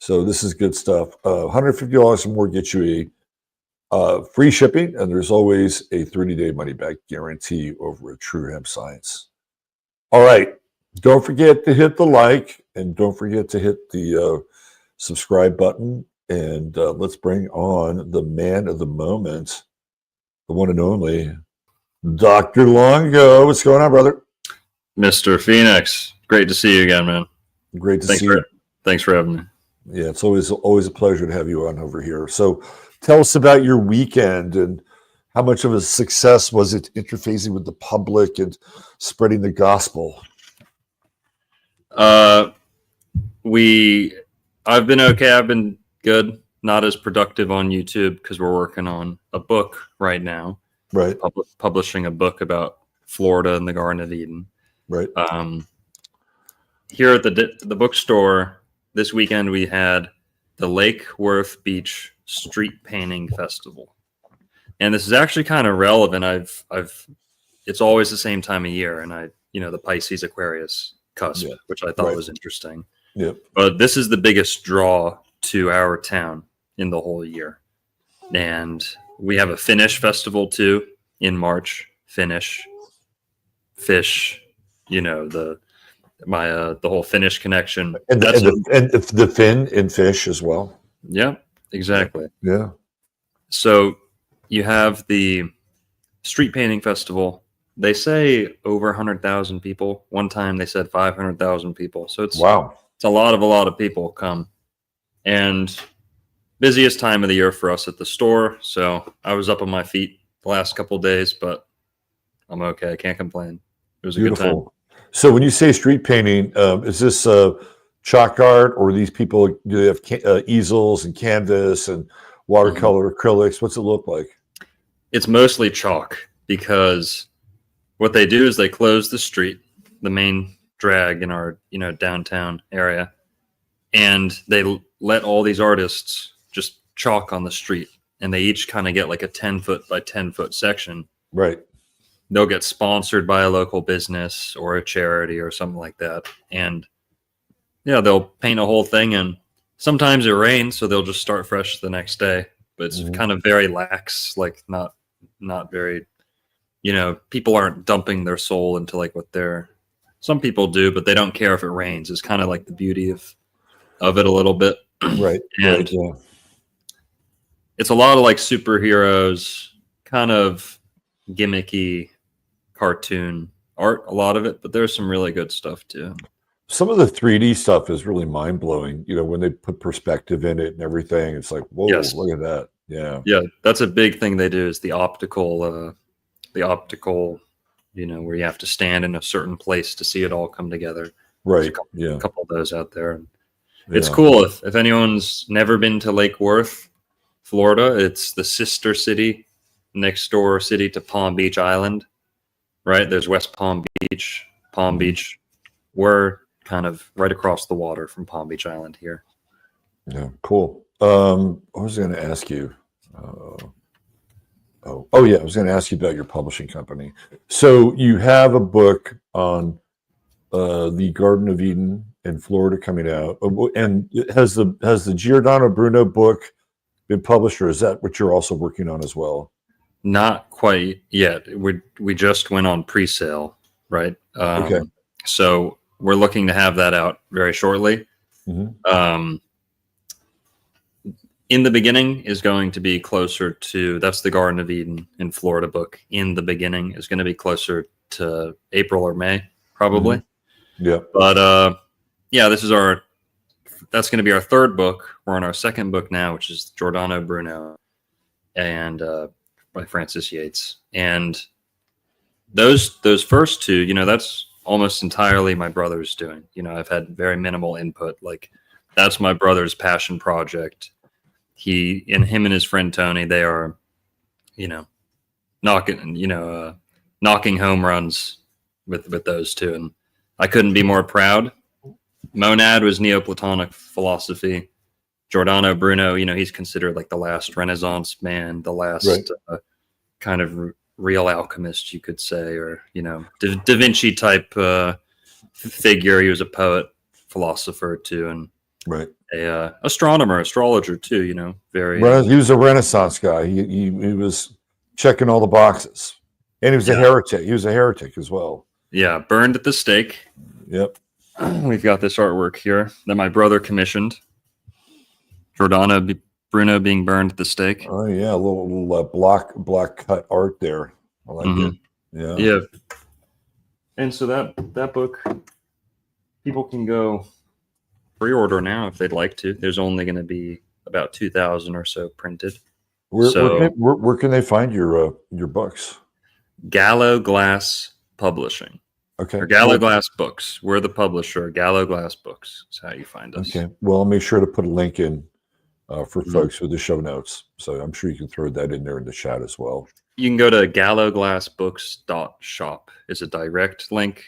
So this is good stuff. $150 or more gets you a free shipping, and there's always a 30-day money-back guarantee over at True Hemp Science. All right. Don't forget to hit the like, and don't forget to hit the subscribe button. And let's bring on the man of the moment, the one and only Dr. Longo. What's going on, brother? Mr. Phoenix. Great to see you again, man. Great to see you. Thanks for having me. Yeah, it's always a pleasure to have you on over here. So tell us about your weekend and how much of a success was it interfacing with the public and spreading the gospel? I've been okay. I've been good. Not as productive on YouTube because we're working on a book right now. Right. Publishing a book about Florida and the Garden of Eden. Right. Here at the bookstore this weekend, we had the Lake Worth Beach Street Painting Festival. And this is actually kind of relevant. It's always the same time of year, and the Pisces Aquarius cusp, which I thought was interesting. Yep. But this is the biggest draw to our town in the whole year. And we have a Finnish festival too in March. Finnish, fish, the whole Finnish connection. And the fin in fish as well. Yeah, exactly. Yeah. So you have the street painting festival. They say over 100,000 people. One time they said 500,000 people. So it's a lot of people come. And busiest time of the year for us at the store. So I was up on my feet the last couple of days, but I'm okay. I can't complain. It was a good time. So when you say street painting, is this chalk art, or these people, do they have easels and canvas and watercolor acrylics? What's it look like? It's mostly chalk, because what they do is they close the street, the main drag in our downtown area, and they let all these artists just chalk on the street, and they each kind of get like a 10-foot by 10-foot section. Right. They'll get sponsored by a local business or a charity or something like that. And they'll paint a whole thing, and sometimes it rains, so they'll just start fresh the next day. But it's kind of very lax, like not very, people aren't dumping their soul into like some people do, but they don't care if it rains. It's kind of like the beauty of it a little bit. Right. And it's a lot of like superheroes, kind of gimmicky cartoon art, a lot of it, but there's some really good stuff too. Some of the 3D stuff is really mind-blowing, when they put perspective in it and everything. It's like, whoa, look at that. Yeah, that's a big thing they do, is the optical where you have to stand in a certain place to see it all come together. Right. A couple of those out there. It's cool. If anyone's never been to Lake Worth, Florida, it's the sister city, next door city to Palm Beach Island, right? There's West Palm Beach, Palm Beach. We're kind of right across the water from Palm Beach Island here. Yeah, cool. I was going to ask you. I was going to ask you about your publishing company. So you have a book on the Garden of Eden in Florida coming out, and has the Giordano Bruno book been published, or is that what you're also working on as well? Not quite yet. We just went on pre-sale, right? Okay. So we're looking to have that out very shortly. In the beginning is going to be closer to, that's the Garden of Eden in Florida book. In the beginning is going to be closer to April or May, probably. Yeah. But that's going to be our third book. We're on our second book now, which is Giordano Bruno and by Francis Yates. And those first two, that's almost entirely my brother's doing. I've had very minimal input. Like, that's my brother's passion project. Him and his friend Tony, they are, knocking home runs with those two. And I couldn't be more proud. Monad was Neoplatonic philosophy. Giordano Bruno, he's considered like the last Renaissance man, the last kind of real alchemist, you could say, or, Da Vinci type figure. He was a poet, philosopher too. And Right. a astronomer, astrologer too. You know, very He was a Renaissance guy. He was checking all the boxes, and he was a yeah, heretic. He was a heretic as well. yeah, burned at the stake. Yep. We've got this artwork here that my brother commissioned. Bruno being burned at the stake. Oh yeah, a little block cut art there. I like it. Yeah. Yeah. And so that book, people can go pre-order now if they'd like to. There's only going to be about 2,000 or so printed. Where can they find your books? Gallo Glass Publishing. Okay. Or Gallo Glass Books. We're the publisher. Gallo Glass Books is how you find us. Okay. Well, I'll make sure to put a link in for folks with the show notes. So I'm sure you can throw that in there in the chat as well. You can go to galloglassbooks.shop. It's a direct link.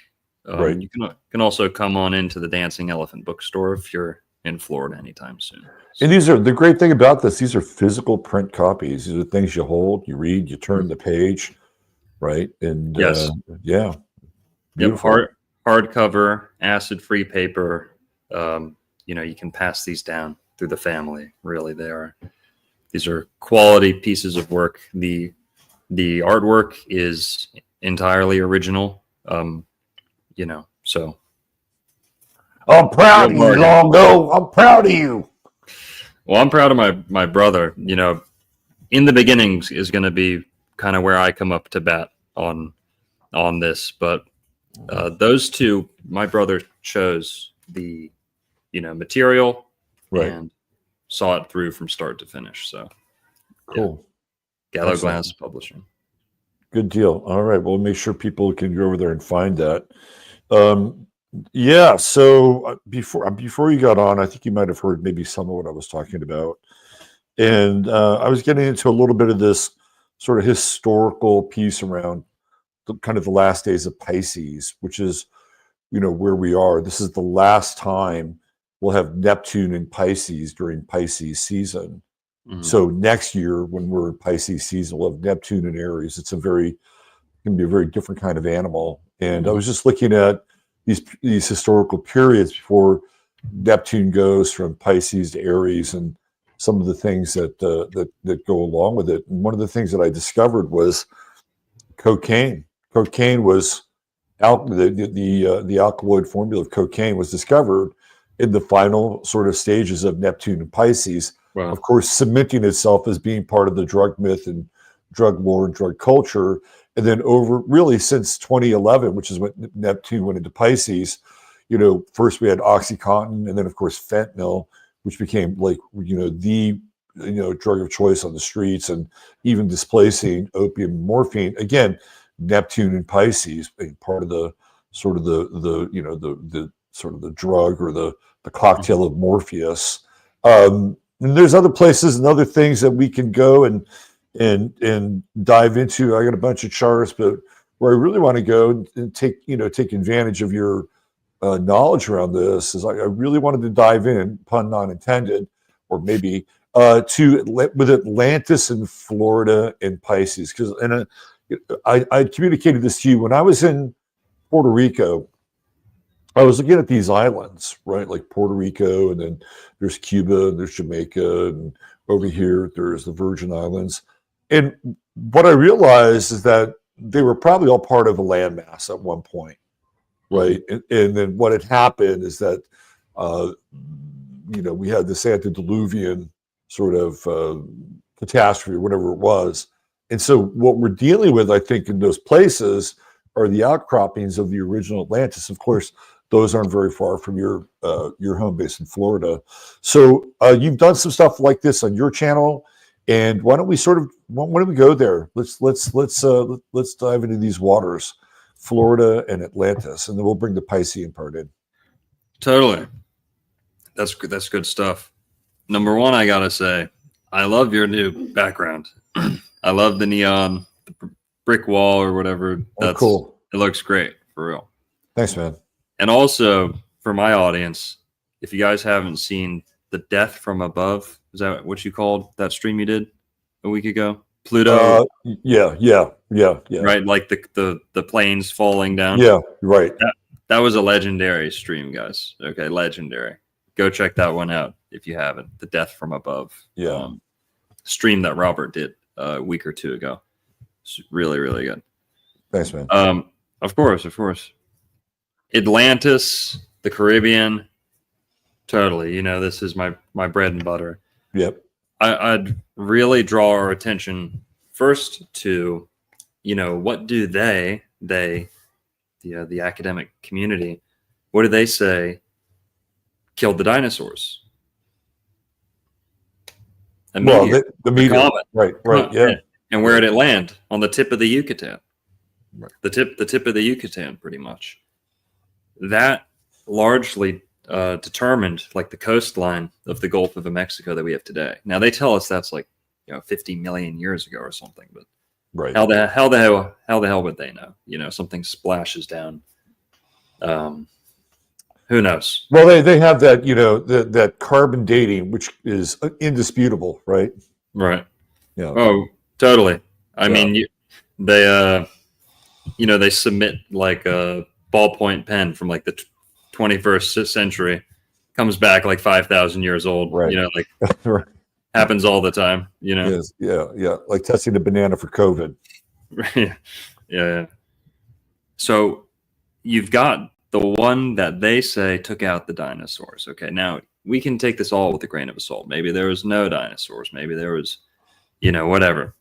Right. You can also come on into the Dancing Elephant bookstore if you're in Florida anytime soon. And these are the great thing about this. These are physical print copies. These are things you hold, you read, you turn the page, right? And yes, yeah, beautiful. Yep, hardcover, acid-free paper. You know, you can pass these down through the family. Really, these are quality pieces of work. The artwork is entirely original. You know, so I'm proud of you, Longo. I'm proud of you. Well, I'm proud of my brother. You know, in the beginnings is going to be kind of where I come up to bat on this, but those two, my brother chose the material and saw it through from start to finish. So cool. Yeah. Gallo Glass Publishing. Good deal. All right. Well, make sure people can go over there and find that. Yeah. So before you got on, I think you might have heard maybe some of what I was talking about, and I was getting into a little bit of this sort of historical piece around kind of the last days of Pisces, which is, where we are. This is the last time we'll have Neptune in Pisces during Pisces season. Mm-hmm. So next year, when we're in Pisces season, we'll have Neptune in Aries. It's going to be a very different kind of animal. And I was just looking at these historical periods before Neptune goes from Pisces to Aries, and some of the things that go along with it. And one of the things that I discovered was cocaine. Cocaine was the alkaloid formula of cocaine was discovered in the final sort of stages of Neptune and Pisces. Wow. Of course, cementing itself as being part of the drug myth and drug lore and drug culture. And then over really since 2011, which is when Neptune went into Pisces, first we had OxyContin, and then of course fentanyl, which became like, the drug of choice on the streets, and even displacing opium and morphine. Again, Neptune and Pisces being part of the sort of the sort of the drug or the cocktail of Morpheus. And there's other places and other things that we can go and dive into. I got a bunch of charts, but where I really want to go and take advantage of your knowledge around this is I really wanted to dive in, pun not intended, or maybe with Atlantis and Florida and Pisces, because I communicated this to you when I was in Puerto Rico. I was looking at these islands, right? Like Puerto Rico, and then there's Cuba, and there's Jamaica, and over here there's the Virgin Islands. And what I realized is that they were probably all part of a landmass at one point, right? And then what had happened is that, we had this antediluvian sort of catastrophe, or whatever it was. And so what we're dealing with, I think, in those places are the outcroppings of the original Atlantis. Of course, those aren't very far from your home base in Florida. So you've done some stuff like this on your channel, and why don't we go there? Let's dive into these waters, Florida and Atlantis, and then we'll bring the Piscean part in. Totally, that's good stuff. Number one, I gotta say, I love your new background. I love the neon, the brick wall or whatever. That's cool. It looks great, for real. Thanks, man. And also, for my audience, if you guys haven't seen The Death from Above, is that what you called that stream you did a week ago? Pluto? Yeah. Right, like the planes falling down? Yeah, right. That was a legendary stream, guys. Okay, legendary. Go check that one out if you haven't. The Death from Above. Yeah. Stream that Robert did a week or two ago. It's really, really good. Thanks, man. Of course. Atlantis, the Caribbean. Totally. You know, this is my bread and butter. Yep. I'd really draw our attention first to, you know, what do the academic community, what do they say killed the dinosaurs? A Well, meteor, the a meteor, comet. right, yeah. And where did it land? On the tip of the Yucatan. Right. The tip of the Yucatan, pretty much. That largely determined like the coastline of the Gulf of Mexico that we have today. Now they tell us that's like, you know, 50 million years ago or something, but Right. how the hell would they know? You know, something splashes down. Who knows? Well, they have that, you know, that carbon dating, which is indisputable, right? Right. Yeah. Oh, totally. I Yeah. mean, they submit like a ballpoint pen from like the 21st century, comes back like 5,000 years old. Right. You know, like Right. happens all the time. You know. Yes. Yeah. Like testing a banana for COVID. Yeah. So you've got the one that they say took out the dinosaurs. Okay, now we can take this all with a grain of salt. Maybe there was no dinosaurs. Maybe there was, you know, whatever.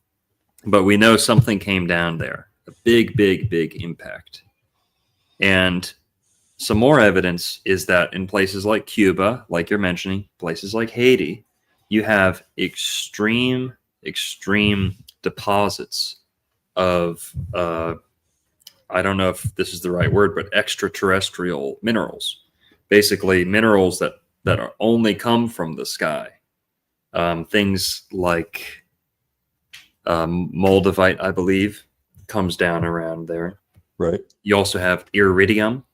But we know something came down there. A big impact. And some more evidence is that in places like Cuba, like you're mentioning, places like Haiti, you have extreme deposits of I don't know if this is the right word, but extraterrestrial minerals, basically minerals that are only come from the sky. Things like moldavite, I believe, comes down around there. Right. You also have iridium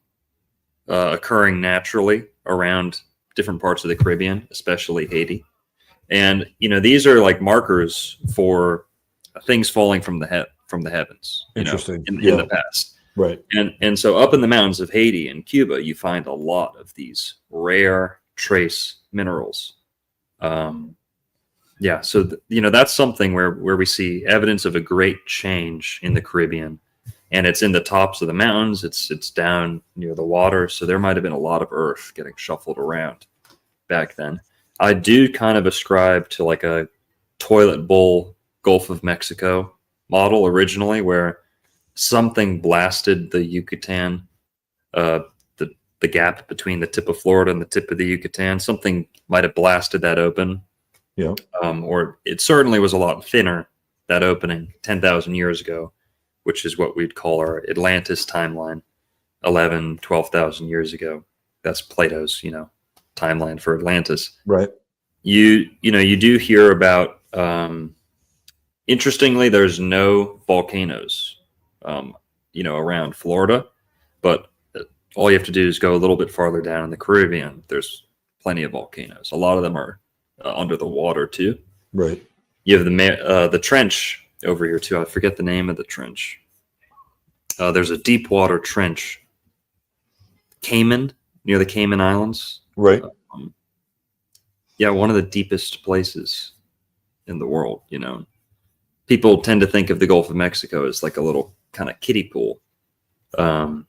occurring naturally around different parts of the Caribbean, especially Haiti. And, you know, these are like markers for things falling from the heavens, you know, Interesting. in Yeah. the past. Right. And so up in the mountains of Haiti and Cuba, you find a lot of these rare trace minerals. Yeah, so you know, that's something where we see evidence of a great change in the Caribbean, and it's in the tops of the mountains. It's down near the water, so there might have been a lot of earth getting shuffled around back then. I do kind of ascribe to like a toilet bowl Gulf of Mexico model originally, where something blasted the Yucatan, the gap between the tip of Florida and the tip of the Yucatan. Something might have blasted that open. Yeah. Or it certainly was a lot thinner, that opening 10,000 years ago, which is what we'd call our Atlantis timeline, 11, 12,000 years ago. That's Plato's, you know, timeline for Atlantis. Right. You do hear about, interestingly, there's no volcanoes, around Florida, but all you have to do is go a little bit farther down in the Caribbean. There's plenty of volcanoes. A lot of them are under the water too. Right. You have the trench over here too. I forget the name of the trench. There's a deep water trench, Cayman, near the Cayman Islands. Right. Yeah, one of the deepest places in the world. You know, people tend to think of the Gulf of Mexico as like a little kind of kiddie pool, and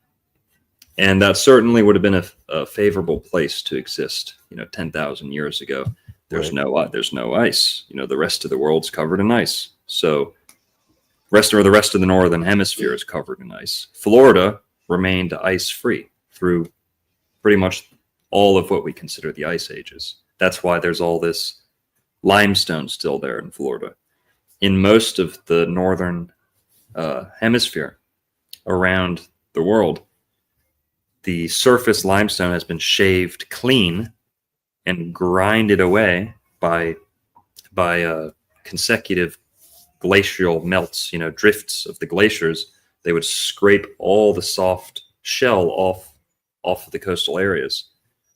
that certainly would have been a favorable place to exist. 10,000 years ago. There's no ice. The rest of the world's covered in ice. So the rest of the northern hemisphere is covered in ice. Florida remained ice-free through pretty much all of what we consider the ice ages. That's why there's all this limestone still there in Florida. In most of the northern hemisphere around the world, the surface limestone has been shaved clean and grinded away by consecutive glacial melts, drifts of the glaciers. They would scrape all the soft shell off of the coastal areas.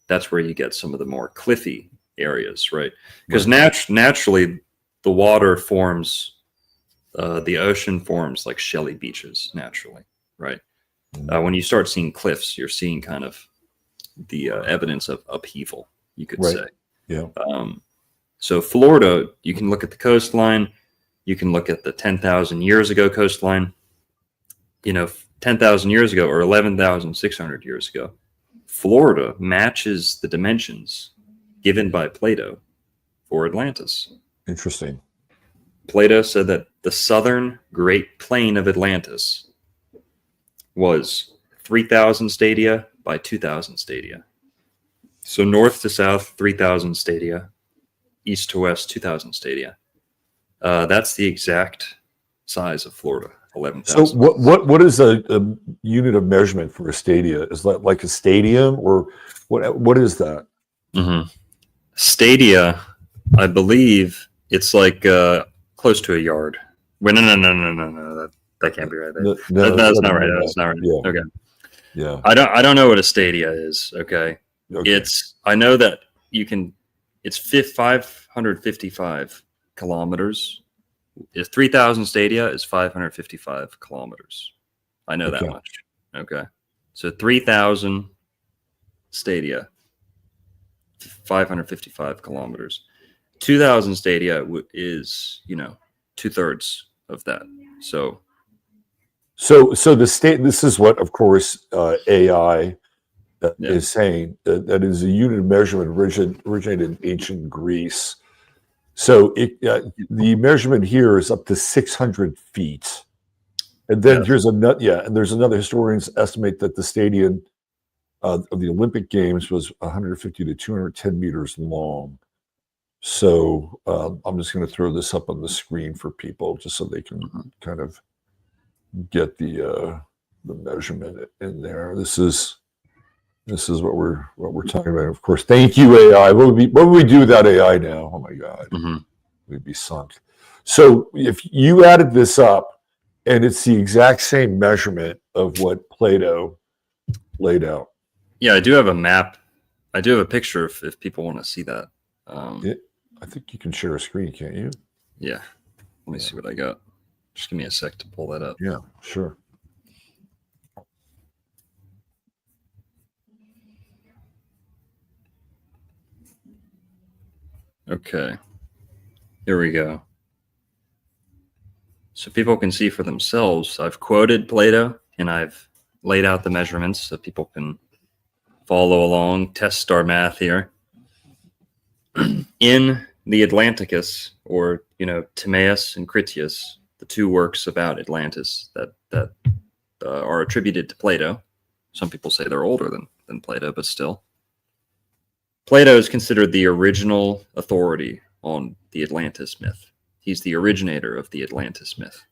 That's where you get some of the more cliffy areas, right? Because naturally the water forms, the ocean forms like shelly beaches naturally, right? When you start seeing cliffs, you're seeing kind of the evidence of upheaval. you could Right. say. Yeah. So Florida, you can look at the coastline. You can look at the 10,000 years ago coastline. 10,000 years ago or 11,600 years ago, Florida matches the dimensions given by Plato for Atlantis. Interesting. Plato said that the southern Great Plain of Atlantis was 3,000 stadia by 2,000 stadia. So north to south, 3,000 stadia. East to west, 2,000 stadia. That's the exact size of Florida, 11,000. So what is a unit of measurement for a stadia? Is that like a stadium, or what is that? Mm-hmm. Stadia, I believe it's like close to a yard. Wait, no. That can't be right. That's not right. That's not right. Yeah. Okay. Yeah. I don't know what a stadia is. Okay. Okay. I know that it's 555 kilometers. 3,000 stadia is 555 kilometers. I know that much. Okay. So 3,000 stadia, 555 kilometers. 2,000 stadia is, 2/3 of that. So this is what, of course, AI is saying, that is a unit of measurement originated in ancient Greece. So the measurement here is up to 600 feet. And then there's another historians estimate that the stadium of the Olympic Games was 150 to 210 meters long. So I'm just going to throw this up on the screen for people just so they can kind of get the measurement in there. This is what we're talking about. Of course, thank you, AI. What would we do without AI now? Oh my God, we'd be sunk. So if you added this up, and it's the exact same measurement of what Plato laid out. Yeah, I do have a map. I do have a picture if people want to see that. I think you can share a screen, can't you? Yeah. Let me see what I got. Just give me a sec to pull that up. Yeah, sure. Okay. Here we go. So people can see for themselves. I've quoted Plato and I've laid out the measurements so people can follow along, test our math here. In the Atlanticus, or Timaeus and Critias, the two works about Atlantis that are attributed to Plato. Some people say they're older than Plato, but still. Plato is considered the original authority on the Atlantis myth. He's the originator of the Atlantis myth.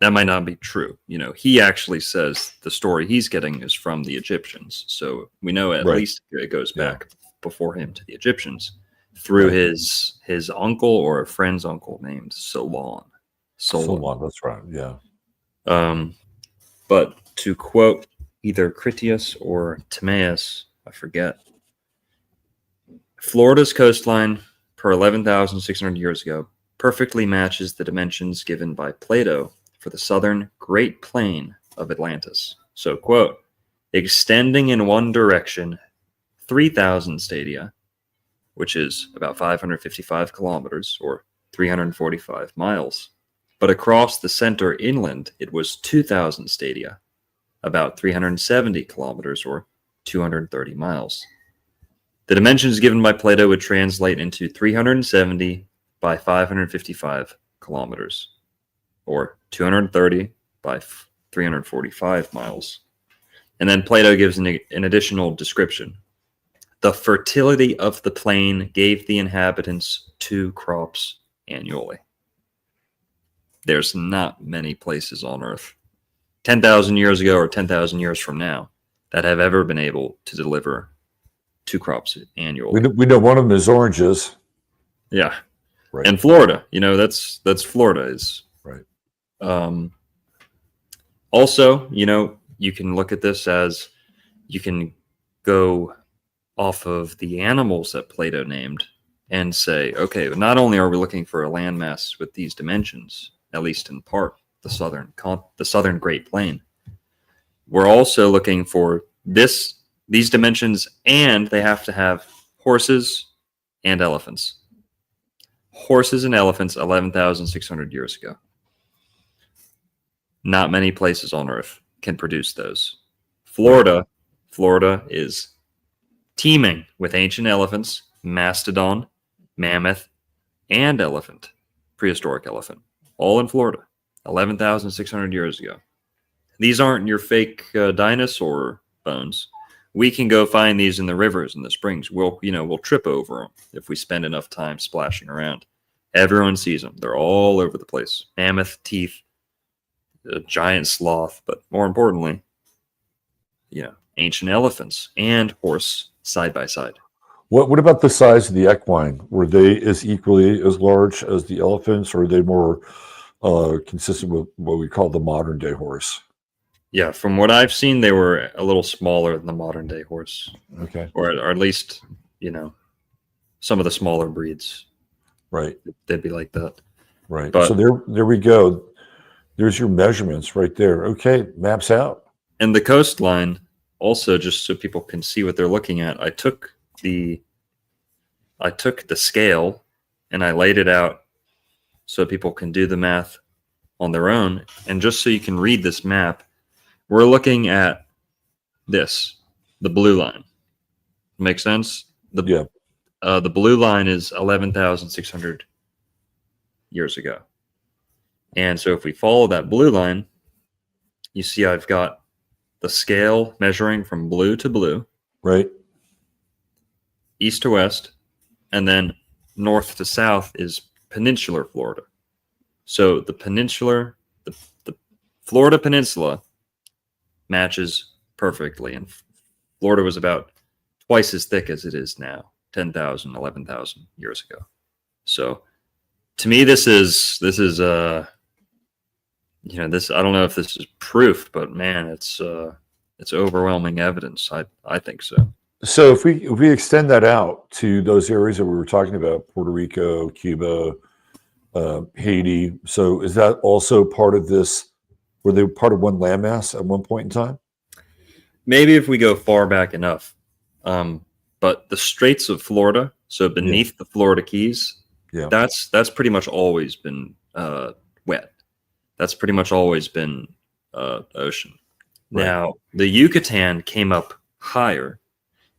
That might not be true. He actually says the story he's getting is from the Egyptians. So we know at least it goes back before him to the Egyptians through his uncle or a friend's uncle named Solon. Solon, that's right. Yeah. But to quote either Critias or Timaeus, I forget. Florida's coastline per 11,600 years ago perfectly matches the dimensions given by Plato for the southern Great Plain of Atlantis. So, quote, extending in one direction 3,000 stadia, which is about 555 kilometers or 345 miles. But across the center inland, it was 2,000 stadia, about 370 kilometers or 230 miles. The dimensions given by Plato would translate into 370 by 555 kilometers, or 230 by 345 miles. And then Plato gives an additional description. The fertility of the plain gave the inhabitants 2 crops annually. There's not many places on Earth, 10,000 years ago or 10,000 years from now, that have ever been able to deliver 2 crops annually. We know one of them is oranges. Yeah. Right. And Florida, that's Florida is. Right. Also, you can look at this as you can go off of the animals that Plato named and say, okay, not only are we looking for a landmass with these dimensions, at least in part, the southern Great Plain, we're also looking for these dimensions, and they have to have horses and elephants. Horses and elephants 11,600 years ago. Not many places on Earth can produce those. Florida is teeming with ancient elephants, mastodon, mammoth, and elephant, prehistoric elephant, all in Florida, 11,600 years ago. These aren't your fake dinosaur bones. We can go find these in the rivers and the springs. We'll trip over them if we spend enough time splashing around. Everyone sees them. They're all over the place. Mammoth teeth, a giant sloth, but more importantly, ancient elephants and horse side by side. What about the size of the equine? Were they as equally as large as the elephants, or are they more consistent with what we call the modern day horse? Yeah, from what I've seen, they were a little smaller than the modern day horse. Okay. Or at least, some of the smaller breeds. Right. They'd be like that. Right. But, so there we go. There's your measurements right there. Okay, maps out. And the coastline, also, just so people can see what they're looking at, I took the scale and I laid it out so people can do the math on their own. And just so you can read this map, we're looking at this, the blue line. Make sense? The blue line is 11,600 years ago. And so if we follow that blue line, you see I've got the scale measuring from blue to blue. Right. East to west. And then north to south is peninsular Florida. So the Florida Peninsula matches perfectly. And Florida was about twice as thick as it is now, 10,000, 11,000 years ago. So to me, this is I don't know if this is proof, but man, it's overwhelming evidence. I think so. So if we extend that out to those areas that we were talking about, Puerto Rico, Cuba, Haiti. So is that also part of this? Were they part of one landmass at one point in time? Maybe if we go far back enough. But the Straits of Florida, so beneath the Florida Keys, that's pretty much always been wet. That's pretty much always been ocean. Right. Now, the Yucatan came up higher,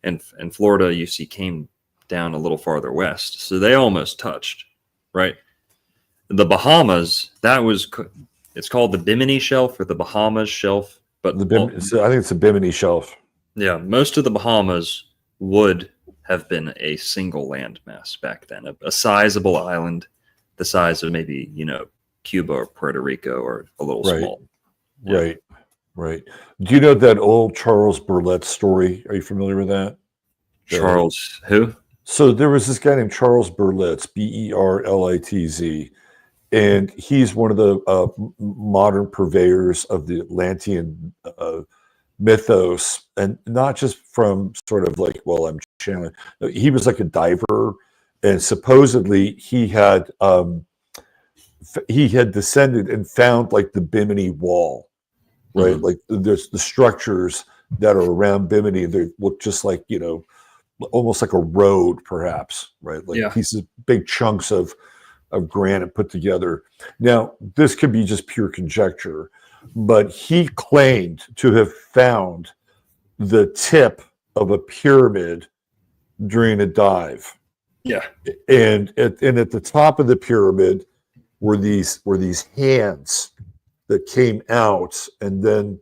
and Florida, you see, came down a little farther west. So they almost touched, right? The Bahamas, it's called the Bimini Shelf or the Bahamas Shelf. But I think it's the Bimini Shelf. Yeah, most of the Bahamas would have been a single landmass back then, a sizable island the size of maybe, Cuba or Puerto Rico or a little small. Yeah. Right. Do you know that old Charles Berlitz story? Are you familiar with that? Charles who? So there was this guy named Charles Berlitz, Berlitz, and he's one of the modern purveyors of the Atlantean mythos, and not just from sort of like, well, I'm channeling. He was like a diver, and supposedly he had descended and found like the Bimini Wall, right? Mm-hmm. Like there's the structures that are around Bimini. They look just like, almost like a road, perhaps, right? Like pieces, big chunks of granite put together. Now, this could be just pure conjecture, but he claimed to have found the tip of a pyramid during a dive. Yeah. And at the top of the pyramid were these hands that came out, and then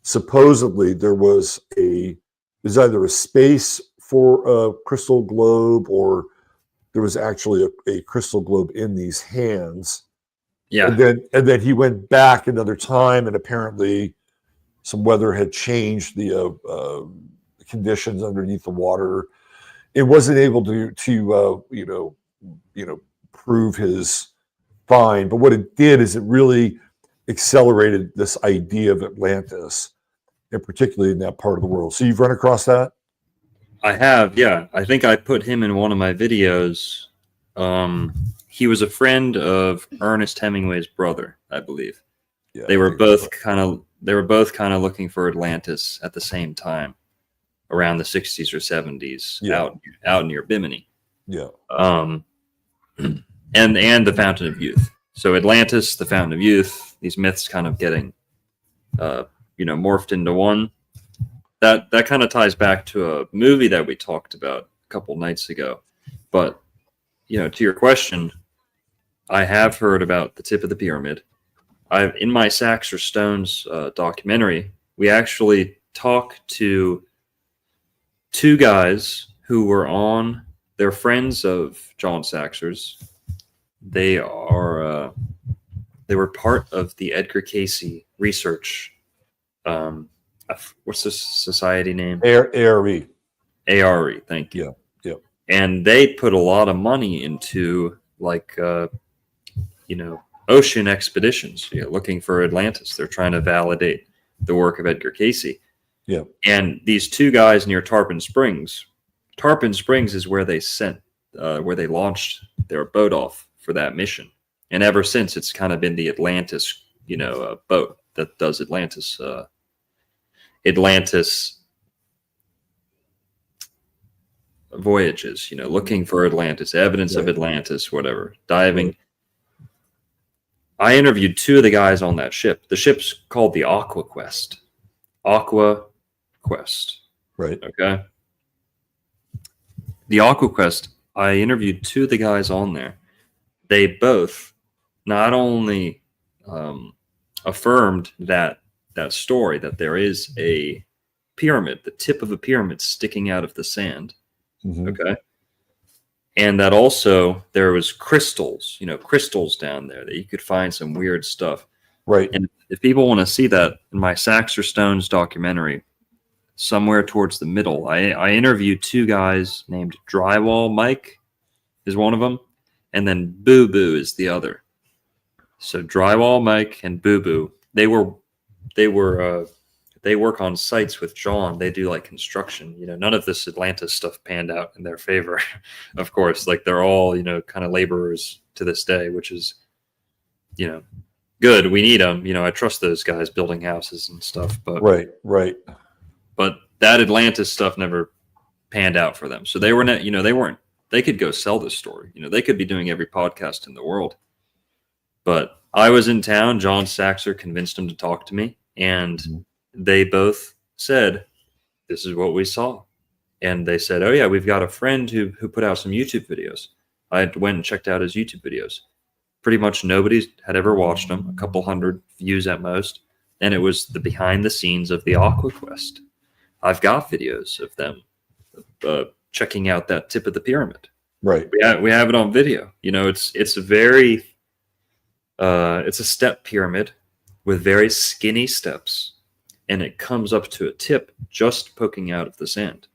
supposedly there was either a space for a crystal globe, or there was actually a crystal globe in these hands. Yeah. And then he went back another time, and apparently some weather had changed the conditions underneath the water. It wasn't able to prove his find, but what it did is it really accelerated this idea of Atlantis, and particularly in that part of the world. So you've run across that? I have, yeah. I think I put him in one of my videos. He was a friend of Ernest Hemingway's brother, I believe. Yeah, they were both kind of looking for Atlantis at the same time. around the 60s or 70s Yeah. out near Bimini. Yeah. And the Fountain of Youth. So Atlantis, the Fountain of Youth, these myths kind of getting morphed into one. That kind of ties back to a movie that we talked about a couple nights ago. But to your question, I have heard about the tip of the pyramid. In my Sacks or Stones documentary, we actually talk to two guys who were on. They're friends of John Saxer's. They were part of the Edgar Cayce research. What's this society name? ARE. ARE. Thank you. Yeah. And they put a lot of money into ocean expeditions, looking for Atlantis. They're trying to validate the work of Edgar Cayce. Yeah. And these two guys near Tarpon Springs is where they launched their boat off for that mission. And ever since, it's kind of been the Atlantis, boat that does Atlantis voyages, looking for Atlantis, evidence of Atlantis, whatever, diving. I interviewed two of the guys on that ship. The ship's called the Aqua Quest. Aqua Quest. Right. Okay. The Aqua Quest, I interviewed two of the guys on there. They both not only affirmed that story, that there is a pyramid, the tip of a pyramid sticking out of the sand. Mm-hmm. Okay. And that also there was crystals down there that you could find some weird stuff. Right. And if people want to see that, in my Sacks or Stones documentary, somewhere towards the middle, I interviewed two guys named Drywall Mike is one of them, and then Boo Boo is the other. So Drywall Mike and Boo Boo, they work on sites with John. They do like construction. None of this Atlantis stuff panned out in their favor, of course. Like they're all kind of laborers to this day, which is good. We need them. I trust those guys building houses and stuff. But right. But that Atlantis stuff never panned out for them. So they were not. They could go sell this story. They could be doing every podcast in the world. But I was in town. John Saxer convinced him to talk to me, and they both said, "This is what we saw." And they said, "Oh yeah, we've got a friend who put out some YouTube videos." I went and checked out his YouTube videos. Pretty much nobody had ever watched them. A couple hundred views at most, and it was the behind the scenes of the Aqua Quest. I've got videos of them checking out that tip of the pyramid. Right. We have it on video. It's a very it's a step pyramid with very skinny steps, and it comes up to a tip just poking out of the sand.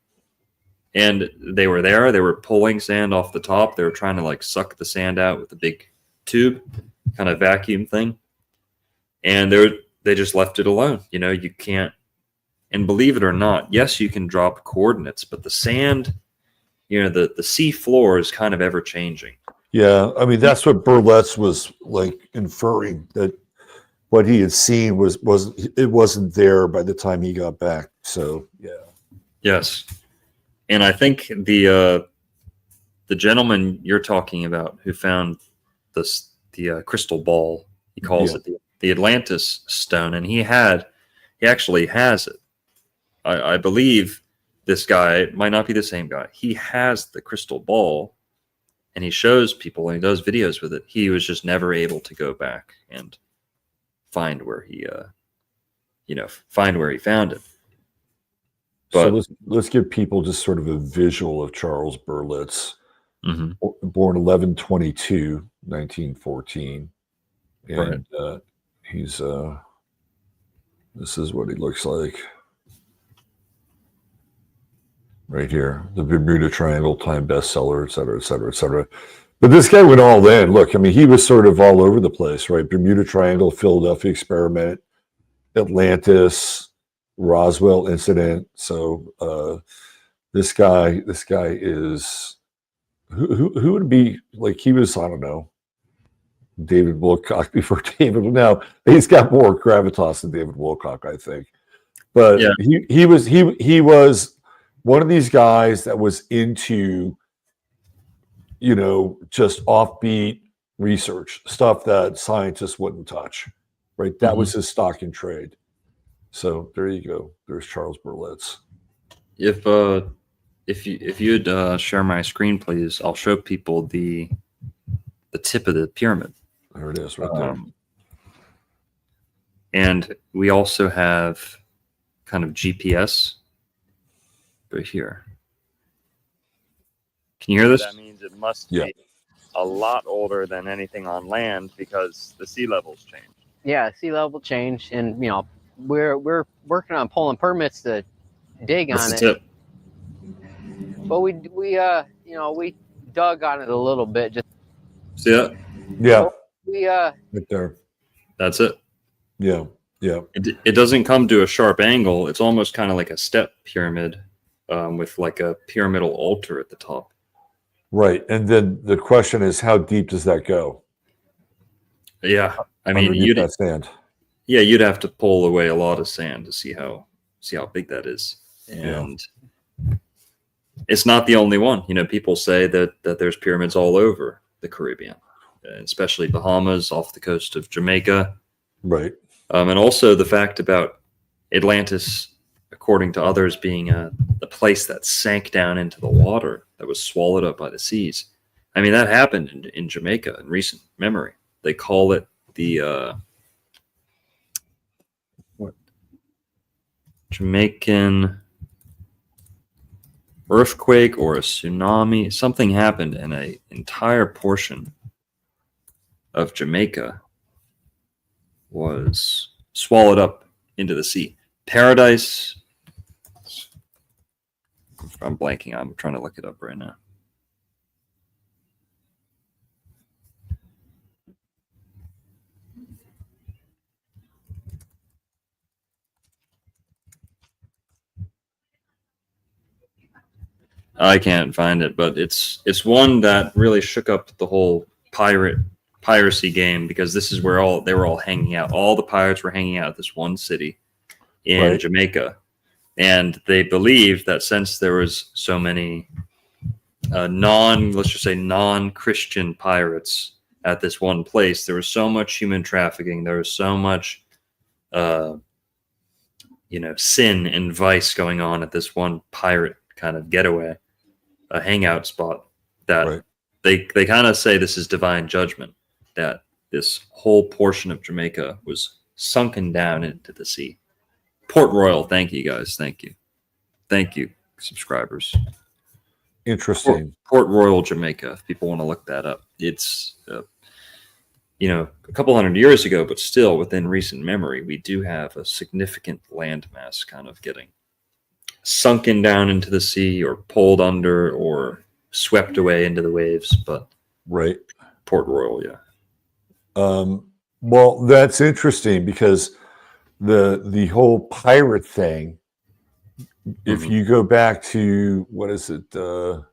And they were there. They were pulling sand off the top. They were trying to suck the sand out with a big tube, kind of vacuum thing. And they just left it alone. You can't. And believe it or not, yes, you can drop coordinates, but the sand, the sea floor is kind of ever changing. Yeah, I mean that's what Berletz was inferring, that what he had seen wasn't there by the time he got back. So yeah. Yes, and I think the gentleman you're talking about who found the crystal ball, he calls it the Atlantis stone, and he actually has it. I believe this guy, it might not be the same guy. He has the crystal ball, and he shows people, and he does videos with it. He was just never able to go back and find where he found it. But so let's give people just sort of a visual of Charles Berlitz. Mm-hmm. Born 11/22, 1914, and he's this is what he looks like right here. The Bermuda Triangle, Time bestseller, et cetera, et cetera, et cetera. But this guy went all in. Look, I mean, he was sort of all over the place, right? Bermuda Triangle, Philadelphia experiment, Atlantis, Roswell incident. So this guy is who would be like, he was, I don't know, David Wilcock before David. Now he's got more gravitas than David Wilcock, I think. But he was one of these guys that was into, just offbeat research stuff that scientists wouldn't touch, right? That was his stock and trade. So there you go. There's Charles Berlitz. If you'd share my screen, please, I'll show people the tip of the pyramid. There it is, right there. And we also have kind of GPS right here. Can you hear this? That means it must be a lot older than anything on land because the sea levels change. Yeah, sea level change, and we're working on pulling permits to dig That's on the it. tip. But we dug on it a little bit. Just See that? Yeah, we right there. That's it. Yeah, yeah. It doesn't come to a sharp angle. It's almost kind of like a step pyramid with like a pyramidal altar at the top. Right. And then the question is, how deep does that go? Yeah, I mean, Underneath that sand. Yeah, you'd have to pull away a lot of sand to see how big that is. And it's not the only one. People say that there's pyramids all over the Caribbean, especially Bahamas, off the coast of Jamaica. Right. And also the fact about Atlantis, according to others, being the place that sank down into the water, that was swallowed up by the seas. I mean, that happened in Jamaica in recent memory. They call it the Jamaican earthquake or a tsunami. Something happened and an entire portion of Jamaica was swallowed up into the sea. Paradise. I'm blanking. I'm trying to look it up right now. I can't find it, but it's one that really shook up the whole piracy game, because this is where they were all hanging out. All the pirates were hanging out at this one city in Jamaica, and they believed that since there was so many non-Christian pirates at this one place, there was so much human trafficking, there was so much sin and vice going on at this one pirate kind of getaway, a hangout spot, that they kind of say this is divine judgment, that this whole portion of Jamaica was sunken down into the sea. Port Royal, thank you guys, thank you subscribers. Interesting. Port Royal, Jamaica, if people want to look that up. It's a couple hundred years ago, but still within recent memory, we do have a significant landmass kind of getting sunken down into the sea or pulled under or swept away into the waves. But Port Royal, well, that's interesting, because the whole pirate thing, if you go back to, what is it? It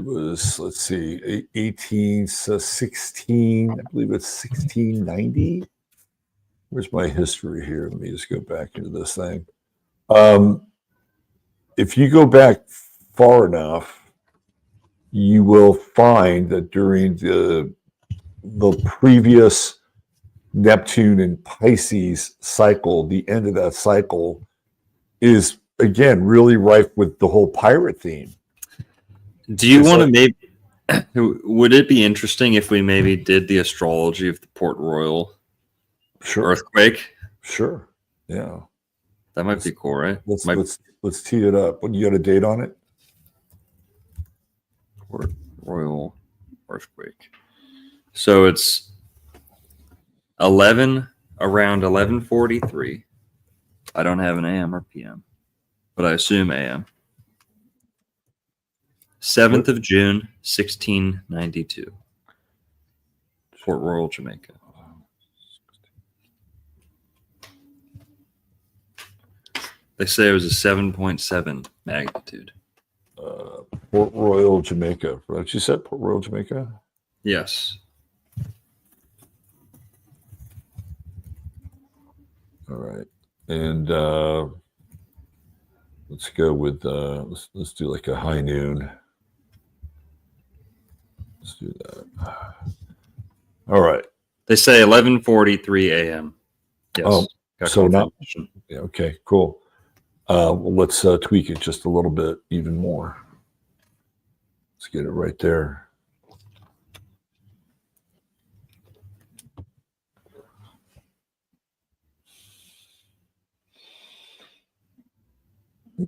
was, let's see, 1816, I believe it's 1690. Where's my history here? Let me just go back into this thing. If you go back far enough, you will find that during the previous Neptune and Pisces cycle, the end of that cycle is, again, really rife with the whole pirate theme. Do you want to maybe, would it be interesting if we maybe did the astrology of the Port Royal earthquake? Sure. Yeah. That might be cool, right? Let's tee it up. What, you got a date on it? Port Royal earthquake. So it's around 11:43. I don't have an AM or PM, but I assume AM. 7th of June, 1692. Port Royal, Jamaica. They say it was a 7.7 magnitude. Port Royal, Jamaica. What you said? Port Royal, Jamaica? Yes. All right. And Let's go with let's do like a high noon. Let's do that. All right. They say 11:43 a.m. Yes. Oh, got so not confirmation. yeah, okay, cool. Well, let's tweak it just a little bit even more. Let's get it right there.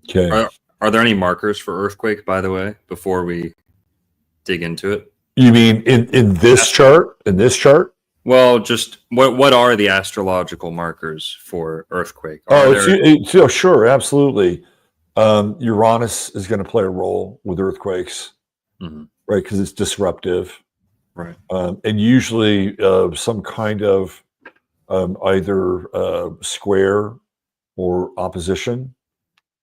Okay. Are there any markers for earthquake, by the way, before we dig into it? You mean in this chart? In this chart? Well, just what are the astrological markers for earthquake? Oh, it's sure, absolutely. Uranus is going to play a role with earthquakes, right? Because it's disruptive, right? And usually some kind of either square or opposition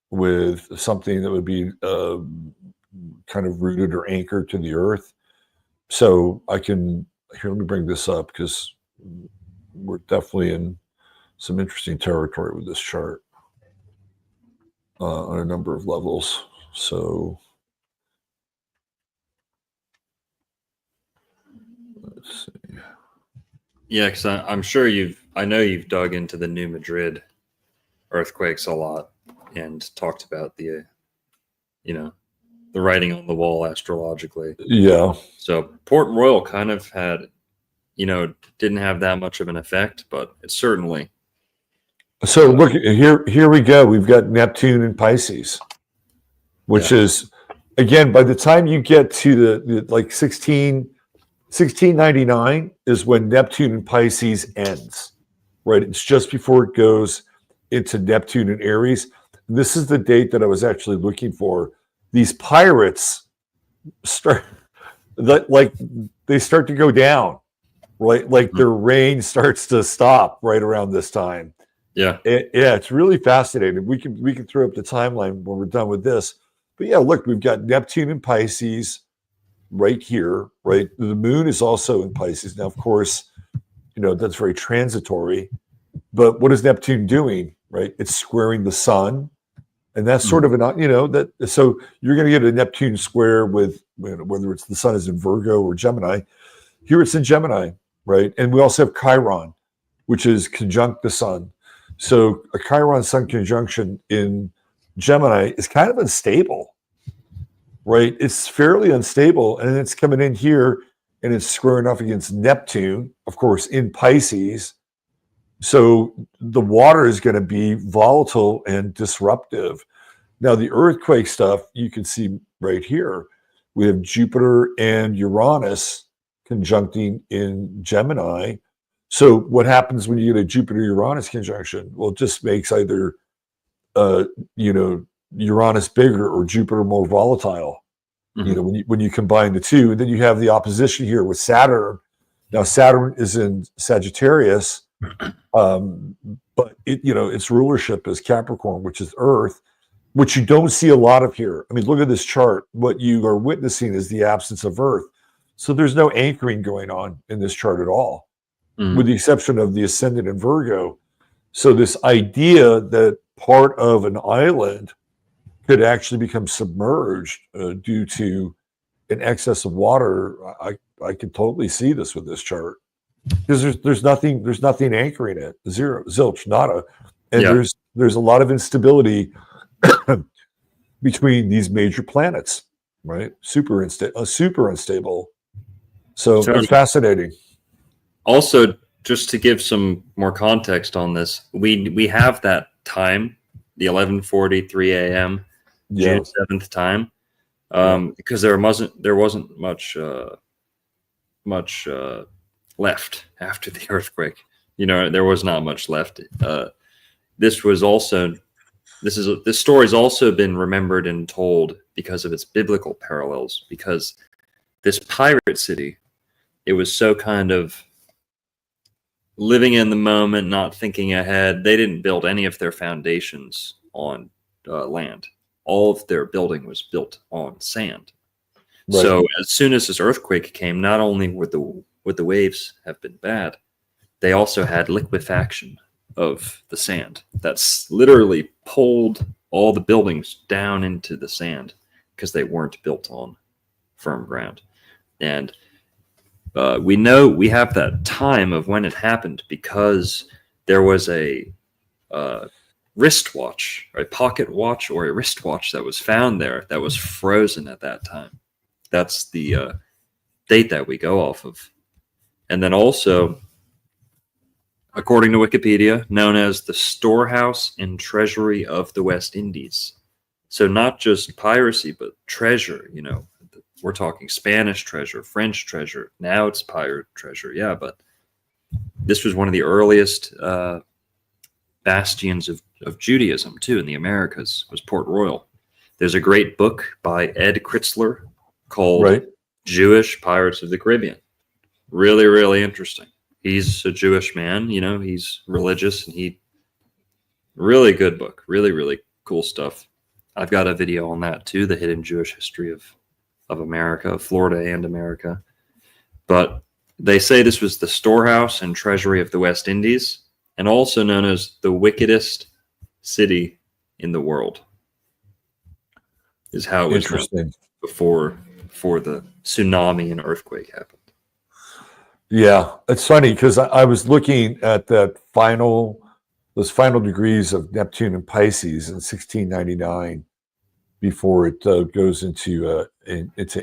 with something that would be kind of rooted or anchored to the earth. So I can here. Let me bring this up because we're definitely in some interesting territory with this chart on a number of levels. So let's see. Yeah, because I'm sure I know you've dug into the New Madrid earthquakes a lot and talked about the writing on the wall astrologically. Yeah. So Port Royal kind of had, didn't have that much of an effect, but it certainly. So look here we go. We've got Neptune in Pisces, which is, again, by the time you get to the like 1699 is when Neptune in Pisces ends, right? It's just before it goes into Neptune in Aries. This is the date that I was actually looking for. These pirates start they start to go down, right? Like their reign starts to stop right around this time. Yeah. Yeah, it's really fascinating. We can throw up the timeline when we're done with this. But yeah, look, we've got Neptune in Pisces right here, right? The moon is also in Pisces. Now, of course, that's very transitory. But what is Neptune doing, right? It's squaring the sun. And that's sort of so you're going to get a Neptune square with whether it's the sun is in Virgo or Gemini. Here it's in Gemini, right? And we also have Chiron, which is conjunct the sun. So a Chiron sun conjunction in Gemini is kind of unstable, right? It's fairly unstable. And it's coming in here and it's squaring off against Neptune, of course, in Pisces. So the water is going to be volatile and disruptive. Now, the earthquake stuff, you can see right here. We have Jupiter and Uranus conjuncting in Gemini. So what happens when you get a Jupiter-Uranus conjunction? Well, it just makes either, Uranus bigger or Jupiter more volatile. When you combine the two. And then you have the opposition here with Saturn. Now, Saturn is in Sagittarius. But its rulership is Capricorn, which is Earth, which you don't see a lot of here. I mean, look at this chart. What you are witnessing is the absence of Earth. So there's no anchoring going on in this chart at all, with the exception of the ascendant in Virgo. So this idea that part of an island could actually become submerged due to an excess of water, I can totally see this with this chart. Because there's nothing anchoring it. Zero, zilch, nada. And there's a lot of instability between these major planets, right? Super unstable. So it's fascinating. Also, just to give some more context on this, we have that time, the 11:43 a.m. June 7th time, because there wasn't much left after the earthquake. There was not much left. This story's also been remembered and told because of its biblical parallels, because this pirate city, it was so kind of living in the moment, not thinking ahead. They didn't build any of their foundations on land. All of their building was built on sand. Right. So as soon as this earthquake came, not only would the waves have been bad, they also had liquefaction of the sand that's literally pulled all the buildings down into the sand because they weren't built on firm ground. And we know we have that time of when it happened because there was a wristwatch, or a pocket watch, or a wristwatch that was found there that was frozen at that time. That's the date that we go off of. And then also, according to Wikipedia, known as the storehouse and treasury of the West Indies. So not just piracy, but treasure, you know. We're talking Spanish treasure, French treasure. Now it's pirate treasure. Yeah, but this was one of the earliest bastions of Judaism, too, in the Americas, was Port Royal. There's a great book by Ed Kritzler called Jewish Pirates of the Caribbean. Really, really interesting. He's a Jewish man, you know, he's religious, and really good book. Really, really cool stuff. I've got a video on that, too, the hidden Jewish history of America, of Florida and America. But they say this was the storehouse and treasury of the West Indies, and also known as the wickedest city in the world, is how it was known before the tsunami and earthquake happened. Yeah, it's funny because I was looking at those final degrees of Neptune and Pisces in 1699 before it goes into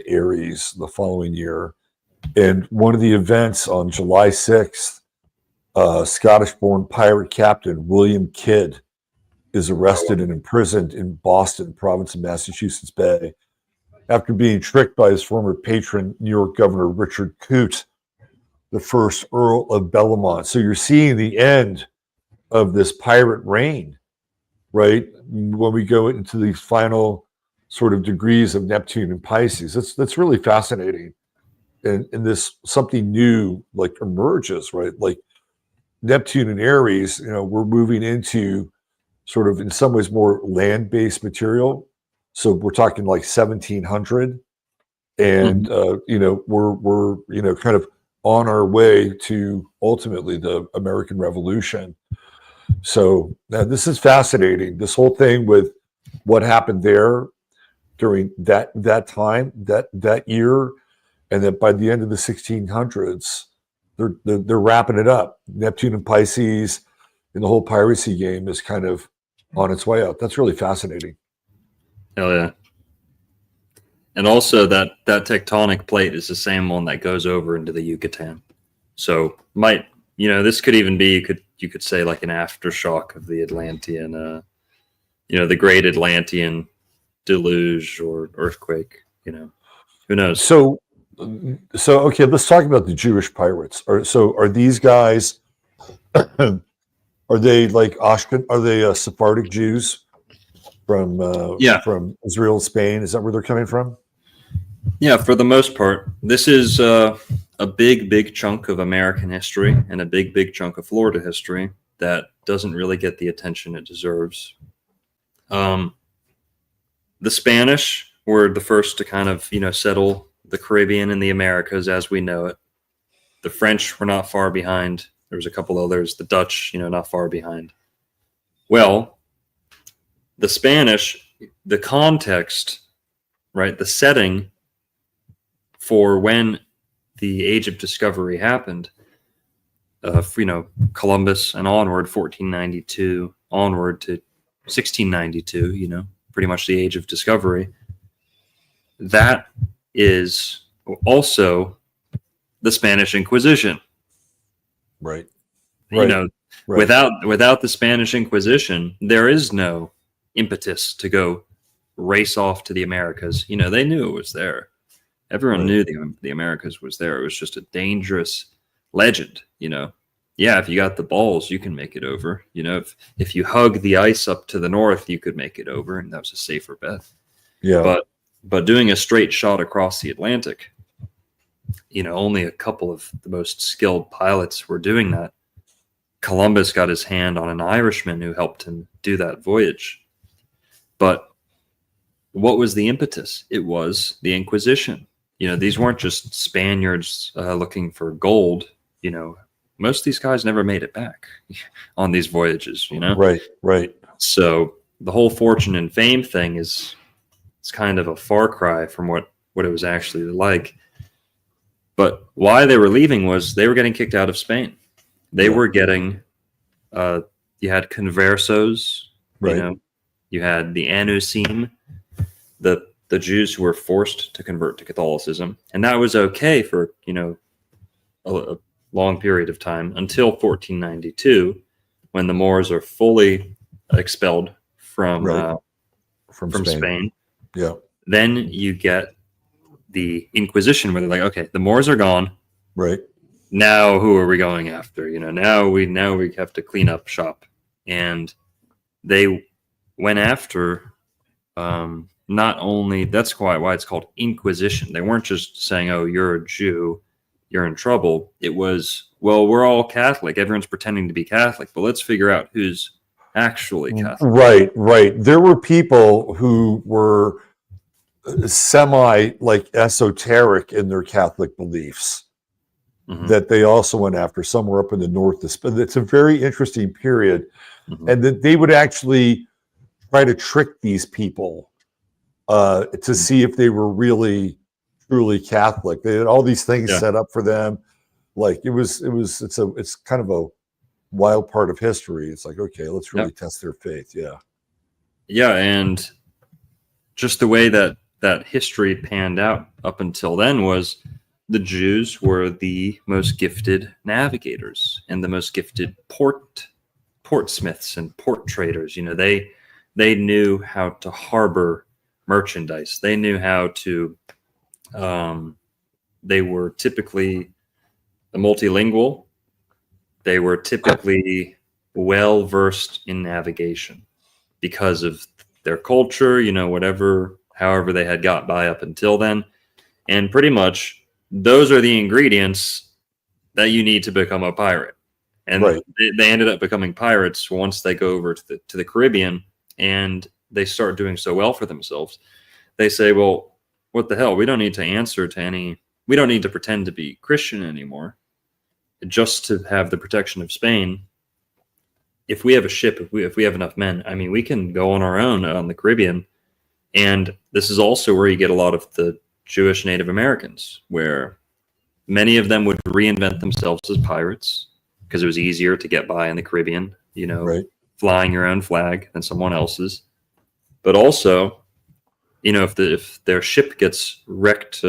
Aries the following year. And one of the events on July 6th, Scottish-born pirate captain William Kidd is arrested and imprisoned in Boston, province of Massachusetts Bay, after being tricked by his former patron, New York Governor Richard Coote, the first Earl of Bellamont. So you're seeing the end of this pirate reign, right? When we go into these final sort of degrees of Neptune and Pisces, that's really fascinating. And this something new like emerges, right? Like Neptune and Aries, you know, we're moving into sort of in some ways more land-based material. So we're talking like 1700, and you know, we're you know, kind of on our way to ultimately the American Revolution. So this is fascinating. This whole thing with what happened there during that time, that year, and then by the end of the 1600s, they're wrapping it up. Neptune and Pisces and the whole piracy game is kind of on its way out. That's really fascinating. Hell yeah. And also that tectonic plate is the same one that goes over into the Yucatan. So you know, this could even be, you could say like an aftershock of the Atlantean, you know, the great Atlantean deluge or earthquake, you know, who knows? So okay, let's talk about the Jewish pirates. Are these guys, are they like Ashken? Are they Sephardic Jews from Israel and Spain? Is that where they're coming from? Yeah, for the most part. This is a big chunk of American history and a big chunk of Florida history that doesn't really get the attention it deserves. The Spanish were the first to kind of, you know, settle the Caribbean and the Americas as we know it. The French were not far behind. There was a couple others. The Dutch, you know, not far behind. Well, the Spanish, the context, right, the setting for when the Age of Discovery happened, you know, Columbus and onward, 1492, onward to 1692, you know, pretty much the Age of Discovery. That is also the Spanish Inquisition. Right. You know, without the Spanish Inquisition, there is no impetus to go race off to the Americas. You know, they knew it was there. Everyone knew the Americas was there. It was just a dangerous legend, you know. Yeah, if you got the balls, you can make it over. You know, if you hug the ice up to the north, you could make it over, and that was a safer bet. Yeah. But doing a straight shot across the Atlantic, you know, only a couple of the most skilled pilots were doing that. Columbus got his hand on an Irishman who helped him do that voyage. But what was the impetus? It was the Inquisition. You know, these weren't just Spaniards looking for gold. You know, most of these guys never made it back on these voyages, you know? Right. So the whole fortune and fame thing is it's kind of a far cry from what it was actually like. But why they were leaving was they were getting kicked out of Spain. They were getting, you had conversos, Right. you know, you had the anusim, the Jews who were forced to convert to Catholicism. And that was okay for, you know, a long period of time until 1492, when the Moors are fully expelled from Right. From Spain. Yeah. Then you get the Inquisition, where they're like, okay, the Moors are gone. Right. Now who are we going after? You know, now we have to clean up shop. And they went after not only, that's quite why it's called Inquisition. They weren't just saying, oh, you're a Jew, you're in trouble. It was, well, we're all Catholic. Everyone's pretending to be Catholic, but let's figure out who's actually Catholic. Right, right. There were people who were semi like esoteric in their Catholic beliefs Mhm. that they also went after somewhere up in the north. It's a very interesting period. Mhm. And that they would actually try to trick these people to see if they were really truly Catholic. They had all these things Yeah. set up for them. Like it's kind of a wild part of history. It's like, okay, let's really test their faith. Yeah. Yeah, and just the way that history panned out up until then was the Jews were the most gifted navigators and the most gifted portsmiths and port traders. You know, they knew how to harbor merchandise. They knew how to. They were typically multilingual. They were typically well versed in navigation because of their culture. You know, however they had got by up until then, and pretty much those are the ingredients that you need to become a pirate. And Right. they ended up becoming pirates once they go over to the Caribbean, and they start doing so well for themselves. They say, well, what the hell? We don't need to answer to any, we don't need to pretend to be Christian anymore just to have the protection of Spain. If we have a ship, if we have enough men, I mean, we can go on our own on the Caribbean. And this is also where you get a lot of the Jewish Native Americans, where many of them would reinvent themselves as pirates because it was easier to get by in the Caribbean, you know, Right. flying your own flag than someone else's. But also, you know, if their ship gets wrecked,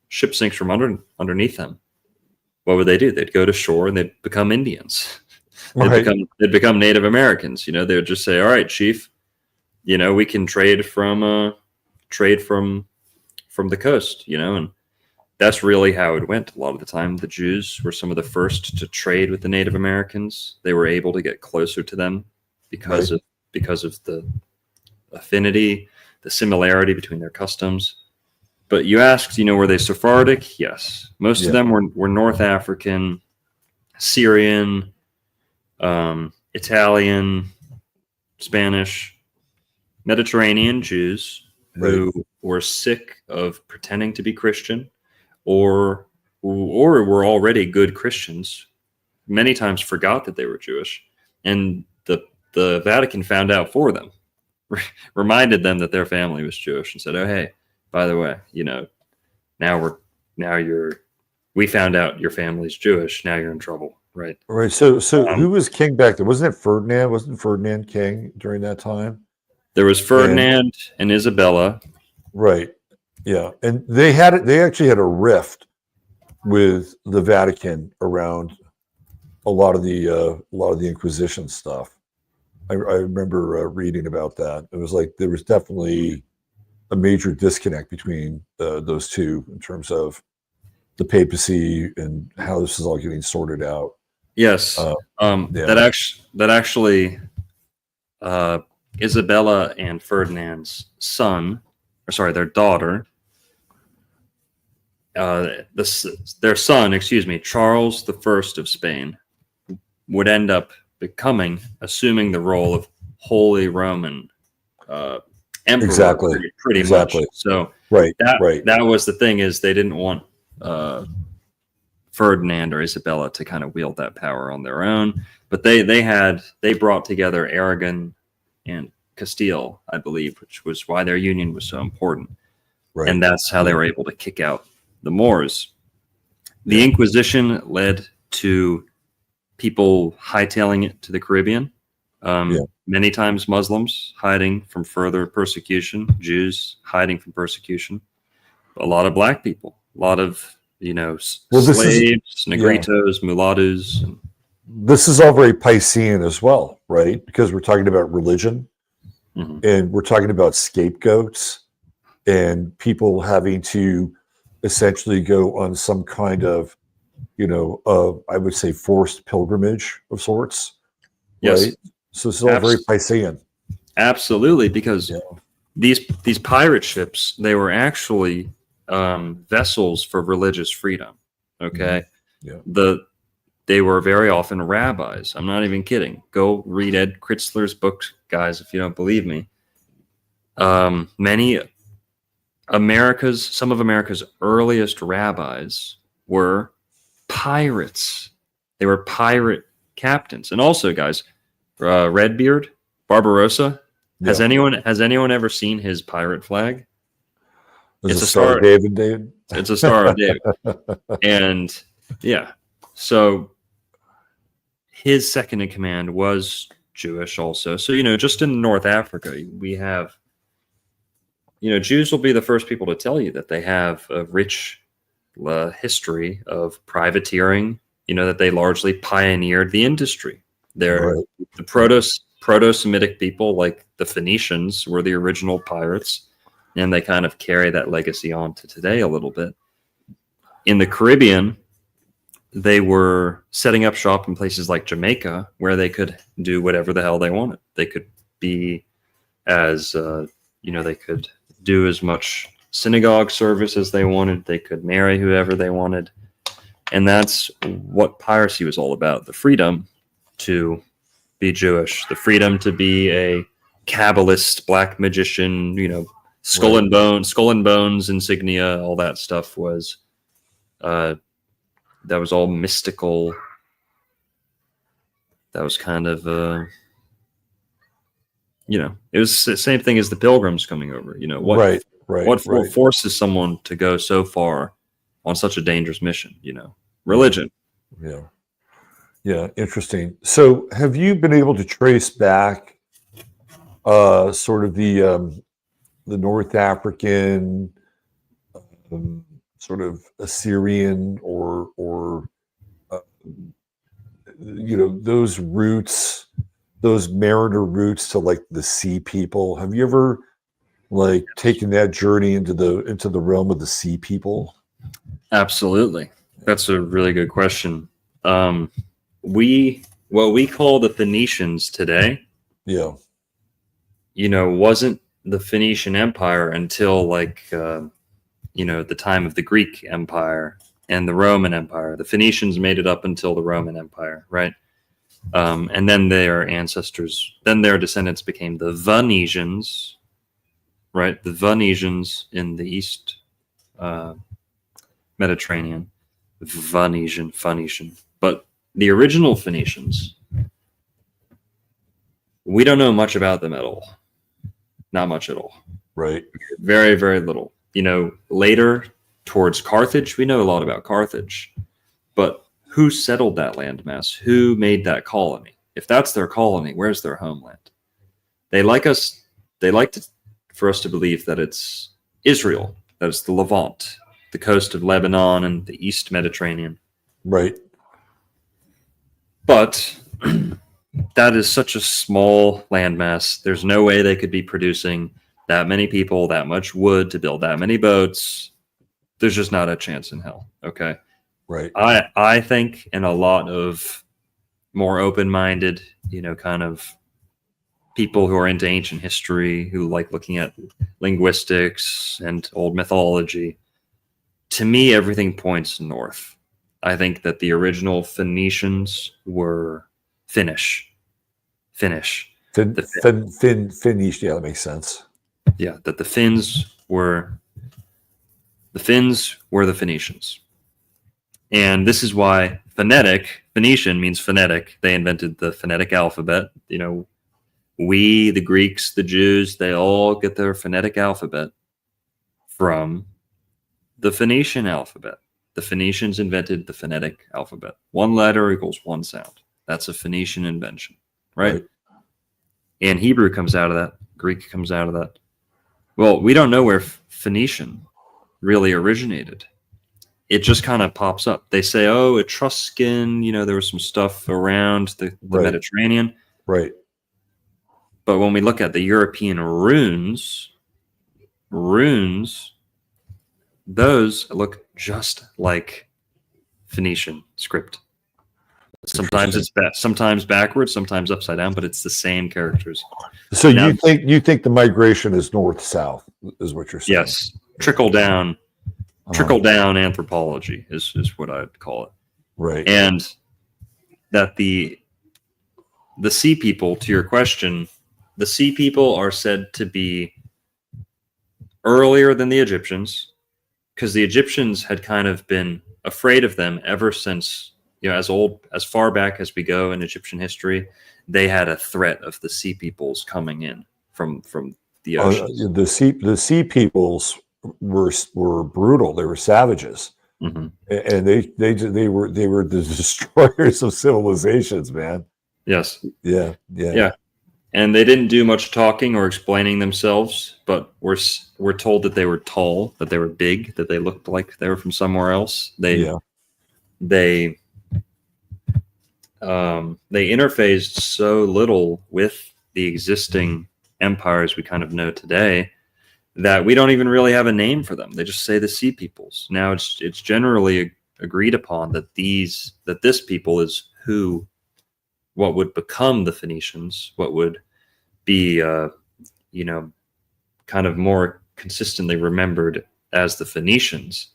ship sinks from underneath them, what would they do? They'd go to shore and they'd become Indians. Right. They'd become Native Americans. You know, they would just say, all right, chief, you know, we can trade from the coast, you know, and that's really how it went. A lot of the time, the Jews were some of the first to trade with the Native Americans. They were able to get closer to them because of the affinity, the similarity between their customs. But you asked, you know, were they Sephardic? Yes. Most of them were North African, Syrian, Italian, Spanish, Mediterranean Jews who were sick of pretending to be Christian or were already good Christians, many times forgot that they were Jewish. And the Vatican found out for them, reminded them that their family was Jewish and said, oh, hey, by the way, you know, we found out your family's Jewish. Now you're in trouble. Right. Right. So who was king back then? Wasn't it Ferdinand? Wasn't Ferdinand king during that time? There was Ferdinand and Isabella. Right. Yeah. And they actually had a rift with the Vatican around a lot of the Inquisition stuff. I remember reading about that. It was like there was definitely a major disconnect between those two in terms of the papacy and how this is all getting sorted out. Yes. That actually Isabella and Ferdinand's their daughter, their son, Charles I of Spain, would end up assuming the role of Holy Roman Emperor. Exactly. Pretty much. So that was the thing, is they didn't want Ferdinand or Isabella to kind of wield that power on their own, but they brought together Aragon and Castile, I believe, which was why their union was so important. Right. And that's how they were able to kick out the Moors. The Yeah. Inquisition led to people hightailing it to the Caribbean. Yeah. Many times Muslims hiding from further persecution, Jews hiding from persecution, a lot of black people, a lot of, slaves, negritos, mulattoes. This is all very Piscean as well, right? Because we're talking about religion, and we're talking about scapegoats and people having to essentially go on some kind of, I would say forced pilgrimage of sorts. Yes. Right? So this is all very Piscean. Absolutely, because these pirate ships, they were actually vessels for religious freedom. Okay. They were very often rabbis. I'm not even kidding. Go read Ed Kritzler's book, guys, if you don't believe me. Some of America's earliest rabbis were pirates. They were pirate captains. And also, guys, Redbeard, Barbarossa. Has anyone ever seen his pirate flag? It's a Star of David. It's a Star of David. And so his second in command was Jewish also. So, just in North Africa, we have, Jews will be the first people to tell you that they have a rich history of privateering, that they largely pioneered the industry. They're the proto-Semitic people, like the Phoenicians, were the original pirates, and they kind of carry that legacy on to today a little bit. In the Caribbean, they were setting up shop in places like Jamaica, where they could do whatever the hell they wanted. They could be as, they could do as much synagogue service as they wanted. They could marry whoever they wanted. And that's what piracy was all about. The freedom to be Jewish, the freedom to be a Kabbalist, black magician, skull and bones insignia, all that stuff was, that was all mystical. That was kind of, it was the same thing as the Pilgrims coming over. What forces someone to go so far on such a dangerous mission? Religion. Yeah, interesting. So, have you been able to trace back, sort of the North African, sort of Assyrian, or those roots, those mariner roots to like the sea people? Have you ever taken that journey into the realm of the sea people? Absolutely. That's a really good question. What we call the Phoenicians today, wasn't the Phoenician Empire until the time of the Greek Empire and the Roman Empire. The Phoenicians made it up until the Roman Empire, right? And then their descendants became the Venetians, right? The Venetians in the East Mediterranean. Phoenician. But the original Phoenicians, we don't know much about them at all. Not much at all. Right. Very, very little. Later towards Carthage, we know a lot about Carthage. But who settled that landmass? Who made that colony? If that's their colony, where's their homeland? They like for us to believe that it's Israel, that it's the Levant, the coast of Lebanon and the East Mediterranean. Right. But that is such a small landmass. There's no way they could be producing that many people, that much wood to build that many boats. There's just not a chance in hell. Okay. Right. I think, and a lot of more open-minded, kind of people who are into ancient history, who like looking at linguistics and old mythology, to me, everything points north. I think that the original Phoenicians were Finnish. Finnish, yeah, that makes sense. Yeah, that the Finns were the Phoenicians. And this is why Phoenician means phonetic. They invented the phonetic alphabet. we, the Greeks, the Jews, they all get their phonetic alphabet from the Phoenician alphabet. The Phoenicians invented the phonetic alphabet. One letter equals one sound. That's a Phoenician invention, right? And Hebrew comes out of that. Greek comes out of that. Well, we don't know where Phoenician really originated. It just kind of pops up. They say, oh, Etruscan, there was some stuff around the Mediterranean. Right. But when we look at the European runes, those look just like Phoenician script. Sometimes it's sometimes backwards, sometimes upside down, but it's the same characters. So now, you think the migration is north-south, is what you're saying? Yes. Trickle down anthropology is what I'd call it. Right. And that the sea people, to your question, the sea people are said to be earlier than the Egyptians, because the Egyptians had kind of been afraid of them ever since, as far back as we go in Egyptian history, they had a threat of the sea peoples coming in from the oceans. The sea peoples were brutal. They were savages, mm-hmm. and they were the destroyers of civilizations, man. Yes. Yeah. And they didn't do much talking or explaining themselves, but we're told that they were tall, that they were big, that they looked like they were from somewhere else. They interfaced so little with the existing empires we kind of know today that we don't even really have a name for them. They just say the sea peoples. Now it's generally agreed upon that this people is what would become the Phoenicians, what would be, kind of more consistently remembered as the Phoenicians.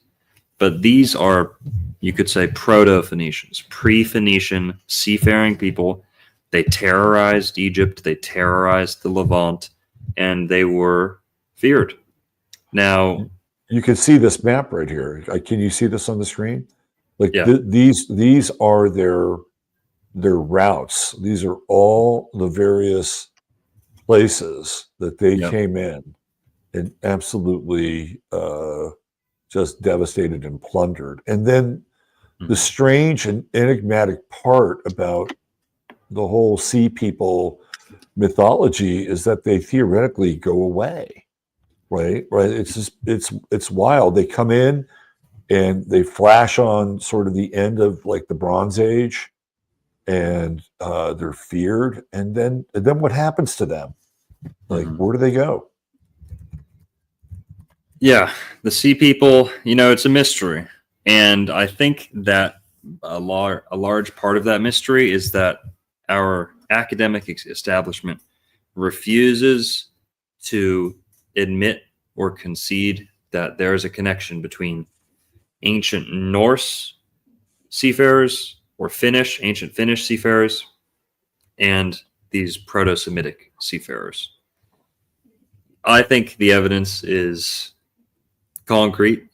But these are, you could say, proto-Phoenicians, pre-Phoenician seafaring people. They terrorized Egypt, they terrorized the Levant, and they were feared. Now, you can see this map right here. Can you see this on the screen? These are their routes. These are all the various places that they came in and absolutely just devastated and plundered. And then the strange and enigmatic part about the whole sea people mythology is that they theoretically go away, right? It's just, it's wild. They come in and they flash on sort of the end of like the Bronze Age, and they're feared. And then what happens to them? Like, where do they go? Yeah, the sea people, it's a mystery. And I think that a large part of that mystery is that our academic establishment refuses to admit or concede that there is a connection between ancient Norse seafarers or ancient Finnish seafarers and these proto-Semitic seafarers. I think the evidence is concrete.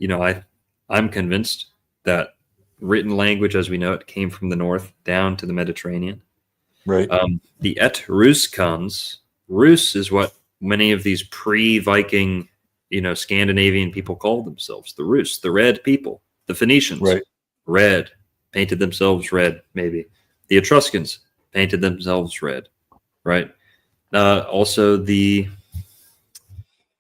I'm convinced that written language as we know it came from the north down to the Mediterranean. Right. The Etruscans, Rus is what many of these pre-Viking, Scandinavian people called themselves. The Rus, the red people. The Phoenicians, right. Red, painted themselves red, maybe. The Etruscans painted themselves red, right? Also,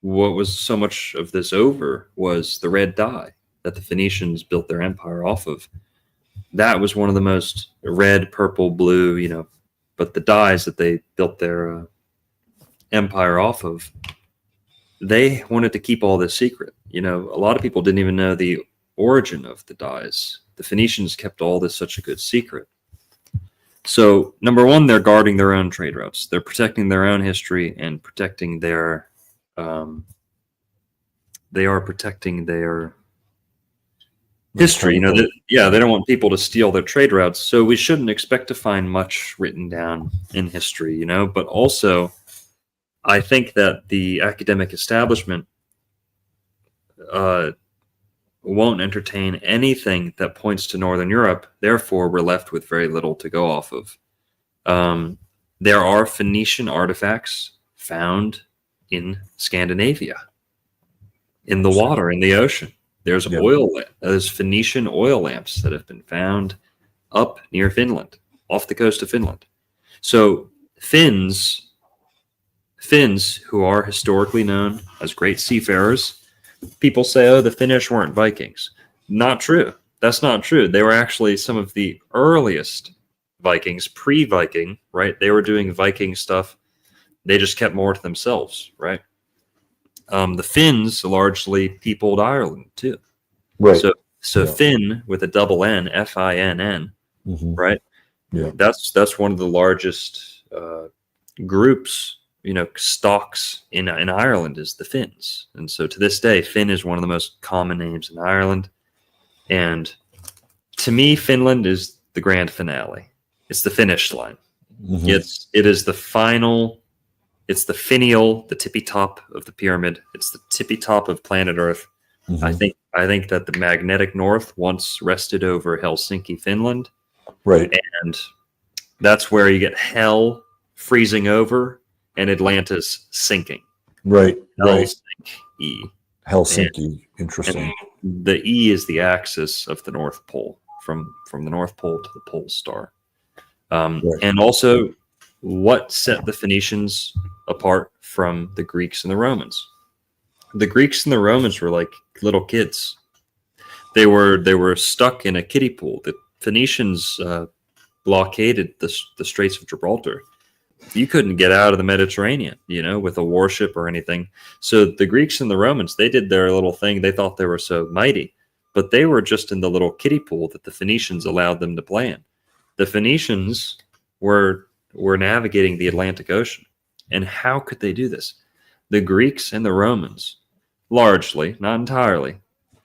what was so much of this over was the red dye that the Phoenicians built their empire off of. That was one of the most red, purple, blue, but the dyes that they built their empire off of, they wanted to keep all this secret. A lot of people didn't even know the origin of the dyes. The Phoenicians kept all this such a good secret. So, number one, they're guarding their own trade routes. They're protecting their own history and protecting their history. They don't want people to steal their trade routes. So we shouldn't expect to find much written down in history, but also I think that the academic establishment won't entertain anything that points to Northern Europe. Therefore, we're left with very little to go off of. there are Phoenician artifacts found in Scandinavia, in the water, in the ocean. There's there's Phoenician oil lamps that have been found up near Finland, off the coast of Finland. So Finns, who are historically known as great seafarers, people say, oh, the Finnish weren't Vikings. Not true. That's not true. They were actually some of the earliest Vikings, pre-Viking, right? They were doing Viking stuff. They just kept more to themselves, right? The Finns largely peopled Ireland too. Right. So Finn with a double N, Finn, right? Yeah. That's one of the largest groups, stocks in Ireland is the Finns. And so to this day, Finn is one of the most common names in Ireland. And to me, Finland is the grand finale. It's the finish line. It is the final. It's the finial, the tippy top of the pyramid. It's the tippy top of planet Earth. I think that the magnetic north once rested over Helsinki, Finland. Right. And that's where you get hell freezing over and Atlantis sinking. Right. Helsinki. Helsinki. Interesting. And the E is the axis of the North Pole, from the North Pole to the Pole Star. And also, what set the Phoenicians apart from the Greeks and the Romans? The Greeks and the Romans were like little kids. They were stuck in a kiddie pool. The Phoenicians blockaded the Straits of Gibraltar. You couldn't get out of the Mediterranean, with a warship or anything. So the Greeks and the Romans, they did their little thing. They thought they were so mighty, but they were just in the little kiddie pool that the Phoenicians allowed them to play in. The Phoenicians were navigating the Atlantic Ocean. And how could they do this? The Greeks and the Romans, largely, not entirely,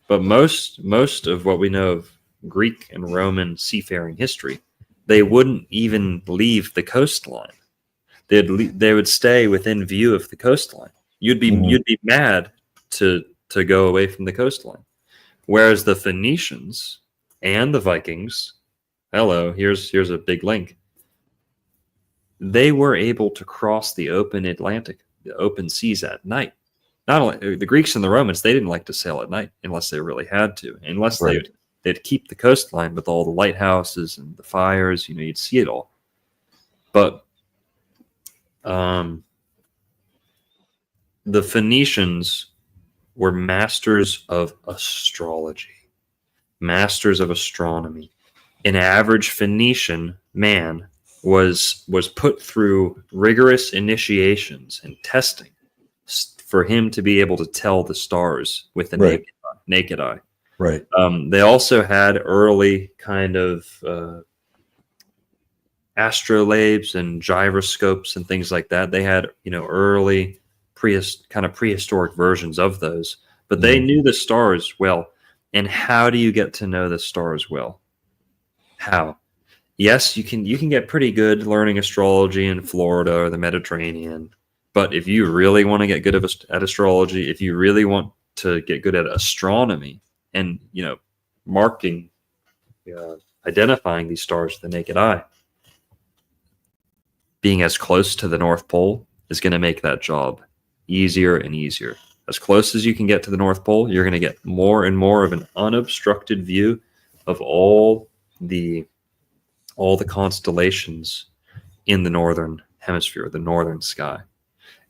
but most of what we know of Greek and Roman seafaring history, they wouldn't even leave the coastline. They would stay within view of the coastline. You'd be mad to go away from the coastline. Whereas the Phoenicians and the Vikings, here's a big link. They were able to cross the open Atlantic, the open seas at night. Not only the Greeks and the Romans, they didn't like to sail at night unless they really had to, unless they'd keep the coastline with all the lighthouses and the fires. You'd see it all. But the Phoenicians were masters of astrology, masters of astronomy. An average Phoenician man was put through rigorous initiations and testing for him to be able to tell the stars with the naked eye. Right. They also had early kind of astrolabes and gyroscopes and things like that. They had, early prehistoric versions of those, but they knew the stars well. And how do you get to know the stars well? How? Yes, you can get pretty good learning astrology in Florida or the Mediterranean. But if you really want to get good at astrology, if you really want to get good at astronomy and, marking, identifying these stars with the naked eye, being as close to the North Pole is going to make that job easier and easier. As close as you can get to the North Pole, you're going to get more and more of an unobstructed view of all the constellations in the northern hemisphere, the northern sky.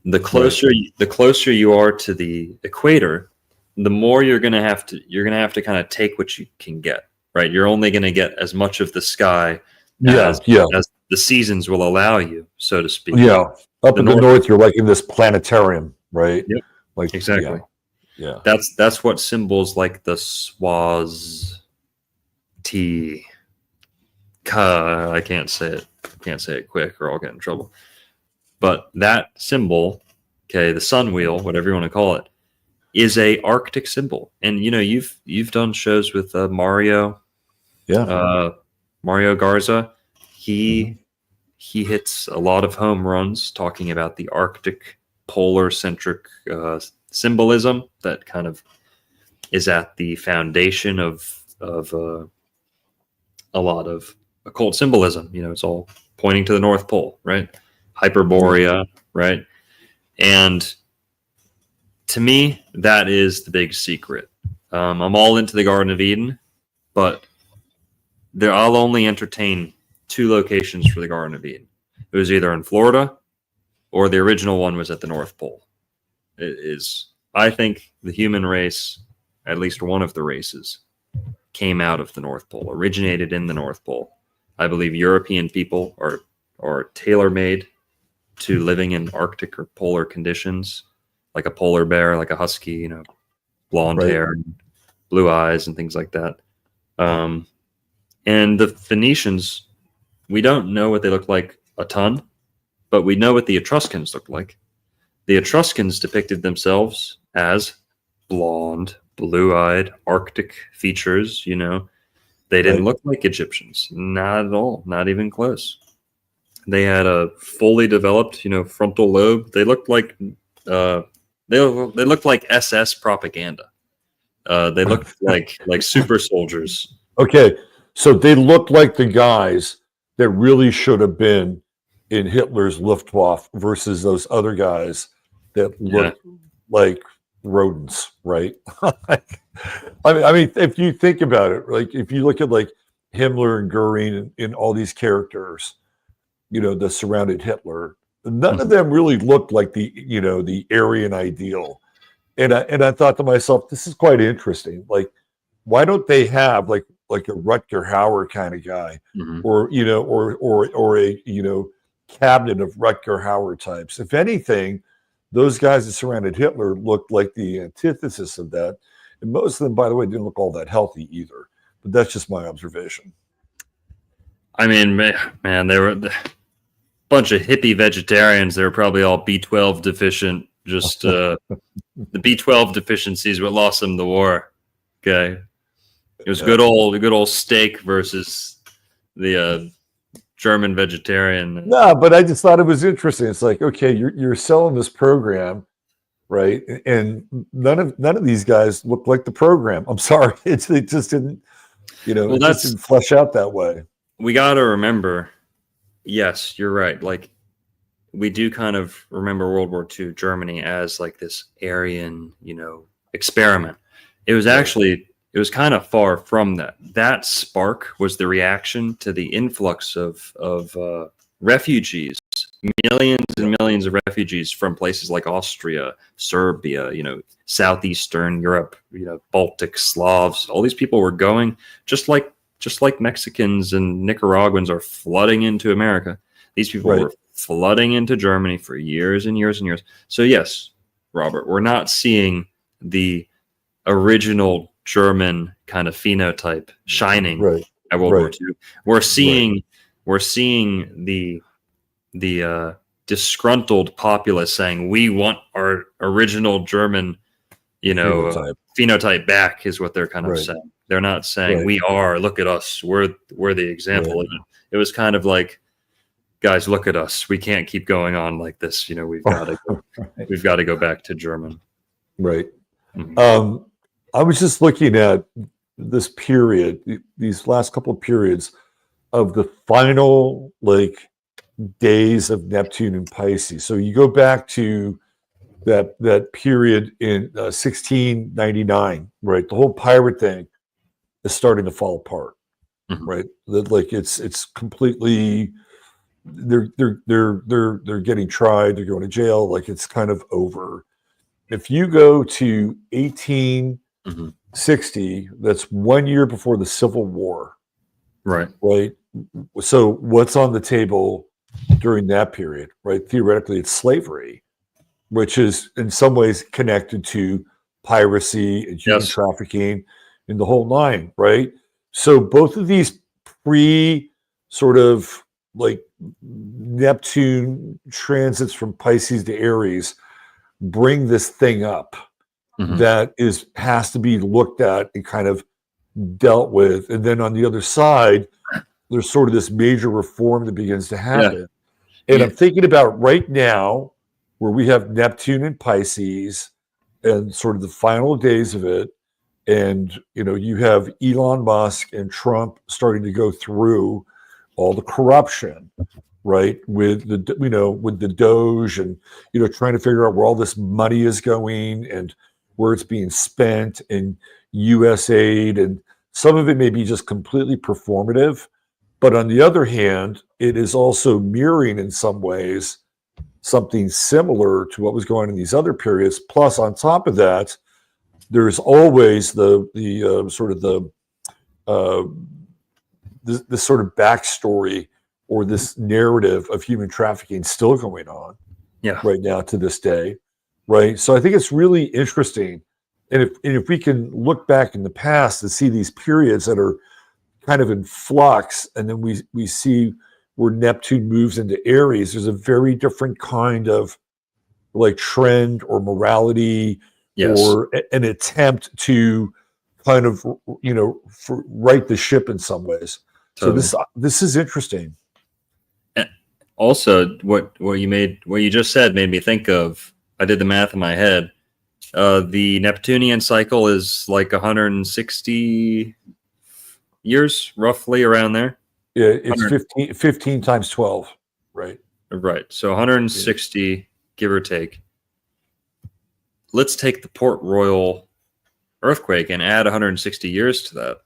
The closer you are to the equator, the more you're going to have to kind of take what you can get, right? You're only going to get as much of the sky as the seasons will allow you, so to speak. Yeah. Up in the north, you're like in this planetarium, right? Yep. Like exactly. Yeah. That's what symbols like the swaz T. I can't say it. Can't say it quick, or I'll get in trouble. But that symbol, the sun wheel, whatever you want to call it, is a Arctic symbol. And you've done shows with Mario. Yeah. Mario Garza. He hits a lot of home runs talking about the Arctic polar centric symbolism that kind of is at the foundation of a lot of occult symbolism. It's all pointing to the North Pole, right? Hyperborea, right? And to me, that is the big secret. I'm all into the Garden of Eden, but I'll only entertain 2 locations for the Garden of Eden. It was either in Florida or the original one was at the North Pole. It is, I think the human race, at least one of the races, came out of the North Pole, originated in the North Pole. I believe European people are tailor-made to living in Arctic or polar conditions, like a polar bear, like a husky, you know, blonde hair, and blue eyes, and things like that. And the Phoenicians, we don't know what they look like a ton, but we know what the Etruscans looked like. The Etruscans depicted themselves as blonde, blue-eyed, Arctic features, you know. They didn't look like Egyptians, not at all, not even close. They had a fully developed, you know, frontal lobe. They looked like they looked like SS propaganda. They looked like super soldiers. Okay, so they looked like the guys that really should have been in Hitler's Luftwaffe versus those other guys that looked like rodents, right? I mean, if you think about it, like if you look at like Himmler and Goering and all these characters, you know, that surrounded Hitler, none of them really looked like the, you know, the Aryan ideal. And I thought to myself, this is quite interesting. Like, why don't they have like a Rutger Hauer kind of guy, or you know, or a, you know, cabinet of Rutger Hauer types? If anything, those guys that surrounded Hitler looked like the antithesis of that. And most of them, by the way, didn't look all that healthy either. But that's just my observation. I mean, man, they were a bunch of hippie vegetarians. They were probably all B12 deficient. Just the B12 deficiency is what lost them the war. Okay, it was good old steak versus the German vegetarian. No, but I just thought it was interesting. It's like, okay, you're selling this program, right? And none of these guys look like the program. I'm sorry, it just didn't, you know, it just didn't flesh out that way. We got to remember, yes, you're right. Like, we do kind of remember World War II Germany as like this Aryan, you know, experiment. It was actually, it was kind of far from that. That spark was the reaction to the influx of refugees, millions and millions of refugees from places like Austria, Serbia, you know, Southeastern Europe, you know, Baltic Slavs. All these people were going just like Mexicans and Nicaraguans are flooding into America. These people were flooding into Germany for years and years and years. So yes, Robert, we're not seeing the original German kind of phenotype shining at World War II. We're seeing the disgruntled populace saying, we want our original German, you know, phenotype back, is what they're kind of saying. They're not saying we are, look at us, we're the example. It was kind of like, guys, look at us. We can't keep going on like this. You know, we've got to go back to German. Right. I was just looking at this period, these last couple of periods of the final like days of Neptune and Pisces. So you go back to that period in 1699, right? The whole pirate thing is starting to fall apart, right? Like it's completely. They're getting tried. They're going to jail. Like it's kind of over. If you go to 1860, that's 1 year before the Civil War, right? So what's on the table during that period, right? Theoretically, it's slavery, which is in some ways connected to piracy and human trafficking and the whole nine, right? So both of these sort of like Neptune transits from Pisces to Aries bring this thing up that has to be looked at and kind of dealt with. And then on the other side, there's sort of this major reform that begins to happen. And I'm thinking about right now where we have Neptune and Pisces and sort of the final days of it. And, you know, you have Elon Musk and Trump starting to go through all the corruption, right? With the with the Doge, and trying to figure out where all this money is going and where it's being spent, and U.S. aid, and some of it may be just completely performative, but on the other hand, it is also mirroring in some ways something similar to what was going on in these other periods. Plus, on top of that, there's always the sort of this sort of backstory or this narrative of human trafficking still going on right now to this day, right? So I think it's really interesting. And if we can look back in the past and see these periods that are kind of in flux, and then we see where Neptune moves into Aries, there's a very different kind of like trend or morality or an attempt to kind of right the ship in some ways. Totally. So this is interesting. Also, what you just said made me think of. I did the math in my head. The Neptunian cycle is like 160 years, roughly around there. Yeah, it's 15 times 12, right? Right. So 160, give or take. Let's take the Port Royal earthquake and add 160 years to that.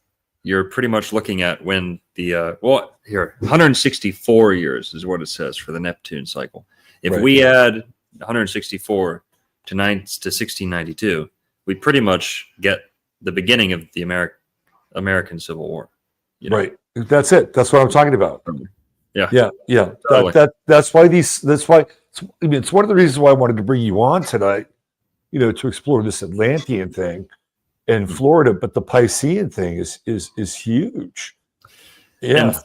You're pretty much looking at when the 164 years is what it says for the Neptune cycle. If we add 164 to 1692, we pretty much get the beginning of the American Civil War. Right. That's it. That's what I'm talking about. Yeah. Totally. That's why it's one of the reasons why I wanted to bring you on tonight, to explore this Atlantean thing in Florida, but the Piscean thing is huge. Yeah. And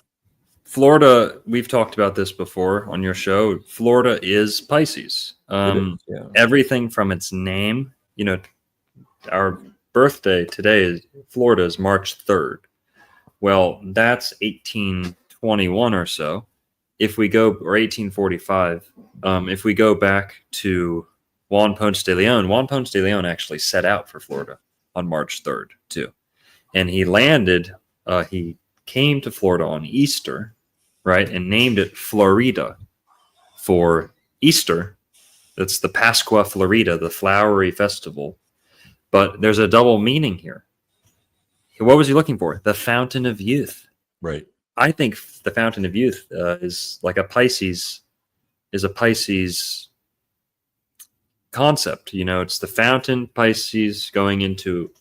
Florida, we've talked about this before on your show. Florida is Pisces. Everything from its name, our birthday today Florida is March 3rd. Well, that's 1821 or so. If we go, or 1845, if we go back to Juan Ponce de Leon actually set out for Florida on March 3rd too. And he landed, he came to Florida on Easter, right? And named it Florida for Easter. That's the Pascua Florida, the flowery festival. But there's a double meaning here. What was he looking for? The fountain of youth. Right. I think the fountain of youth is like a Pisces concept. It's the fountain, Pisces going into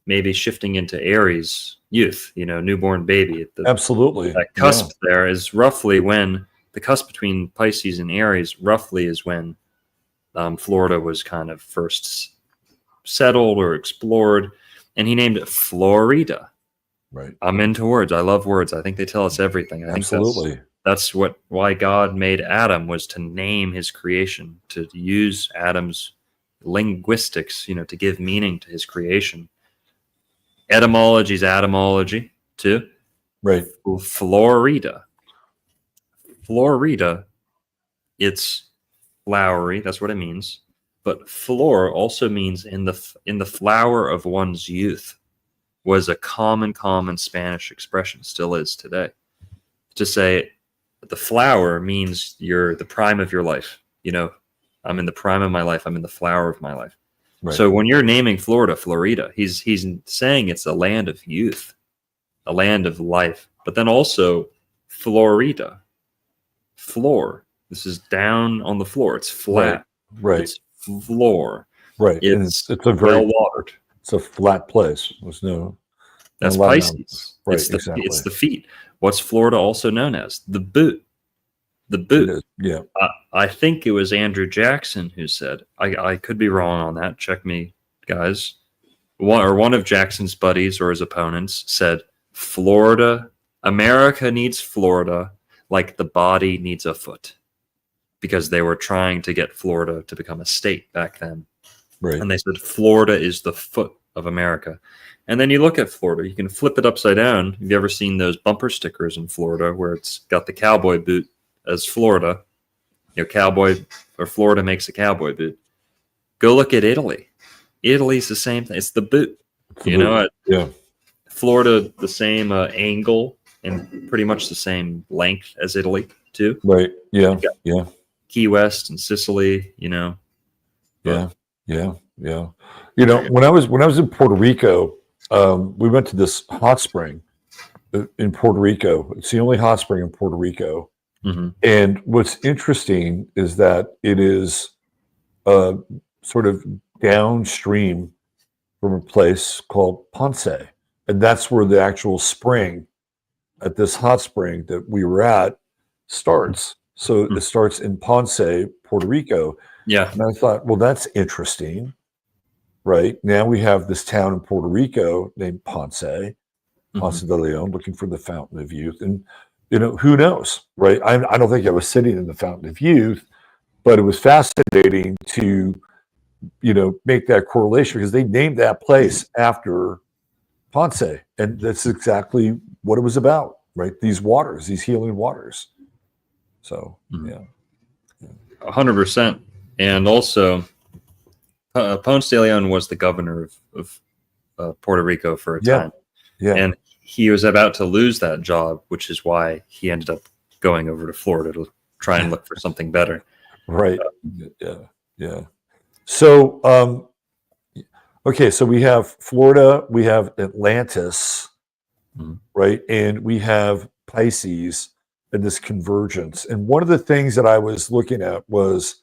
maybe shifting into Aries, youth, newborn baby. Absolutely. That cusp there is roughly when the cusp between Pisces and Aries roughly is when Florida was kind of first settled or explored. And he named it Florida. Right. I'm into words. I love words. I think they tell us everything. Absolutely. That's why God made Adam, was to name his creation, to use Adam's linguistics, to give meaning to his creation. Etymology is etymology too. Right. Florida, it's flowery. That's what it means. But flor also means in the flower of one's youth, was a common Spanish expression, still is today. To say the flower means you're the prime of your life. I'm in the prime of my life. I'm in the flower of my life. Right. So when you're naming Florida, he's saying it's a land of youth, a land of life. But then also Florida, floor. This is down on the floor. It's flat. Right. It's floor. Right. It's a very well watered. It's a flat place. There's that's Pisces. Right. It's it's the feet. What's Florida also known as? The boot. The boot. Yeah. I think it was Andrew Jackson who said, I could be wrong on that. Check me, guys. One of Jackson's buddies or his opponents said, America needs Florida like the body needs a foot. Because they were trying to get Florida to become a state back then. Right. And they said, Florida is the foot of America. And then you look at Florida, you can flip it upside down. Have you ever seen those bumper stickers in Florida where it's got the cowboy boot as Florida? Cowboy, or Florida makes a cowboy boot. Go look at Italy. Italy's the same thing. It's the boot. Yeah. Florida, the same angle and pretty much the same length as Italy too. Right. Yeah. Yeah. Yeah. Key West and Sicily, Yeah. Yeah. Yeah. When I was in Puerto Rico, we went to this hot spring in Puerto Rico. It's the only hot spring in Puerto Rico. Mm-hmm. And what's interesting is that it is sort of downstream from a place called Ponce. And that's where the actual spring at this hot spring that we were at starts. So it starts in Ponce, Puerto Rico. Yeah. And I thought, well, that's interesting, right? Now we have this town in Puerto Rico named Ponce de Leon, looking for the Fountain of Youth. And, who knows, right? I don't think I was sitting in the Fountain of Youth, but it was fascinating to, make that correlation because they named that place after Ponce. And that's exactly what it was about, right? These waters, these healing waters. So, yeah. 100%. And also, Ponce de Leon was the governor of Puerto Rico for a time. Yeah. And he was about to lose that job, which is why he ended up going over to Florida to try and look for something better. Right. Yeah. So, okay. So we have Florida, we have Atlantis, right? And we have Pisces and this convergence. And one of the things that I was looking at was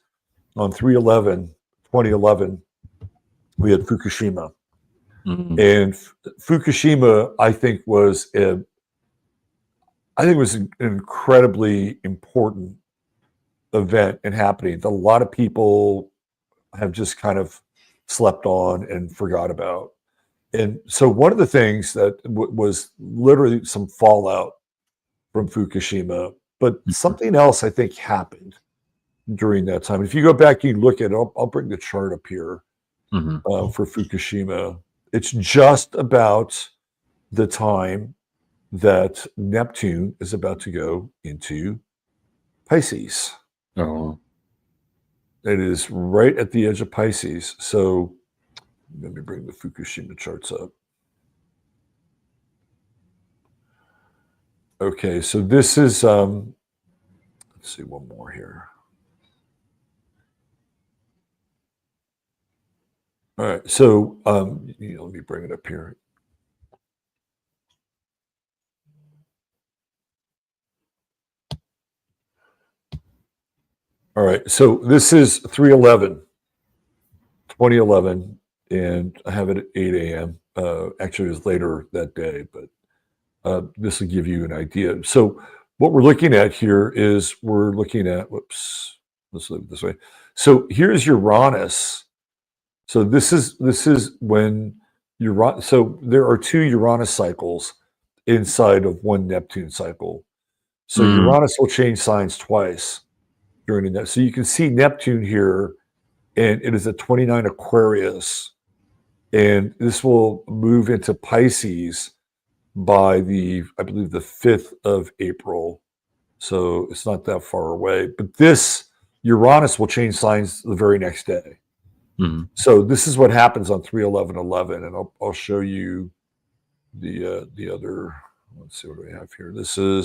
on 2011, we had Fukushima. Mm-hmm. And Fukushima, I think, was an incredibly important event and happening that a lot of people have just kind of slept on and forgot about. And so one of the things that was literally some fallout from Fukushima, but something else I think happened during that time. If you go back and you look at it, I'll bring the chart up here for Fukushima. It's just about the time that Neptune is about to go into Pisces. Oh. It is right at the edge of Pisces. So let me bring the Fukushima charts up. Okay, so this is, let's see one more here. All right, so let me bring it up here. All right, so this is 2011, and I have it at 8 a.m. Actually, it was later that day, but this will give you an idea. So what we're looking at here is let's leave it this way. So here's Uranus. So this is when Uranus. So there are two Uranus cycles inside of one Neptune cycle. So Uranus will change signs twice during the net. So you can see Neptune here, and it is at 29 Aquarius, and this will move into Pisces by I believe the 5th of April. So it's not that far away. But this Uranus will change signs the very next day. So this is what happens on 3/11/11, and I'll show you the other. Let's see what do we have here. So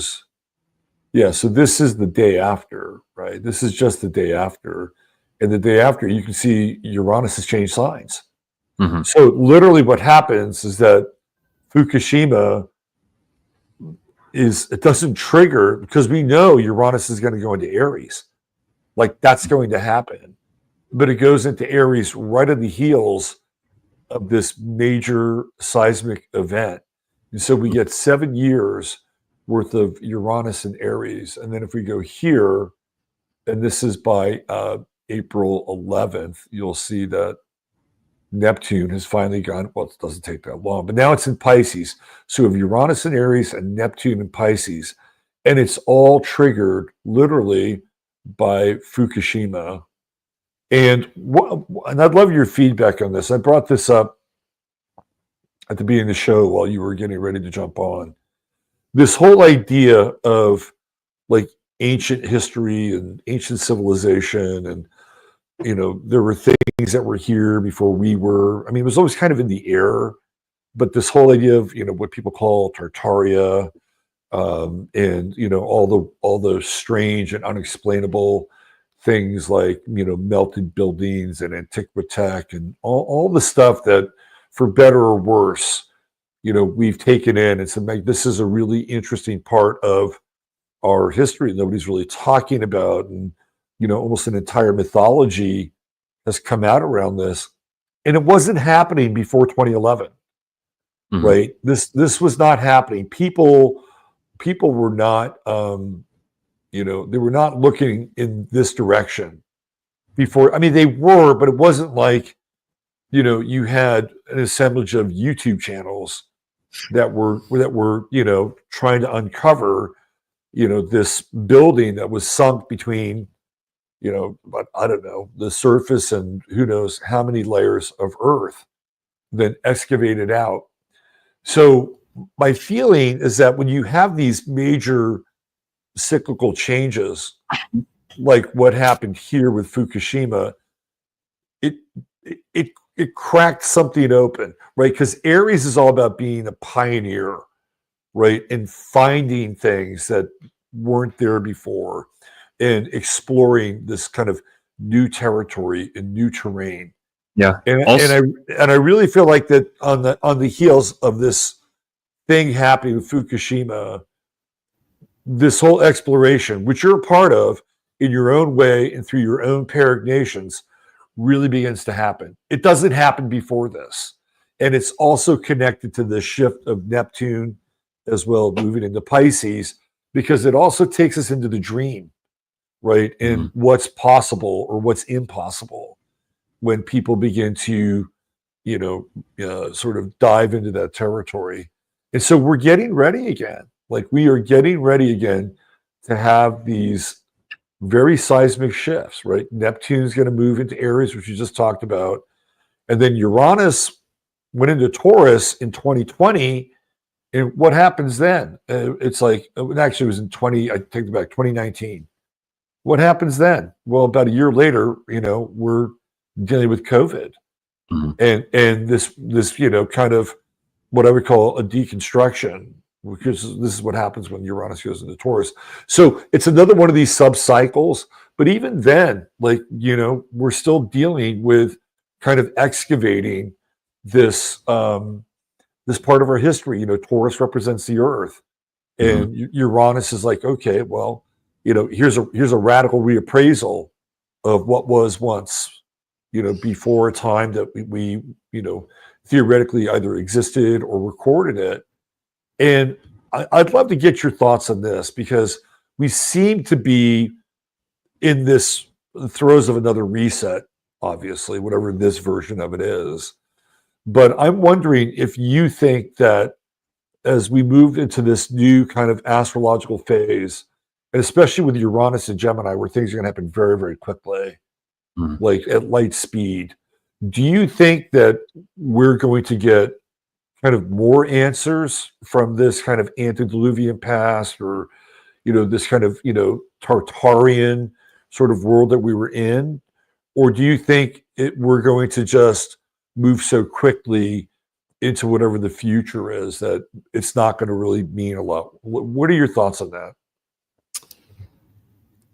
this is the day after, right? This is just the day after, and the day after you can see Uranus has changed signs. So literally, what happens is that Fukushima it doesn't trigger because we know Uranus is going to go into Aries, like that's going to happen. But it goes into Aries right on the heels of this major seismic event. And so we get 7 years worth of Uranus in Aries. And then if we go here, and this is by April 11th, you'll see that Neptune has finally gone, well, it doesn't take that long, but now it's in Pisces. So we have Uranus in Aries and Neptune in Pisces. And it's all triggered literally by Fukushima. And I'd love your feedback on this. I brought this up at the beginning of the show while you were getting ready to jump on. This whole idea of like ancient history and ancient civilization, and there were things that were here before we were. I mean, it was always kind of in the air, but this whole idea of what people call Tartaria, and all the strange and unexplainable things like melted buildings and antiquitech and all the stuff that, for better or worse, we've taken in and said, like, this is a really interesting part of our history nobody's really talking about, and almost an entire mythology has come out around this, and it wasn't happening before 2011. Mhm. Right? This was not happening. People were not they were not looking in this direction before. I mean, they were, but it wasn't like you had an assemblage of YouTube channels that were trying to uncover this building that was sunk between but I don't know, the surface and who knows how many layers of earth, then excavated out. So my feeling is that when you have these major cyclical changes, like what happened here with Fukushima, it cracked something open, right? Because Aries is all about being a pioneer, right, and finding things that weren't there before, and exploring this kind of new territory and new terrain. Yeah. And Also, I really feel like that on the heels of this thing happening with Fukushima, this whole exploration, which you're a part of in your own way and through your own peregrinations, really begins to happen. It doesn't happen before this. And it's also connected to the shift of Neptune as well, moving into Pisces, because it also takes us into the dream, right? And what's possible or what's impossible when people begin to, sort of dive into that territory. And so we're getting ready again. Like, we are getting ready again to have these very seismic shifts, right? Neptune's going to move into Aries, which you just talked about. And then Uranus went into Taurus in 2020. And what happens then? It's like, actually, it was in I take it back, 2019. What happens then? Well, about a year later, we're dealing with COVID. And this kind of what I would call a deconstruction, because this is what happens when Uranus goes into Taurus. So it's another one of these sub-cycles. But even then, like, we're still dealing with kind of excavating this this part of our history. Taurus represents the earth, and Uranus is like, okay, well, here's a radical reappraisal of what was once, before a time that we theoretically either existed or recorded it. And I'd love to get your thoughts on this, because we seem to be in this throes of another reset, obviously, whatever this version of it is. But I'm wondering if you think that as we move into this new kind of astrological phase, and especially with Uranus and Gemini, where things are going to happen very, very quickly, like at light speed, do you think that we're going to get kind of more answers from this kind of antediluvian past, or this kind of Tartarian sort of world that we were in? Or do you think we're going to just move so quickly into whatever the future is that it's not going to really mean a lot? What are your thoughts on that?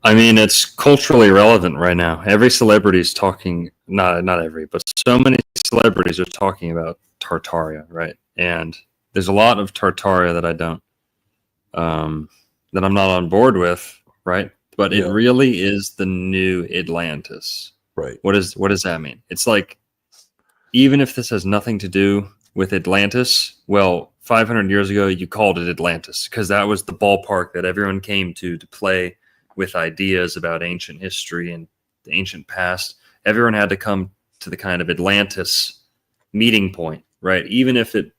I mean, it's culturally relevant right now. Every celebrity is talking, not every, but so many celebrities are talking about Tartaria, right? And there's a lot of Tartaria that I don't, that I'm not on board with, right? But it really is the new Atlantis. Right. What does that mean? It's like, even if this has nothing to do with Atlantis, well, 500 years ago, you called it Atlantis because that was the ballpark that everyone came to play with ideas about ancient history and the ancient past. Everyone had to come to the kind of Atlantis meeting point, right? Even if it,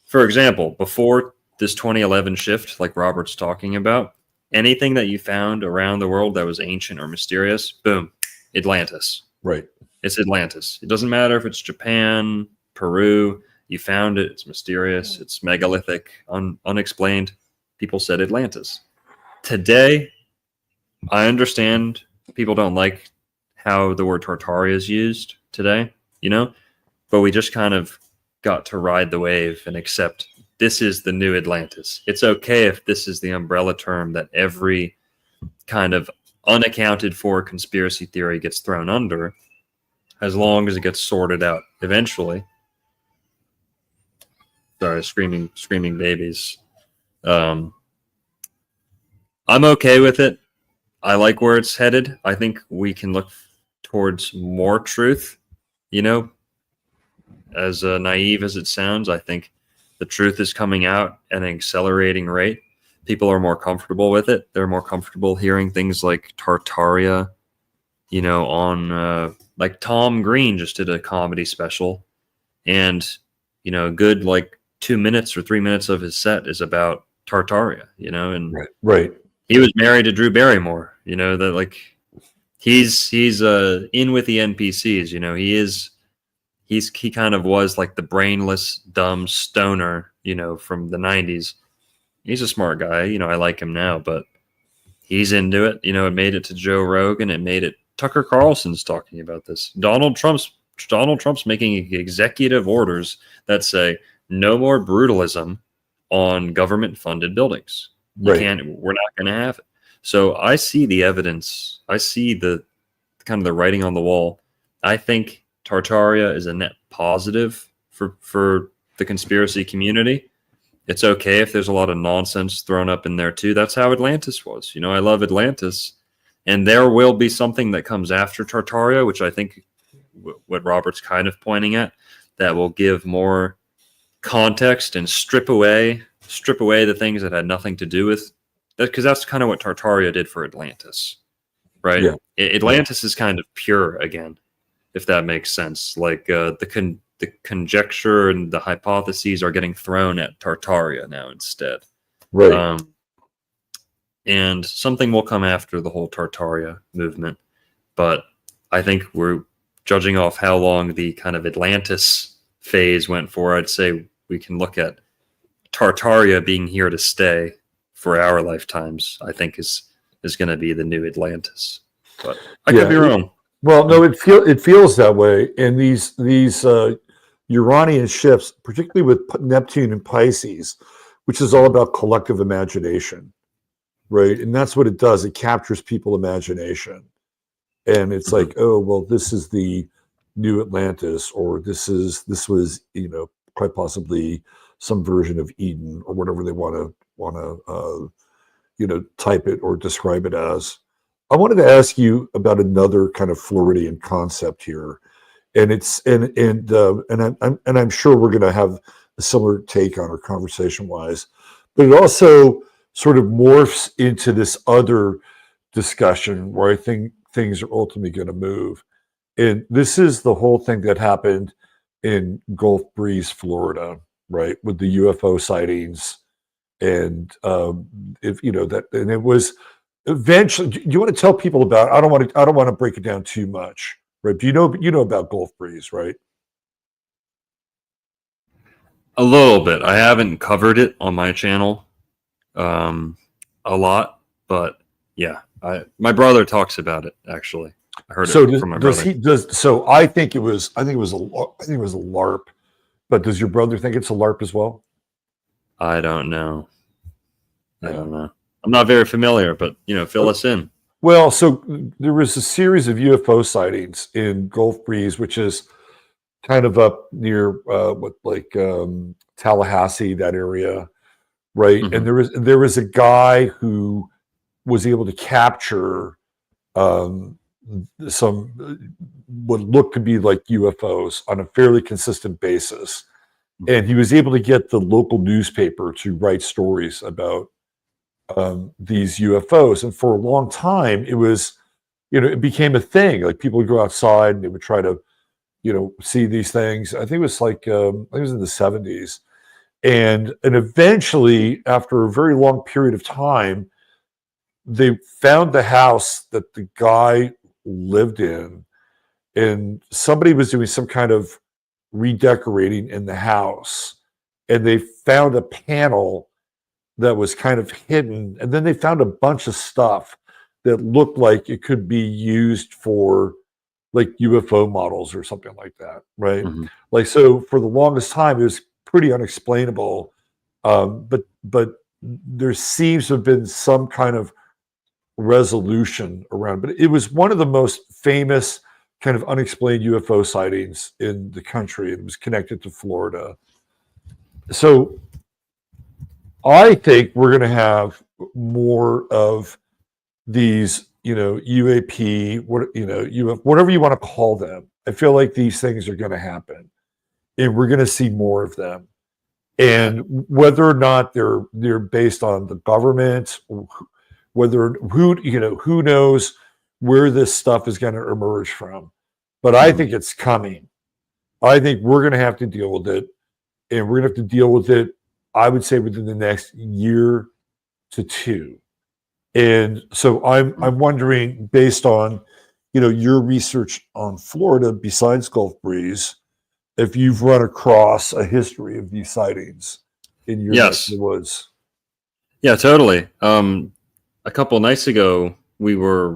for example, before this 2011 shift, like Robert's talking about, anything that you found around the world that was ancient or mysterious, boom, Atlantis. Right. It's Atlantis. It doesn't matter if it's Japan, Peru, you found it, it's mysterious, it's megalithic, unexplained. People said Atlantis. Today, I understand people don't like how the word Tartaria is used today, but we just kind of got to ride the wave and accept this is the new Atlantis. It's okay if this is the umbrella term that every kind of unaccounted for conspiracy theory gets thrown under, as long as it gets sorted out eventually. Sorry, screaming babies. I'm okay with it. I like where it's headed. I think we can look towards more truth. You know, as naive as it sounds, I think the truth is coming out at an accelerating rate. People are more comfortable with it. They're more comfortable hearing things like Tartaria, you know, on like Tom Green just did a comedy special, and you know, a good like 2 minutes or 3 minutes of his set is about Tartaria, you know, and Right. he was married to Drew Barrymore, you know, that like he's in with the NPCs, you know, he kind of was like the brainless, dumb stoner, you know, from the 90s. He's a smart guy, you know, I like him now, but he's into it. You know, it made it to Joe Rogan, it made it Tucker Carlson's talking about this. Donald Trump's making executive orders that say no more brutalism on government funded buildings. We're not going to have it. So I see the evidence. I see the kind of the writing on the wall. I think Tartaria is a net positive for the conspiracy community. It's okay if there's a lot of nonsense thrown up in there too. That's how Atlantis was. You know, I love Atlantis. And there will be something that comes after Tartaria, which I think what Robert's kind of pointing at, that will give more context and strip away the things that had nothing to do with that, because that's kind of what Tartaria did for Atlantis, right? Yeah. Atlantis is kind of pure again, if that makes sense. Like the conjecture and the hypotheses are getting thrown at Tartaria now instead. Right. And something will come after the whole Tartaria movement. But I think we're judging off how long the kind of Atlantis phase went for. I'd say we can look at Tartaria being here to stay for our lifetimes. I think is going to be the new Atlantis. But I could be wrong. Well, no, it feels that way. And these Uranian shifts, particularly with Neptune and Pisces, which is all about collective imagination, right? And that's what it does. It captures people's imagination. And it's like, oh, well, this is the new Atlantis, or this was, you know, quite possibly some version of Eden, or whatever they want to you know, type it or describe it as. I wanted to ask you about another kind of Floridian concept here, and it's and I'm sure we're going to have a similar take on our conversation wise, but it also sort of morphs into this other discussion where I think things are ultimately going to move, and this is the whole thing that happened in Gulf Breeze, Florida, right, with the UFO sightings, and if you know that, and it was. Eventually, do you want to tell people about? I don't want to break it down too much, right? Do you know about Gulf Breeze, right? A little bit. I haven't covered it on my channel a lot, but yeah, my brother talks about it. Actually, I heard it from my brother. So I think it was a LARP, but does your brother think it's a LARP as well? I don't know. I don't know. I'm not very familiar, but you know, fill us in. Well, so there was a series of UFO sightings in Gulf Breeze, which is kind of up near Tallahassee, that area, right? Mm-hmm. And there was a guy who was able to capture some what looked to be like UFOs on a fairly consistent basis, and he was able to get the local newspaper to write stories about these UFOs. And for a long time, it was, you know, it became a thing. Like people would go outside and they would try to, you know, see these things. I think it was like, I think it was in the 70s. And eventually, after a very long period of time, they found the house that the guy lived in, and somebody was doing some kind of redecorating in the house. And they found a panel that was kind of hidden, and then they found a bunch of stuff that looked like it could be used for like UFO models or something like that, right? Mm-hmm. Like, so for the longest time, it was pretty unexplainable But there seems to have been some kind of resolution around. But it was one of the most famous kind of unexplained UFO sightings in the country. It was connected to Florida. So I think we're going to have more of these, UAP, whatever you want to call them. I feel like these things are going to happen, and we're going to see more of them. And whether or not they're based on the government, who knows where this stuff is going to emerge from. But I think it's coming. I think we're going to have to deal with it, and we're going to have to deal with it, I would say, within the next year to two. And so I'm wondering, based on your research on Florida, besides Gulf Breeze, if you've run across a history of these sightings in your neck of the woods. Yeah, totally. A couple nights ago, we were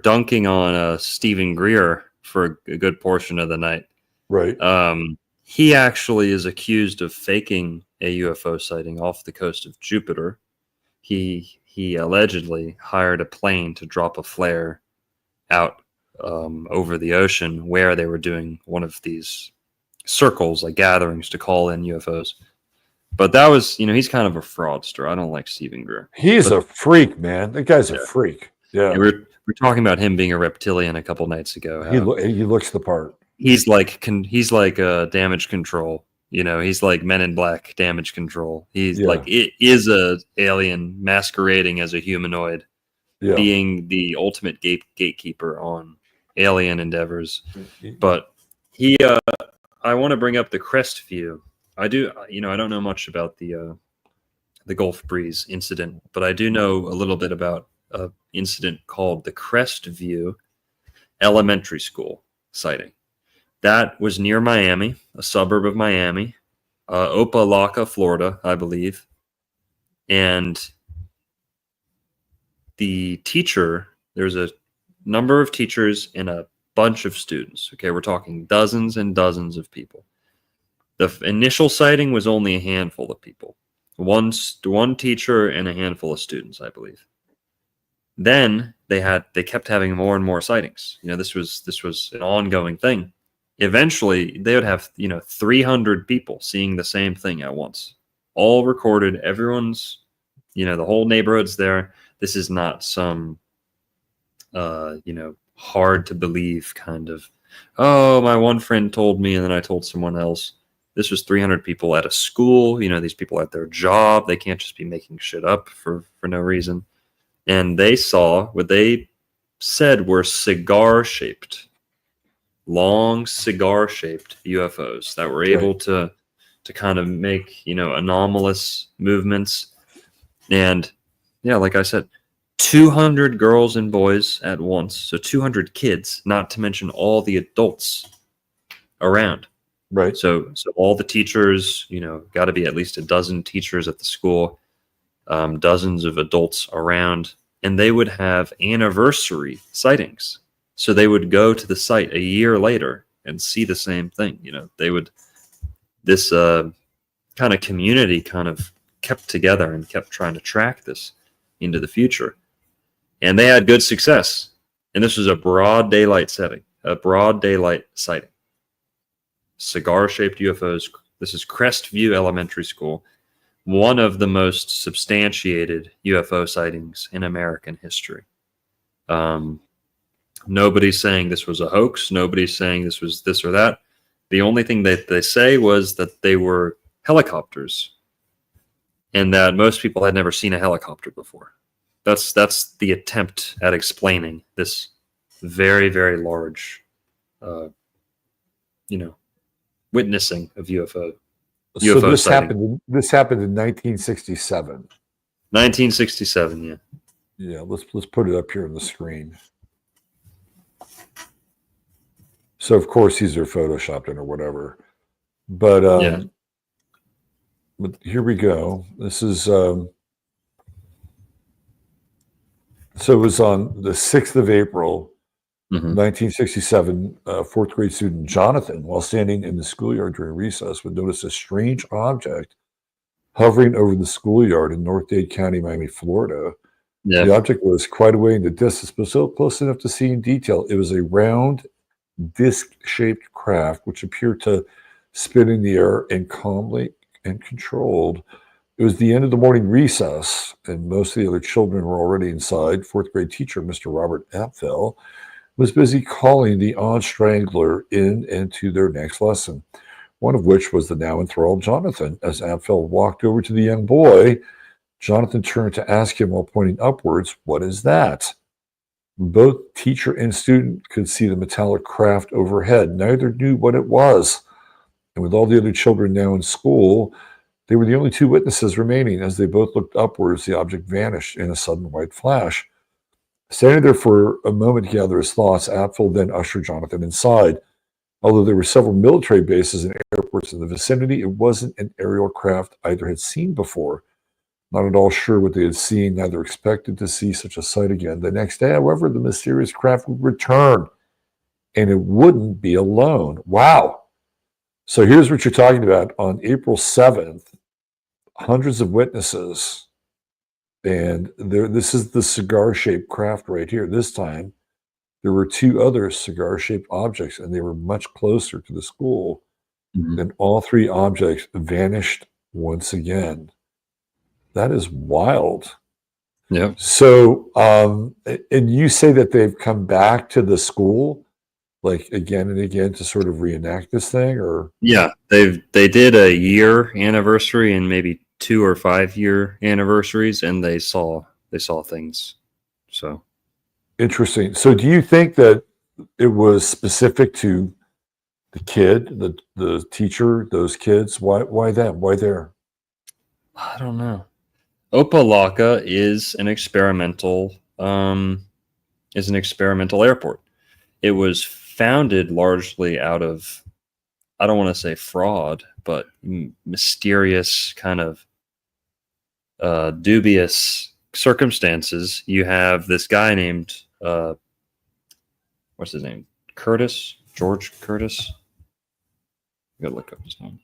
dunking on Stephen Greer for a good portion of the night. Right. He actually is accused of faking a UFO sighting off the coast of Jupiter. He allegedly hired a plane to drop a flare out over the ocean where they were doing one of these circles, like gatherings, to call in UFOs. But that was, he's kind of a fraudster. I don't like Stephen Greer. He's a freak, man. That guy's a freak. Yeah. We're talking about him being a reptilian a couple nights ago. He looks the part. He's like damage control. He's like Men in Black damage control. He's like, it is a alien masquerading as a humanoid, being the ultimate gatekeeper on alien endeavors. But I want to bring up the Crest View. I don't know much about the Gulf Breeze incident, but I do know a little bit about an incident called the Crest View Elementary School sighting. That was near Miami, a suburb of Miami, Opelika, Florida, I believe. And the teacher, there's a number of teachers and a bunch of students. Okay, we're talking dozens and dozens of people. The initial sighting was only a handful of people. One teacher and a handful of students, I believe. Then they kept having more and more sightings. This was an ongoing thing. Eventually, they would have 300 people seeing the same thing at once, all recorded. Everyone's, the whole neighborhood's there. This is not some, hard to believe kind of, oh, my one friend told me and then I told someone else. This was 300 people at a school. These people at their job. They can't just be making shit up for no reason. And they saw what they said were long cigar-shaped UFOs that were able to kind of make, anomalous movements. And like I said, 200 girls and boys at once. So 200 kids, not to mention all the adults around. Right. So all the teachers, got to be at least a dozen teachers at the school, dozens of adults around, and they would have anniversary sightings. So they would go to the site a year later and see the same thing. This kind of community kind of kept together and kept trying to track this into the future. And they had good success. And this was a broad daylight sighting. Cigar-shaped UFOs. This is Crest View Elementary School. One of the most substantiated UFO sightings in American history. Nobody's saying this was a hoax. Nobody's saying this was this or that. The only thing that they say was that they were helicopters and that most people had never seen a helicopter before. That's the attempt at explaining this very, very large, witnessing of UFO. So this sighting. happened in 1967. 1967, yeah. Yeah, let's put it up here on the screen. So of course these are photoshopped in or whatever, but but here we go. This is so it was on the 6th of April, Mhm. 1967, fourth grade student Jonathan, while standing in the schoolyard during recess, would notice a strange object hovering over the schoolyard in North Dade County, Miami, Florida. The Yeah. object was quite away in the distance, but still close enough to see in detail. It was a round, disc-shaped craft which appeared to spin in the air and calmly and controlled. It was the end of the morning recess, and most of the other children were already inside. Fourth grade teacher, Mr. Robert Apfel, was busy calling the odd strangler in and to their next lesson, one of which was the now enthralled Jonathan. As Apfel walked over to the young boy, Jonathan turned to ask him while pointing upwards, "What is that?" Both teacher and student could see the metallic craft overhead. Neither knew what it was. And with all the other children now in school, they were the only two witnesses remaining. As they both looked upwards, the object vanished in a sudden white flash. Standing there for a moment to gather his thoughts, Apfel then ushered Jonathan inside. Although there were several military bases and airports in the vicinity, it wasn't an aerial craft either had seen before. Not at all sure what they had seen, neither expected to see such a sight again. The next day, however, the mysterious craft would return, and it wouldn't be alone. Wow. So here's what you're talking about. On April 7th, hundreds of witnesses, and this is the cigar-shaped craft right here. This time, there were two other cigar-shaped objects, and they were much closer to the school. Mhm. And all three objects vanished once again. That is wild. Yeah. So, and you say that they've come back to the school, like again and again, to sort of reenact this thing, or Yeah. They did a year anniversary and maybe 2 or 5 year anniversaries, and they saw things. So interesting. So, do you think that it was specific to the kid, the teacher, those kids? Why them? Why there? I don't know. Opalaka is an experimental airport. It was founded largely out of, I don't want to say fraud, but mysterious kind of dubious circumstances. You have this guy named what's his name? George Curtis. I gotta look up his name.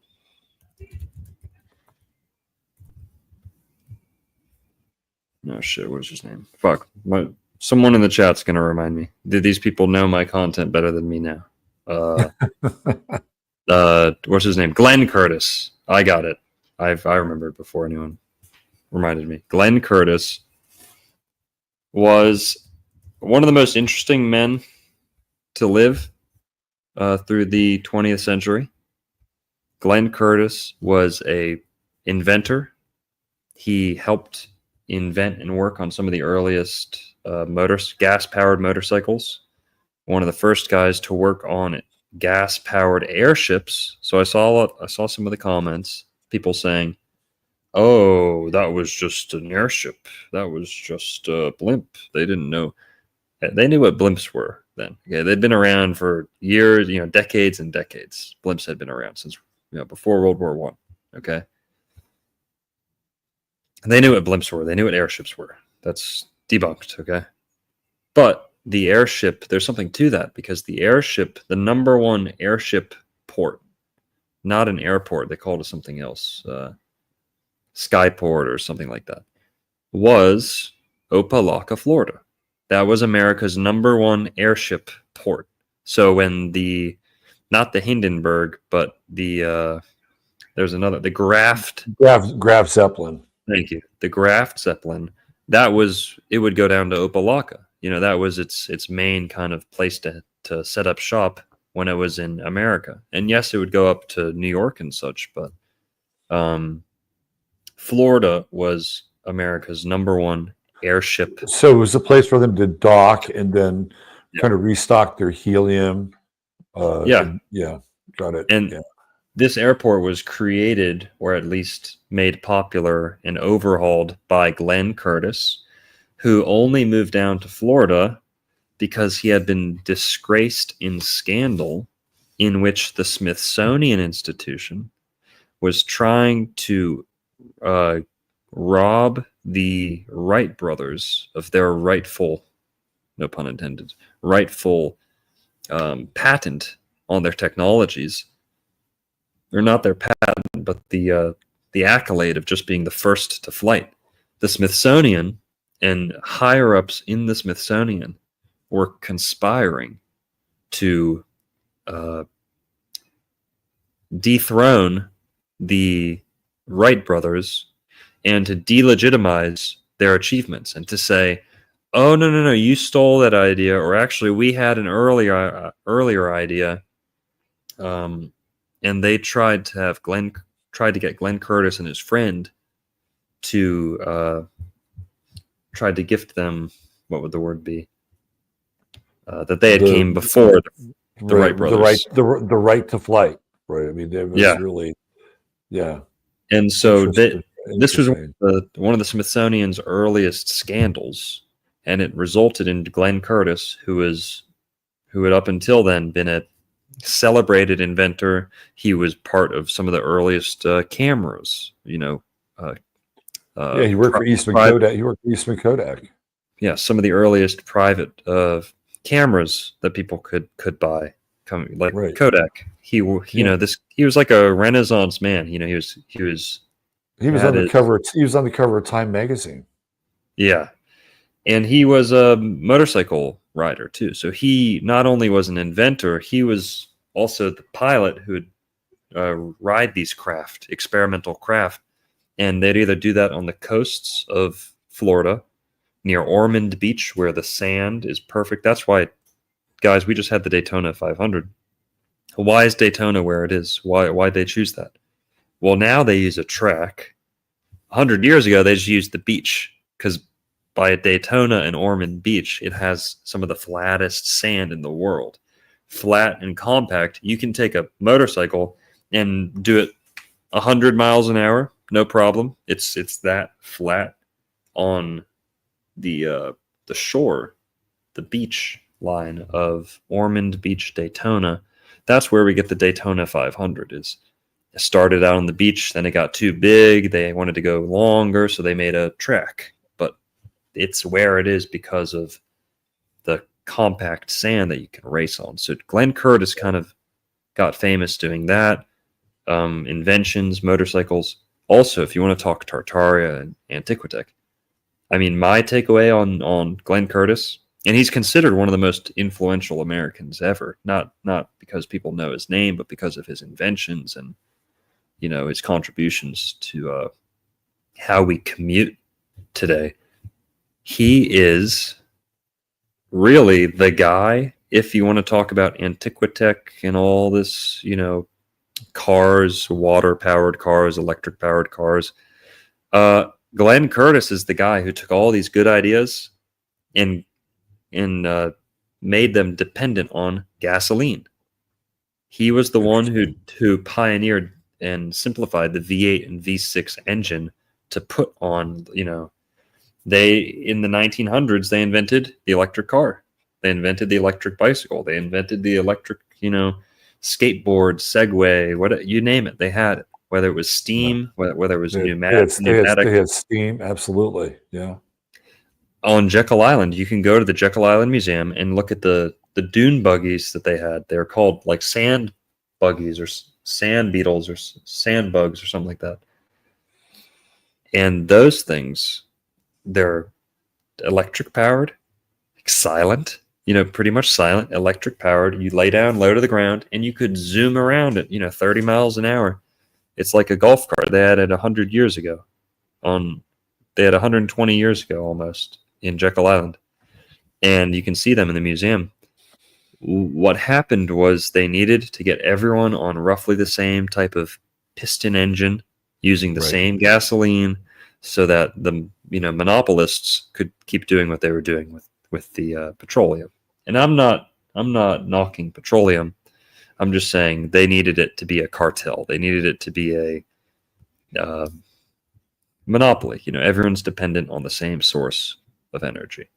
No shit, what is his name? Fuck. Someone in the chat's gonna remind me. Did these people know my content better than me now? What's his name? Glenn Curtis. I got it. I remember it before anyone reminded me. Glenn Curtis was one of the most interesting men to live through the 20th century. Glenn Curtis was a inventor. He helped invent and work on some of the earliest gas-powered motorcycles. One of the first guys to work on gas-powered airships. So I saw some of the comments, people saying, "Oh, that was just an airship. That was just a blimp." They didn't know. They knew what blimps were then. Okay, they'd been around for years, decades and decades. Blimps had been around since before World War One. Okay. And they knew what blimps were. They knew what airships were. That's debunked, okay? But the airship, there's something to that, because the airship, the number one airship port, not an airport, they called it something else, Skyport or something like that, was Opelika, Florida. That was America's number one airship port. So when not the Hindenburg, but there's another, the Graf Zeppelin. Thank you. The Graf Zeppelin, it would go down to Opelika. That was its main kind of place to set up shop when it was in America. And yes, it would go up to New York and such, but Florida was America's number one airship. So it was a place for them to dock and then kind of restock their helium. Yeah, got it. And this airport was created, or at least made popular and overhauled, by Glenn Curtis, who only moved down to Florida because he had been disgraced in scandal in which the Smithsonian Institution was trying to rob the Wright brothers of their rightful no pun intended, rightful patent on their technologies, or not their patent, but the accolade of just being the first to flight. The Smithsonian and higher ups in the Smithsonian were conspiring to dethrone the Wright brothers and to delegitimize their achievements and to say, oh, no, you stole that idea, or actually we had an earlier idea. And they tried to get Glenn Curtis and his friend to tried to gift them, what would the word be? That they had came before the Wright brothers. The right to flight, right? I mean, it was really, yeah. And so this was Interesting. one of the Smithsonian's earliest scandals, and it resulted in Glenn Curtis, who had up until then been a celebrated inventor. He was part of some of the earliest cameras, he worked for Eastman Kodak. He worked for Eastman Kodak. Yeah, some of the earliest private cameras that people could buy, Right. Kodak. He was like a Renaissance man. He was on the cover. He was on the cover of Time magazine. Yeah, and he was a motorcycle rider too. So he not only was an inventor, he was also the pilot who would ride these experimental craft, and they'd either do that on the coasts of Florida, near Ormond Beach, where the sand is perfect. That's why, guys, we just had the Daytona 500. Why is Daytona where it is? Why'd they choose that? Well, now they use a track. 100 years ago, they just used the beach, because by Daytona and Ormond Beach, it has some of the flattest sand in the world. Flat and compact. You can take a motorcycle and do it 100 miles an hour, no problem. It's that flat on the shore, the beach line of Ormond Beach, Daytona. That's where we get the Daytona 500. It started out on the beach, then it got too big. They wanted to go longer, so they made a track. But it's where it is because of the compact sand that you can race on. So Glenn Curtis kind of got famous doing that. Inventions, motorcycles. Also, if you want to talk Tartaria and Antiquitech, I mean, my takeaway on Glenn Curtis, and he's considered one of the most influential Americans ever, not because people know his name, but because of his inventions and, his contributions to how we commute today. He is really the guy, if you want to talk about Antiquitech and all this, cars, water-powered cars, electric-powered cars. Glenn Curtis is the guy who took all these good ideas and made them dependent on gasoline. He was the one who pioneered and simplified the V8 and V6 engine to put on, in the 1900s, they invented the electric car. They invented the electric bicycle. They invented the electric, skateboard, Segway, you name it. They had it. Whether it was steam, whether it was pneumatic. They had steam, absolutely, yeah. On Jekyll Island, you can go to the Jekyll Island Museum and look at the dune buggies that they had. They're called like sand buggies or sand beetles or sand bugs or something like that. And those things, they're electric powered, silent, pretty much silent, electric powered. You lay down low to the ground and you could zoom around at, 30 miles an hour. It's like a golf cart they had it 100 years ago. They had 120 years ago almost in Jekyll Island. And you can see them in the museum. What happened was they needed to get everyone on roughly the same type of piston engine using the same gasoline so that the monopolists could keep doing what they were doing with the petroleum. And I'm not knocking petroleum. I'm just saying they needed it to be a cartel. They needed it to be a monopoly. Everyone's dependent on the same source of energy.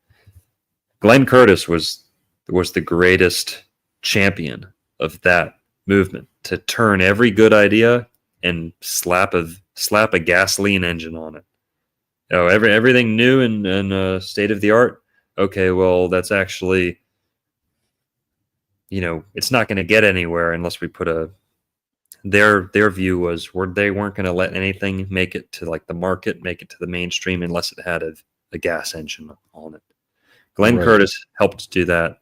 Glenn Curtis was the greatest champion of that movement, to turn every good idea and slap a gasoline engine on it. Everything new and state of the art. okay, well, that's actually, it's not going to get anywhere unless we put their view was they weren't going to let anything make it to like the market, make it to the mainstream unless it had a gas engine on it. Glenn Right. Curtis helped do that.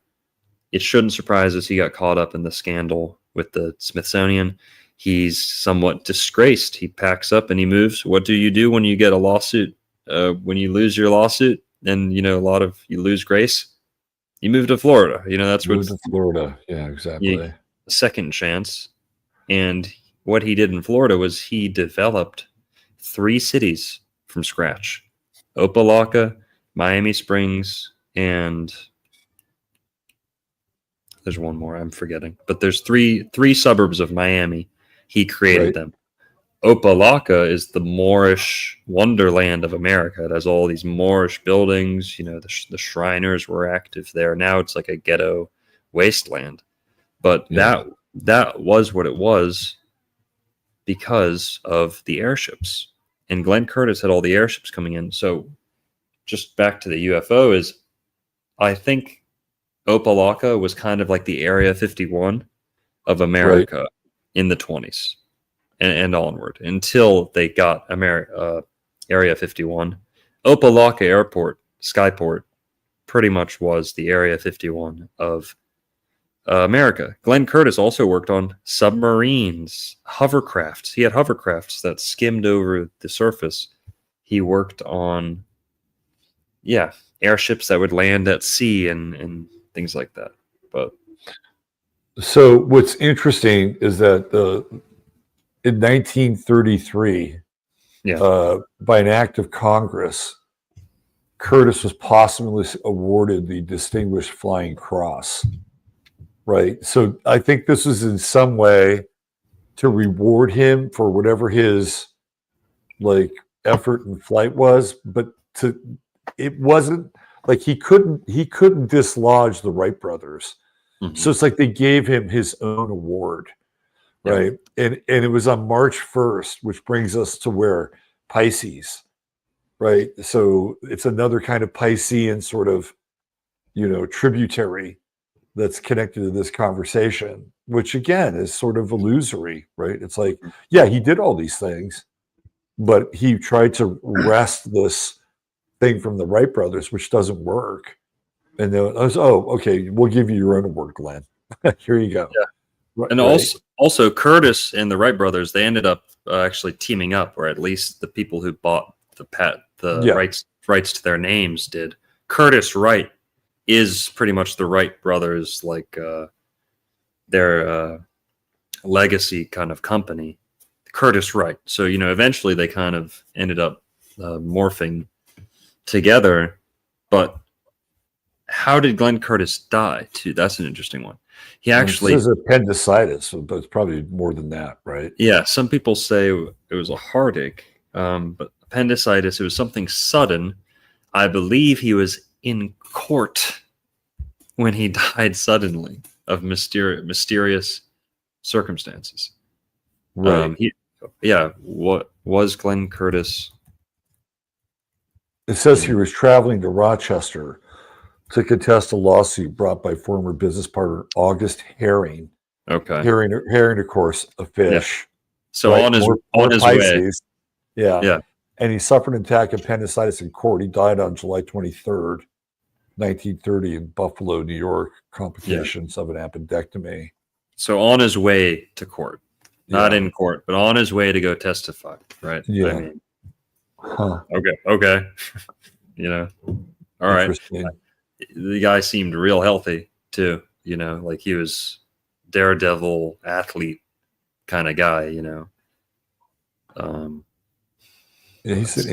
It shouldn't surprise us he got caught up in the scandal with the Smithsonian. He's somewhat disgraced. He packs up and he moves. What do you do when you get a lawsuit? When you lose your lawsuit and, you lose grace? You move to Florida. That's what Moved to Florida. Yeah, exactly. a second chance. And what he did in Florida was he developed 3 cities from scratch: Opa-locka, Miami Springs, and there's one more I'm forgetting. But there's three suburbs of Miami. He created Right. them. Opa-locka is the Moorish wonderland of America. It has all these Moorish buildings. The Shriners were active there. Now it's like a ghetto wasteland. But Yeah. that was what it was because of the airships. And Glenn Curtis had all the airships coming in. So just back to the UFO is, I think Opa-locka was kind of like the Area 51 of America in the 20s and onward until they got Area 51. Opa-locka Airport, Skyport, pretty much was the Area 51 of America. Glenn Curtis also worked on submarines, hovercrafts. He had hovercrafts that skimmed over the surface. He worked on, airships that would land at sea and things like that. But So what's interesting is that in 1933, by an act of Congress, Curtis was posthumously awarded the Distinguished Flying Cross. Right. So I think this was in some way to reward him for whatever his effort in flight was, but it wasn't like he couldn't dislodge the Wright brothers. Mhm. So it's like they gave him his own award. Right. And it was on March 1st, which brings us to where Pisces. Right. So it's another kind of Piscean sort of, tributary that's connected to this conversation, which again is sort of illusory, right? It's like, yeah, he did all these things, but he tried to wrest this thing from the Wright brothers, which doesn't work. And then I was, okay, we'll give you your own award, Glenn. Here you go. Yeah. Right, and also Curtis and the Wright brothers, they ended up actually teaming up, or at least the people who bought the rights to their names did. Curtis Wright is pretty much the Wright brothers, their legacy kind of company, Curtis Wright. So, eventually they kind of ended up morphing together. But how did Glenn Curtis die, too? That's an interesting one. He actually... This is appendicitis, but it's probably more than that, right? Yeah, some people say it was a heartache, but appendicitis, it was something sudden. I believe he was in court when he died suddenly of mysterious circumstances. Right. What was Glenn Curtis? It says he was traveling to Rochester to contest a lawsuit brought by former business partner August Herring. Okay. Herring, of course, a fish. Yeah. So right? on his way. Pisces. Yeah. Yeah. And he suffered an attack of appendicitis in court. He died on July 23rd, 1930 in Buffalo, New York. Complications of an appendectomy. So on his way to court. Not in court, but on his way to go testify, right? Yeah. I mean, Okay. All right. The guy seemed real healthy too, like he was daredevil athlete kind of guy, he's an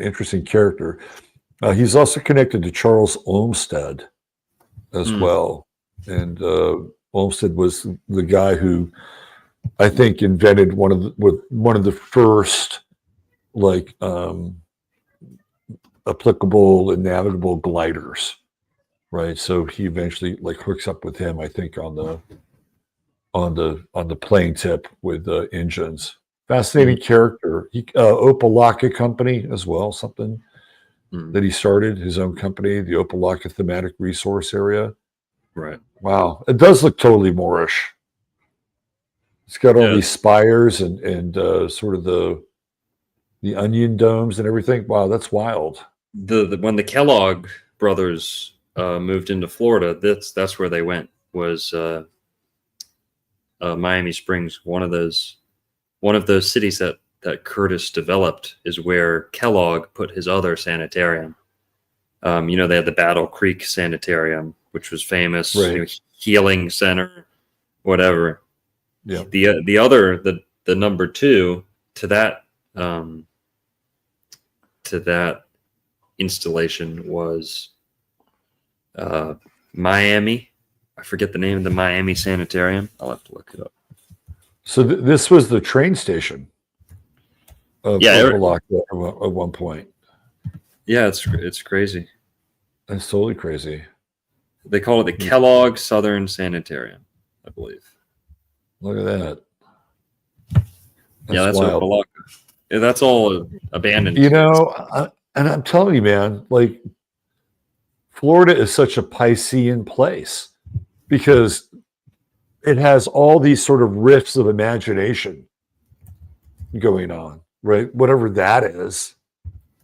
interesting character. He's also connected to Charles Olmsted as well. And Olmsted was the guy who I think invented one of the first applicable and navigable gliders, right? So he eventually hooks up with him, I think, on the plane tip with engines. Fascinating character. Opa-locka company as well, something Mm, that he started his own company, the Opelika Thematic Resource Area. right. Wow, it does look totally Moorish. It's got all Yeah. these spires and sort of the onion domes and everything. Wow, that's wild. The when the Kellogg brothers moved into Florida, that's where they went. Was Miami Springs, one of those cities that Curtis developed, is where Kellogg put his other sanitarium. They had the Battle Creek Sanitarium, which was famous, Right. healing center, whatever. Yeah. The number two to that installation was Miami. I forget the name of the Miami Sanitarium. I'll have to look it up. So this was the train station of Yeah, Opelika at one point. Yeah, it's crazy. That's totally crazy. They call it the Kellogg Southern Sanitarium, I believe. Look at that. That's wild. Opelika. Yeah, that's all abandoned. And I'm telling you, man, like Florida is such a Piscean place because it has all these sort of rifts of imagination going on, right? Whatever that is,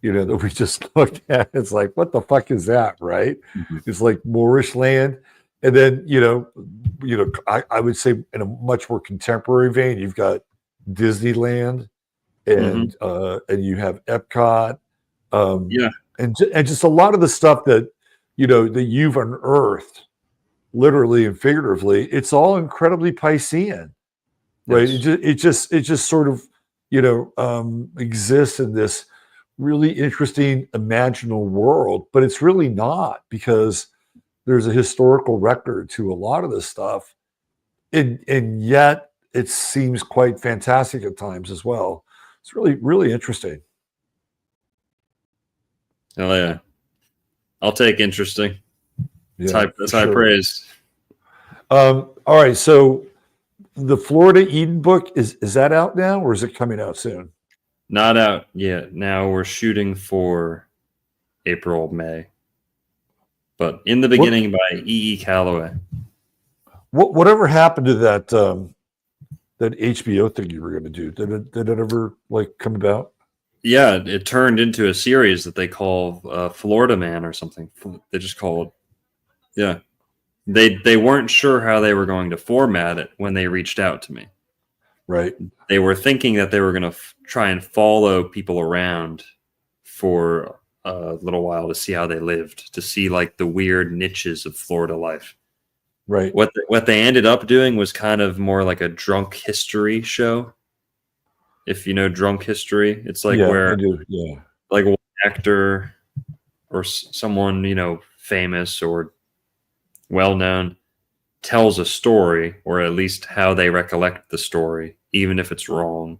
that we just looked at. It's like, what the fuck is that, right? Mhm. It's like Moorish land. And then, I would say in a much more contemporary vein, you've got Disneyland and you have Epcot. And just a lot of the stuff that, that you've unearthed, literally and figuratively, it's all incredibly Piscean, right? Yes. It just sort of, exists in this really interesting imaginal world, but it's really not, because there's a historical record to a lot of this stuff, and yet it seems quite fantastic at times as well. It's really, really interesting. Oh yeah, I'll take interesting. Yeah, That's for high sure. praise. All right, so the Florida Eden book, is that out now, or is it coming out soon? Not out yet. Now we're shooting for April, May. But In the Beginning by E. Calloway. Whatever happened to that that HBO thing you were going to do? Did it ever come about? Yeah, it turned into a series that they call Florida Man or something. They just call it. Yeah. They weren't sure how they were going to format it when they reached out to me. Right. They were thinking that they were going to try and follow people around for a little while to see how they lived, to see the weird niches of Florida life. Right. What they ended up doing was kind of more like a drunk history show. If you know drunk history, it's where I do. Yeah. one actor or someone famous or well known tells a story, or at least how they recollect the story, even if it's wrong,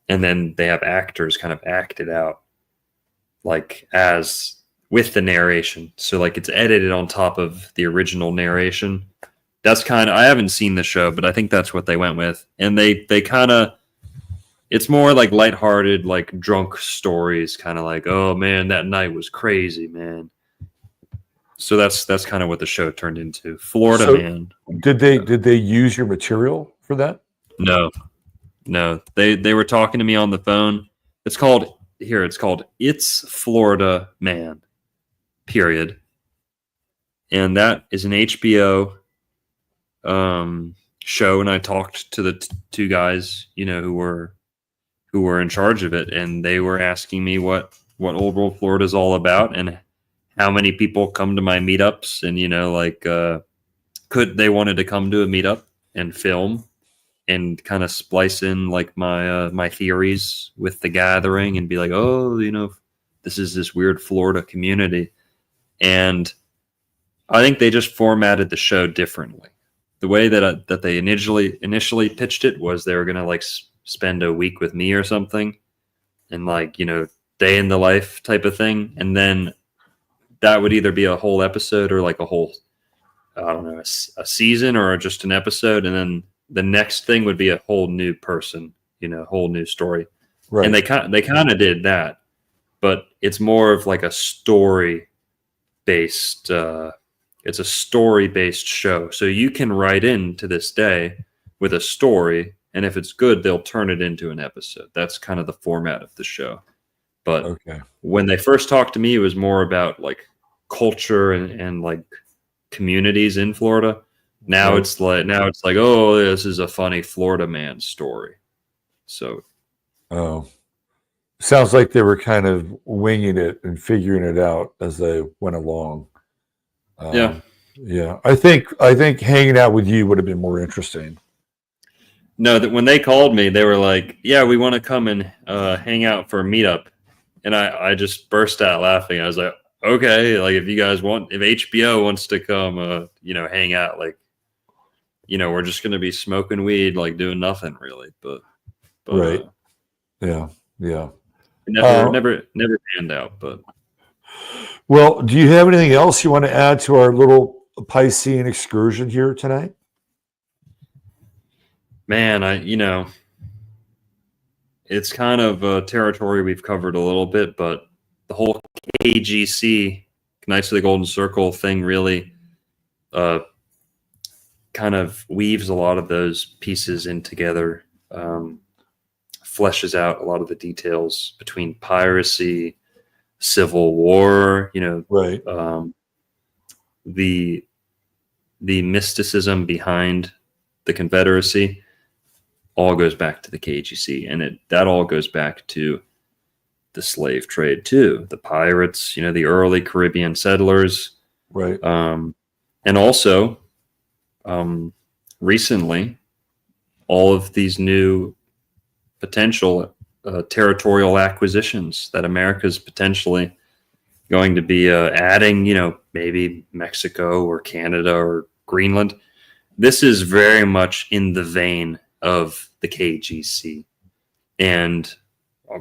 and then they have actors kind of act it out as with the narration, so it's edited on top of the original narration. That's I haven't seen the show, but I think that's what they went with, and they kind of, it's more lighthearted, drunk stories, kind of oh man, that night was crazy, man. So that's kind of what the show turned into. Florida Man. Did they use your material for that? No. They were talking to me on the phone. It's called It's Florida Man, period. And that is an HBO show, and I talked to the two guys, who were in charge of it, and they were asking me what Old World Florida is all about, and how many people come to my meetups, and they wanted to come to a meetup and film and kind of splice in my theories with the gathering and be like, oh, this is this weird Florida community. And I think they just formatted the show differently. The way that they initially pitched it was they were going to spend a week with me or something, and day in the life type of thing. And then that would either be a whole episode or a whole, I don't know, a season or just an episode. And then the next thing would be a whole new person, whole new story. Right. And they kind of did that. but it's more of like a story based. It's a story based show, so you can write in to this day with a story, and if it's good, they'll turn it into an episode. That's kind of the format of the show. But Okay. when they first talked to me, it was more about like culture and like communities in Florida. Now Right. it's like, oh, this is a funny Florida man story. So Oh, sounds like they were kind of winging it and figuring it out as they went along. yeah. Yeah. I think hanging out with you would have been more interesting. No, that when they called me, they were like, yeah, we want to come and hang out for a meetup. And I just burst out laughing. I was like, okay, like if you guys want, if HBO wants to come, hang out, like, we're just going to be smoking weed, like doing nothing really. But Right. Yeah. Yeah. never panned out. But Well, do you have anything else you want to add to our little Piscean excursion here tonight? man, it's kind of a territory we've covered a little bit, but the whole KGC, Knights of the Golden Circle thing really kind of weaves a lot of those pieces in together, fleshes out a lot of the details between piracy, civil war, Right. the mysticism behind the Confederacy all goes back to the KGC, and that all goes back to the slave trade too, the pirates, the early Caribbean settlers, Right. and also recently all of these new potential territorial acquisitions that America's potentially going to be adding, maybe Mexico or Canada or Greenland. This is very much in the vein of the KGC. And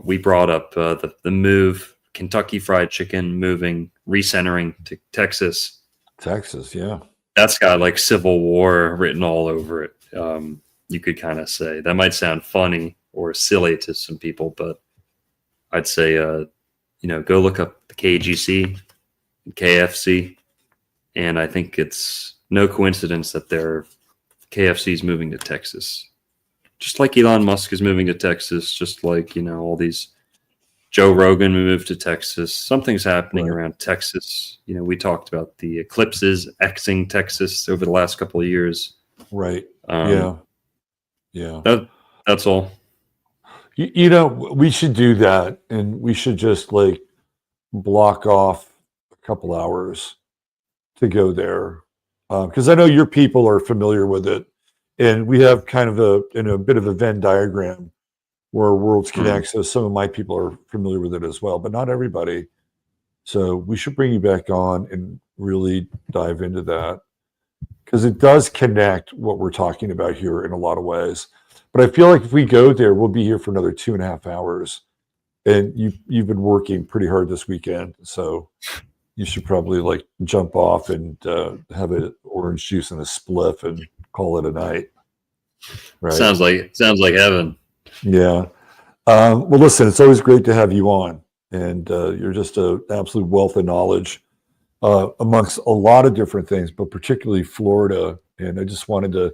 we brought up the move, Kentucky Fried Chicken moving, recentering to Texas. Texas. Yeah. That's got like Civil War written all over it. You could kind of say that might sound funny or silly to some people, but I'd say, go look up the KGC, KFC, and I think it's no coincidence that their KFC is moving to Texas. Just like Elon Musk is moving to Texas, just like, all these Joe Rogan moved to Texas. Something's happening Right. around Texas. We talked about the eclipses Xing Texas over the last couple of years. Right. Yeah. That's all. We should do that, and we should just like block off a couple hours to go there, because I know your people are familiar with it, and we have kind of a bit of a Venn diagram where worlds connect. So some of my people are familiar with it as well, but not everybody. So we should bring you back on and really dive into that, because it does connect what we're talking about here in a lot of ways. But I feel like if we go there, we'll be here for another 2.5 hours. And you've been working pretty hard this weekend, so you should probably like jump off and have an orange juice and a spliff and call it a night. Right? Sounds like heaven. Yeah. Well, listen, it's always great to have you on, and you're just an absolute wealth of knowledge amongst a lot of different things, but particularly Florida. And I just wanted to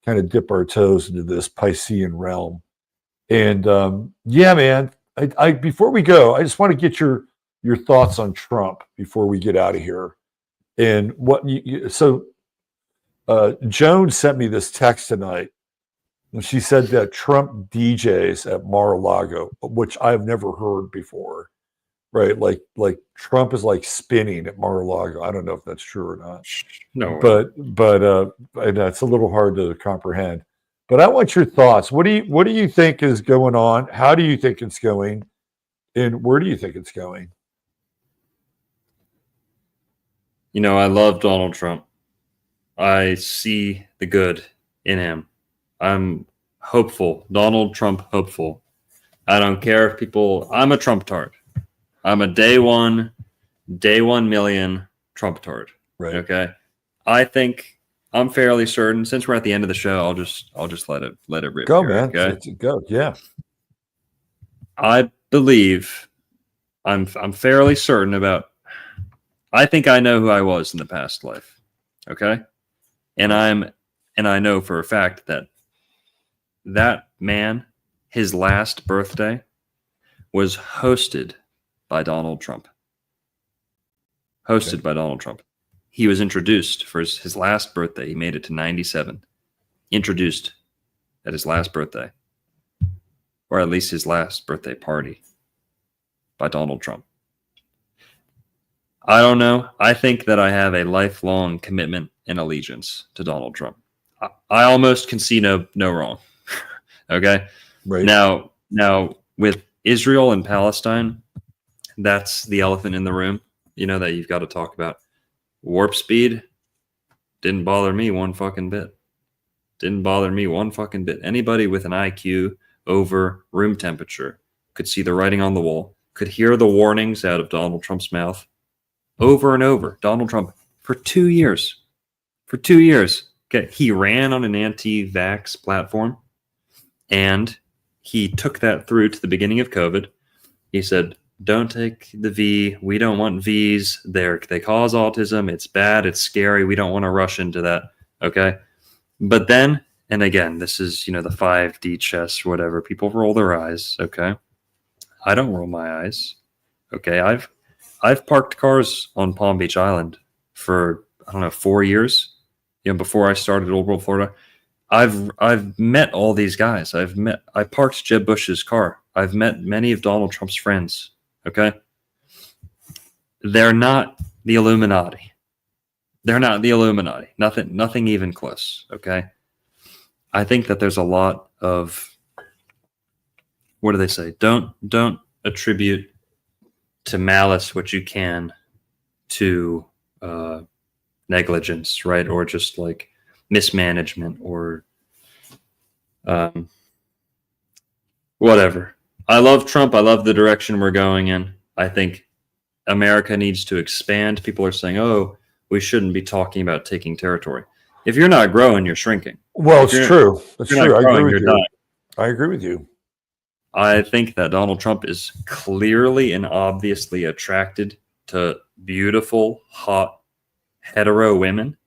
kind of dip our toes into this Piscean realm. And yeah, man, I before we go, I just want to get your thoughts on Trump before we get out of here. And what Joan sent me this text tonight. And she said that Trump DJs at Mar-a-Lago, which I've never heard before, right? Like Trump is like spinning at Mar-a-Lago. I don't know if that's true or not. No, But and that's a little hard to comprehend. But I want your thoughts. What do you think is going on? How do you think it's going? And where do you think it's going? I love Donald Trump. I see the good in him. I'm hopeful. Donald Trump hopeful. I don't care if I'm a Trump tart. I'm a day one million Trump tart. Right. Okay. I think I'm fairly certain, since we're at the end of the show, I'll just let it rip. Go, here, man. Okay? Go. Yeah. I believe I'm fairly certain about. I think I know who I was in the past life. Okay, and I know for a fact that that man, his last birthday, was hosted by Donald Trump. Hosted by Donald Trump. He was introduced for his last birthday. He made it to 97. Introduced at his last birthday, or at least his last birthday party, by Donald Trump. I don't know. I think that I have a lifelong commitment and allegiance to Donald Trump. I almost can see no wrong. Okay. Right. Now with Israel and Palestine, that's the elephant in the room, that you've got to talk about. Warp speed didn't bother me one fucking bit. Didn't bother me one fucking bit. Anybody with an IQ over room temperature could see the writing on the wall, could hear the warnings out of Donald Trump's mouth over and over. Donald Trump, for 2 years. For 2 years. Okay. He ran on an anti-vax platform, and he took that through to the beginning of COVID. He said, don't take the V. We don't want Vs. They cause autism. It's bad. It's scary. We don't want to rush into that. Okay. But then, and again, this is, the 5D chess, whatever. People roll their eyes. Okay. I don't roll my eyes. Okay. I've parked cars on Palm Beach Island for, 4 years, before I started Old World Florida. I've met all these guys. I parked Jeb Bush's car. I've met many of Donald Trump's friends. Okay. They're not the Illuminati. They're not the Illuminati. Nothing even close. Okay. I think that there's a lot of, what do they say? Don't attribute to malice what you can to negligence, right? Or just like mismanagement or whatever. I love Trump. I love the direction we're going in. I think America needs to expand. People are saying, oh, we shouldn't be talking about taking territory. If you're not growing, you're shrinking. Well, it's true. It's true. I agree with you. Dying. I agree with you. I think that Donald Trump is clearly and obviously attracted to beautiful, hot, hetero women.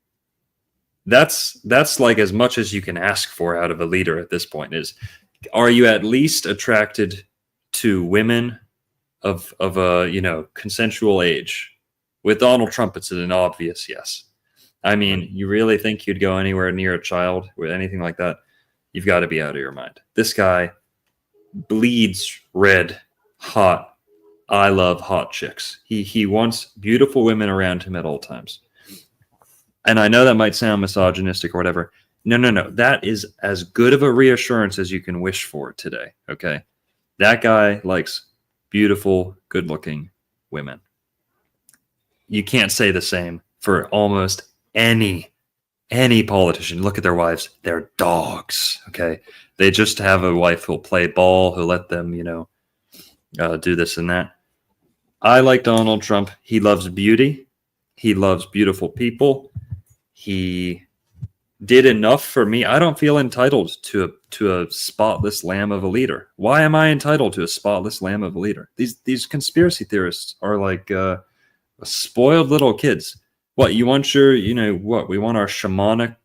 That's like as much as you can ask for out of a leader at this point. Are you at least attracted to women of a consensual age? With Donald Trump, it's an obvious yes. I mean, you really think you'd go anywhere near a child with anything like that? You've got to be out of your mind. This guy bleeds red, hot. I love hot chicks. He wants beautiful women around him at all times. And I know that might sound misogynistic or whatever. No. That is as good of a reassurance as you can wish for today. Okay. That guy likes beautiful, good-looking women. You can't say the same for almost any politician. Look at their wives. They're dogs. Okay. They just have a wife who'll play ball, who'll let them, do this and that. I like Donald Trump. He loves beauty. He loves beautiful people. He did enough for me. I don't feel entitled to a spotless lamb of a leader. Why am I entitled to a spotless lamb of a leader? These conspiracy theorists are like spoiled little kids. What, you want your, we want our shamanic,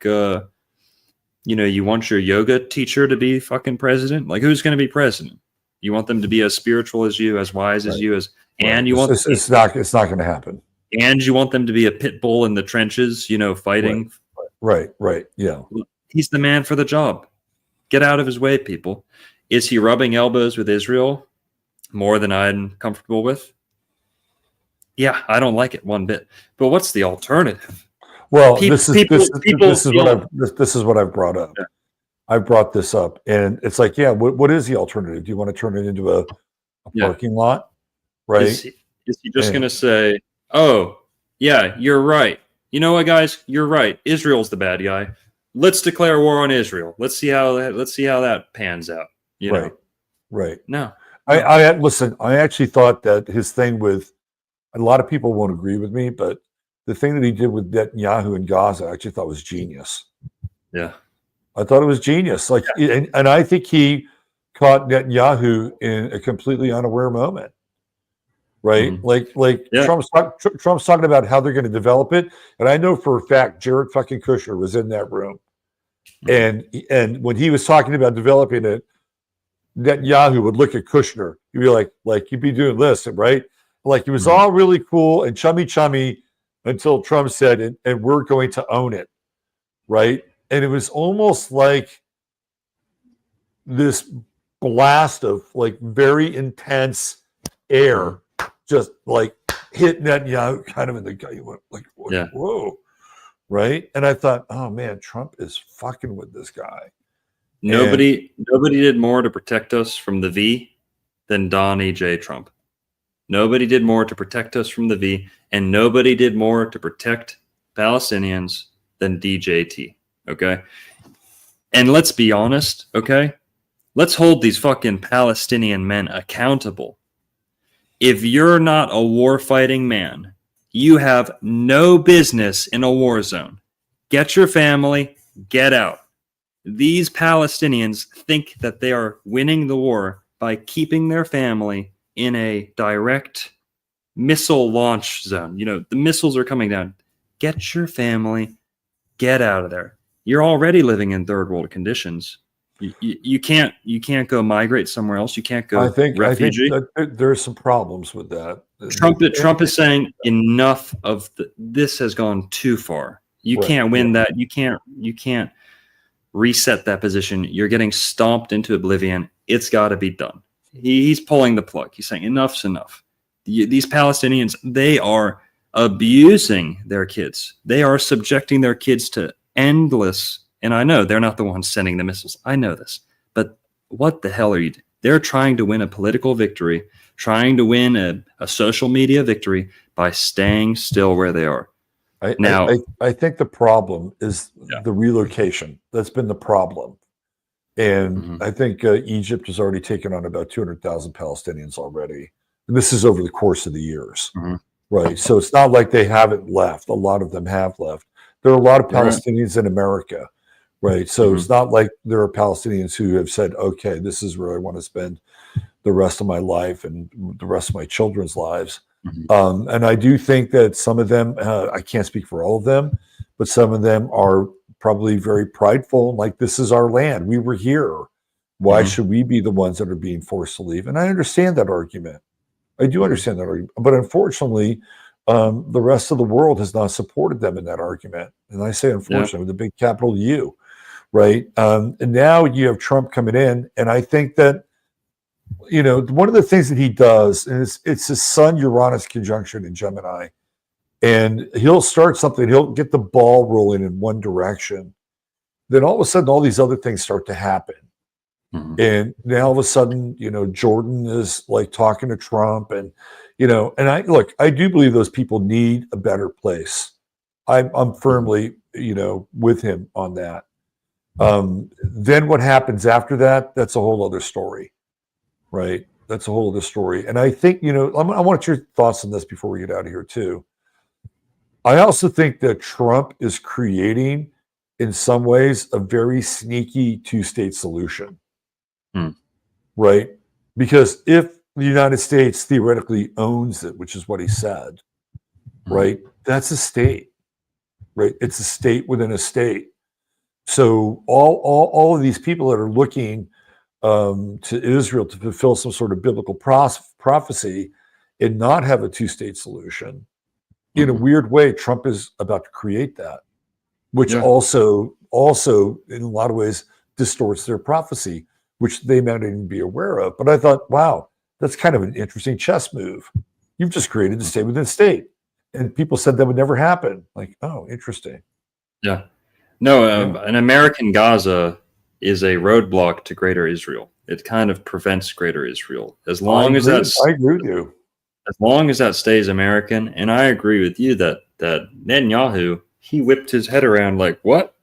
you want your yoga teacher to be fucking president? Like, who's going to be president? You want them to be as spiritual as you, as wise as you, and you want it's not going to happen. And you want them to be a pit bull in the trenches, fighting. Right. Yeah. He's the man for the job. Get out of his way, people. Is he rubbing elbows with Israel more than I'm comfortable with? Yeah, I don't like it one bit. But what's the alternative? Well, this is what I've brought up. Yeah. I brought this up, and it's like, yeah, what is the alternative? Do you want to turn it into a parking lot? Right? Is he just going to say, oh, yeah, you're right. You know what, guys? You're right. Israel's the bad guy. Let's declare war on Israel. Let's see how that pans out. Right. No. I listen, I actually thought that his thing with, a lot of people won't agree with me, but the thing that he did with Netanyahu in Gaza, I actually thought was genius. Yeah. I thought it was genius. Like, and I think he caught Netanyahu in a completely unaware moment. right? Yeah. Trump's talking about how they're going to develop it, and I know for a fact Jared fucking Kushner was in that room, and when he was talking about developing it, Netanyahu would look at Kushner. He'd be like you'd be doing this, right? Like it was all really cool and chummy until Trump said, and we're going to own it, right? And it was almost like this blast of like very intense air just like hit Netanyahu kind of in the gut. You went like, whoa, right? And I thought, oh man, Trump is fucking with this guy. Nobody did more to protect us from the V than Donnie J. Trump. Nobody did more to protect us from the V, and nobody did more to protect Palestinians than DJT. Okay. And let's be honest, okay? Let's hold these fucking Palestinian men accountable. If you're not a war-fighting man, you have no business in a war zone. Get your family, get out. These Palestinians think that they are winning the war by keeping their family in a direct missile launch zone. You know, the missiles are coming down. Get your family, get out of there. You're already living in third world conditions. You can't go migrate somewhere else. You can't go refugee. I think there's some problems with that. Trump is saying enough of this has gone too far. You can't win that. You can't reset that position. You're getting stomped into oblivion. It's got to be done. He's pulling the plug. He's saying enough's enough. These Palestinians, they are abusing their kids. They are subjecting their kids to endless, and I know they're not the ones sending the missiles. I know this. But what the hell are you doing? They're trying to win a political victory, trying to win a social media victory by staying still where they are. I think the problem is the relocation. That's been the problem. And I think Egypt has already taken on about 200,000 Palestinians already. And this is over the course of the years, right? So it's not like they haven't left. A lot of them have left. There are a lot of Palestinians in America, right? So it's not like there are Palestinians who have said, okay, this is where I want to spend the rest of my life and the rest of my children's lives. And I do think that some of them, I can't speak for all of them, but some of them are probably very prideful. Like, this is our land. We were here. Why should we be the ones that are being forced to leave? And I understand that argument. I do understand that argument. But unfortunately, the rest of the world has not supported them in that argument. And I say unfortunately with a big capital U, right? And now you have Trump coming in. And I think that, you know, one of the things that he does, and it's his sun Uranus conjunction in Gemini, and he'll start something, he'll get the ball rolling in one direction. Then all of a sudden, all these other things start to happen. And now all of a sudden, you know, Jordan is like talking to Trump, and, you know, and I do believe those people need a better place. I'm firmly, you know, with him on that. Then what happens after that, that's a whole other story, right? That's a whole other story. And I think, you know, I want your thoughts on this before we get out of here too. I also think that Trump is creating, in some ways, a very sneaky two-state solution, right? Because if the United States theoretically owns it, which is what he said, right? That's a state, right? It's a state within a state. So all of these people that are looking to Israel to fulfill some sort of biblical prophecy and not have a two-state solution, in a weird way, Trump is about to create that, which also in a lot of ways distorts their prophecy, which they might not even be aware of. But I thought, wow, that's kind of an interesting chess move. You've just created a state within a state. And people said that would never happen. Like, oh, interesting. Yeah. No, an American Gaza is a roadblock to Greater Israel. It kind of prevents Greater Israel. As long as that's, I agree with you. As long as that stays American, and I agree with you that Netanyahu, he whipped his head around like, what?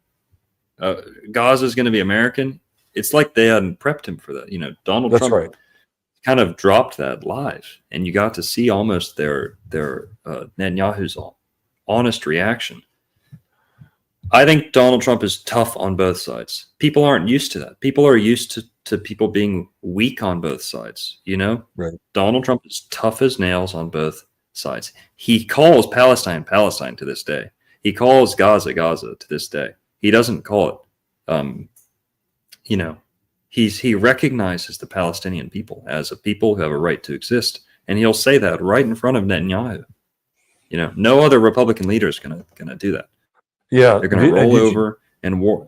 Gaza is going to be American? It's like they hadn't prepped him for that. You know, Donald Trump kind of dropped that live, and you got to see almost their Netanyahu's honest reaction. I think Donald Trump is tough on both sides. People aren't used to that. People are used to people being weak on both sides, you know? Right. Donald Trump is tough as nails on both sides. He calls Palestine Palestine to this day. He calls Gaza Gaza to this day. He doesn't call it, you know, he recognizes the Palestinian people as a people who have a right to exist. And he'll say that right in front of Netanyahu. You know, no other Republican leader is gonna do that. Yeah, They're going to roll over and walk.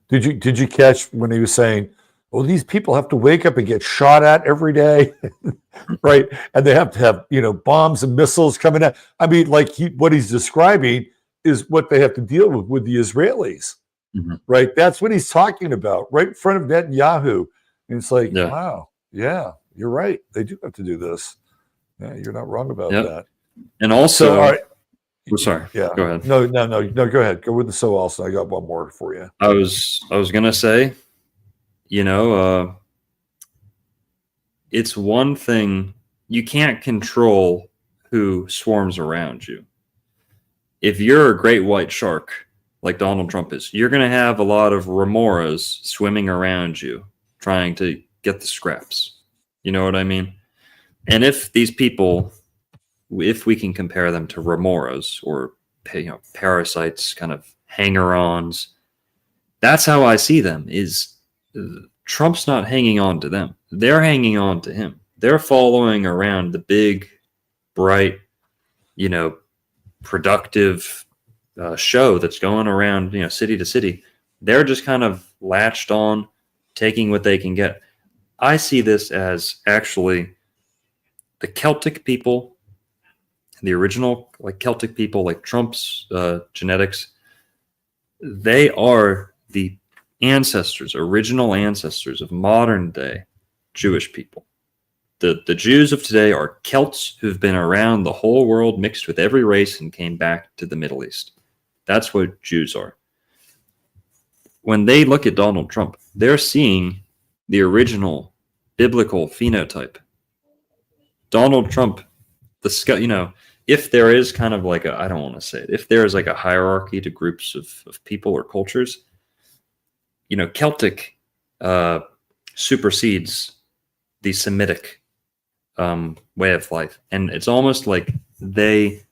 Did you catch when he was saying, "Oh, these people have to wake up and get shot at every day," right? And they have to have bombs and missiles coming out. I mean, like what he's describing is what they have to deal with the Israelis, right? That's what he's talking about, right in front of Netanyahu. And it's like, wow, yeah, you're right. They do have to do this. Yeah, you're not wrong about that. And also. So, all right. Oh, sorry. Yeah. Go ahead. No. Go ahead. Go with the so also. I got one more for you. I was gonna say, it's one thing you can't control who swarms around you. If you're a great white shark like Donald Trump is, you're gonna have a lot of remoras swimming around you, trying to get the scraps. You know what I mean? And if these people, if we can compare them to remoras or parasites, kind of hanger-ons, that's how I see them. Is Trump's not hanging on to them; they're hanging on to him. They're following around the big, bright, productive show that's going around, city to city. They're just kind of latched on, taking what they can get. I see this as actually the Celtic people. The original Celtic people, like Trump's genetics, they are the original ancestors of modern day Jewish people. The Jews of today are Celts who've been around the whole world, mixed with every race, and came back to the Middle East. That's what Jews are. When they look at Donald Trump, they're seeing the original biblical phenotype. Donald Trump, if there is kind of like I don't want to say it, if there is like a hierarchy to groups of people or cultures, Celtic supersedes the Semitic way of life. And it's almost like they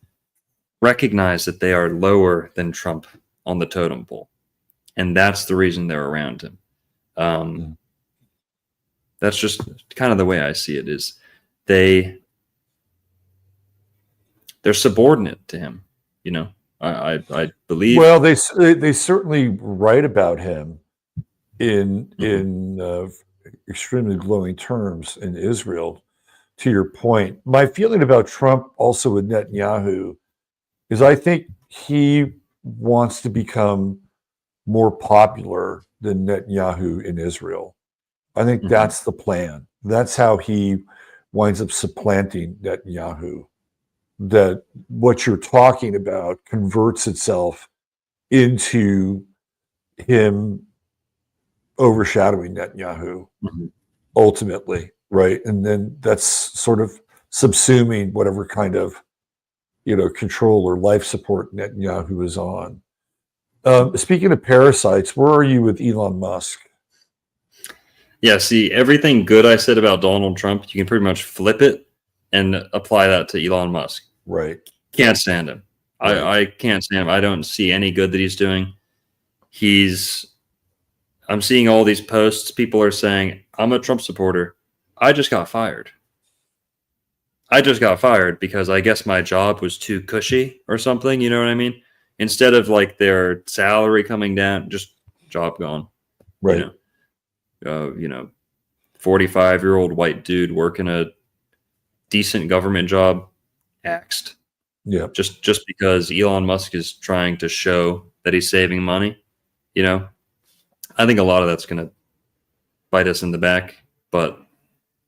recognize that they are lower than Trump on the totem pole. And that's the reason they're around him. That's just kind of the way I see it, is they're subordinate to him, I believe. Well, they certainly write about him in extremely glowing terms in Israel. To your point, my feeling about Trump, also with Netanyahu, is I think he wants to become more popular than Netanyahu in Israel. I think that's the plan. That's how he winds up supplanting Netanyahu. That what you're talking about converts itself into him overshadowing Netanyahu ultimately, right? And then that's sort of subsuming whatever kind of control or life support Netanyahu is on. Speaking of parasites, where are you with Elon Musk? Yeah, see, everything good I said about Donald Trump, you can pretty much flip it and apply that to Elon Musk. Right. Can't stand him. Right. I can't stand him. I don't see any good that he's doing. I'm seeing all these posts. People are saying, I'm a Trump supporter. I just got fired. Because I guess my job was too cushy or something. You know what I mean? Instead of like their salary coming down, just job gone. Right. 45-year-old white dude working a decent government job, axed. Yeah. Just because Elon Musk is trying to show that he's saving money, I think a lot of that's going to bite us in the back. But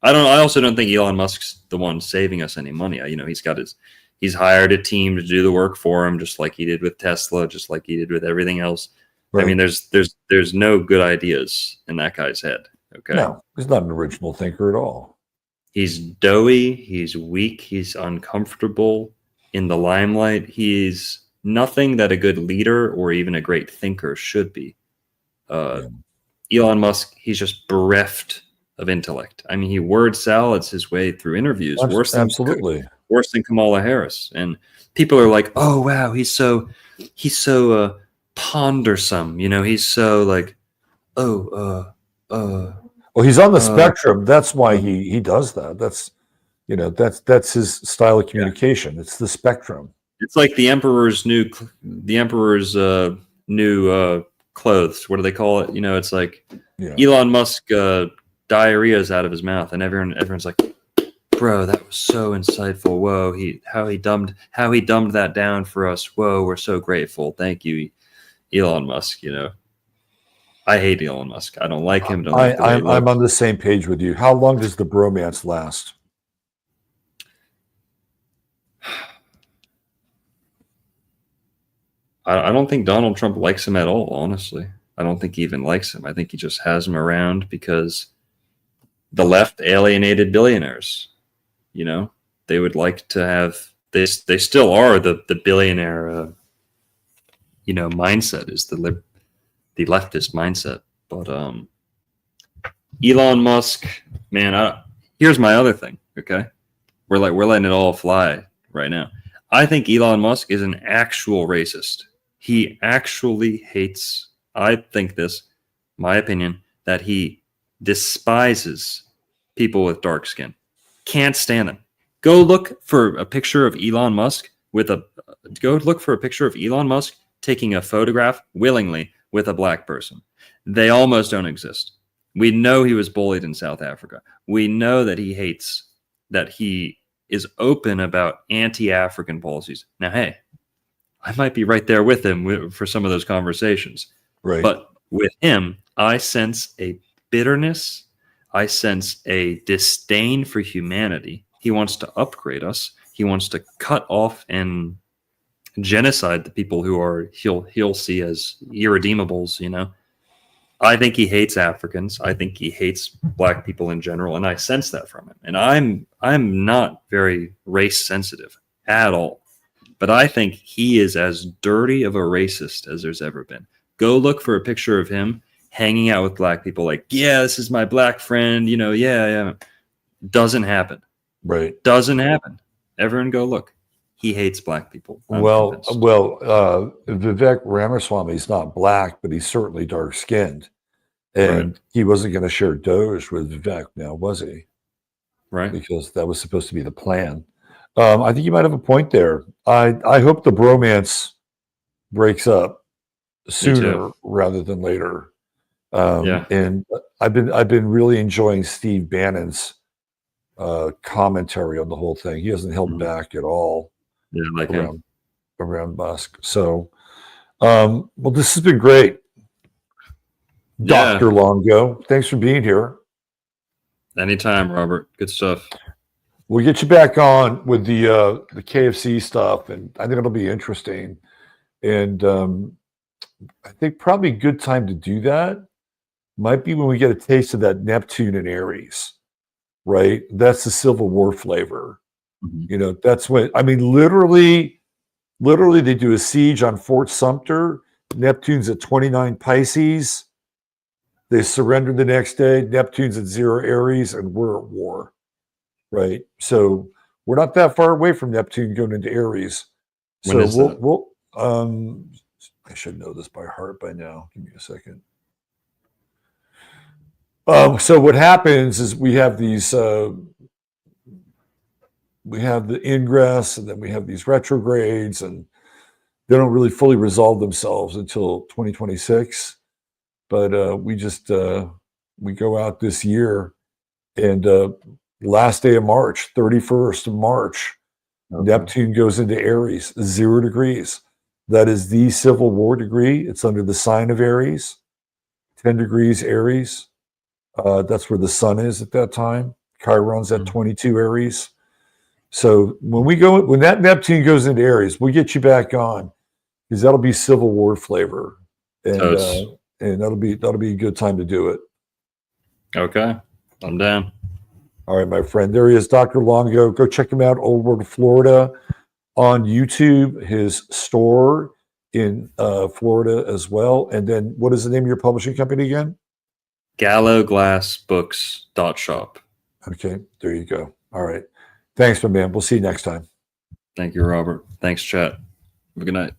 I also don't think Elon Musk's the one saving us any money. He's hired a team to do the work for him, just like he did with Tesla, just like he did with everything else. Right. I mean, there's no good ideas in that guy's head. Okay. No, he's not an original thinker at all. He's doughy. He's weak. He's uncomfortable in the limelight. He's nothing that a good leader or even a great thinker should be. Elon Musk, he's just bereft of intellect. I mean, he word salads his way through interviews, worse than Kamala Harris. And people are like, "Oh wow, he's so pondersome." You know, he's so like, well, he's on the spectrum. That's why he does that. That's that's his style of communication. It's the spectrum. It's like the emperor's new clothes. What do they call it? You know, it's like Elon Musk diarrhea is out of his mouth, and everyone's like, "Bro, that was so insightful. Whoa, how he dumbed that down for us. Whoa, we're so grateful. Thank you, Elon Musk." You know, I hate Elon Musk. I don't like him. I'm on the same page with you. How long does the bromance last? I don't think Donald Trump likes him at all, honestly. I don't think he even likes him. I think he just has him around because the left alienated billionaires. You know, they would like to have, they still are the billionaire, mindset is the leftist mindset. But Elon Musk, man, here's my other thing, okay? We're letting it all fly right now. I think Elon Musk is an actual racist. He actually hates, I think this, my opinion, that he despises people with dark skin. Can't stand them. Go look for a picture of Elon Musk taking a photograph willingly with a black person. They almost don't exist. We know he was bullied in South Africa. We know that he hates, that he is open about anti-African policies. Now, hey, I might be right there with him for some of those conversations. Right. But with him, I sense a bitterness. I sense a disdain for humanity. He wants to upgrade us. He wants to cut off and genocide the people who are he'll see as irredeemables, you know. I think he hates Africans. I think he hates black people in general, and I sense that from him. And I'm not very race sensitive at all. But I think he is as dirty of a racist as there's ever been. Go look for a picture of him hanging out with black people like, yeah, this is my black friend, you know, yeah. Doesn't happen. Right. Doesn't happen. Everyone go look. He hates black people. Vivek Ramaswamy is not black, but he's certainly dark-skinned. And he wasn't going to share Doge with Vivek now, was he? Right. Because that was supposed to be the plan. I think you might have a point there. I hope the bromance breaks up sooner rather than later. And I've been really enjoying Steve Bannon's commentary on the whole thing. He hasn't held back at all. Yeah, like around Musk. So, well, this has been great, Dr. Longo. Thanks for being here. Anytime, Robert. Good stuff. We'll get you back on with the KFC stuff, and I think it'll be interesting. And I think probably a good time to do that might be when we get a taste of that Neptune and Aries, right? That's the Civil War flavor. Mm-hmm. You know, that's what, I mean, literally they do a siege on Fort Sumter. Neptune's at 29 Pisces. They surrender the next day. Neptune's at 0 Aries, and we're at war. Right. So we're not that far away from Neptune going into Aries. So we'll I should know this by heart by now. Give me a second. So what happens is we have these we have the ingress, and then we have these retrogrades, and they don't really fully resolve themselves until 2026. But we go out this year, and last day of March, 31st of March, Neptune goes into Aries, 0 degrees. That is the Civil War degree. It's under the sign of Aries, 10 degrees Aries. That's where the sun is at that time. Chiron's at 22 Aries. So when that Neptune goes into Aries, we'll get you back on, because that'll be Civil War flavor, and that'll be a good time to do it. Okay, I'm down. All right, my friend. There he is, Dr. Longo. Go check him out, Old World of Florida. on YouTube, his store in Florida as well. And then what is the name of your publishing company again? Galloglassbooks.shop. Okay, there you go. All right. Thanks, my man. We'll see you next time. Thank you, Robert. Thanks, chat. Have a good night.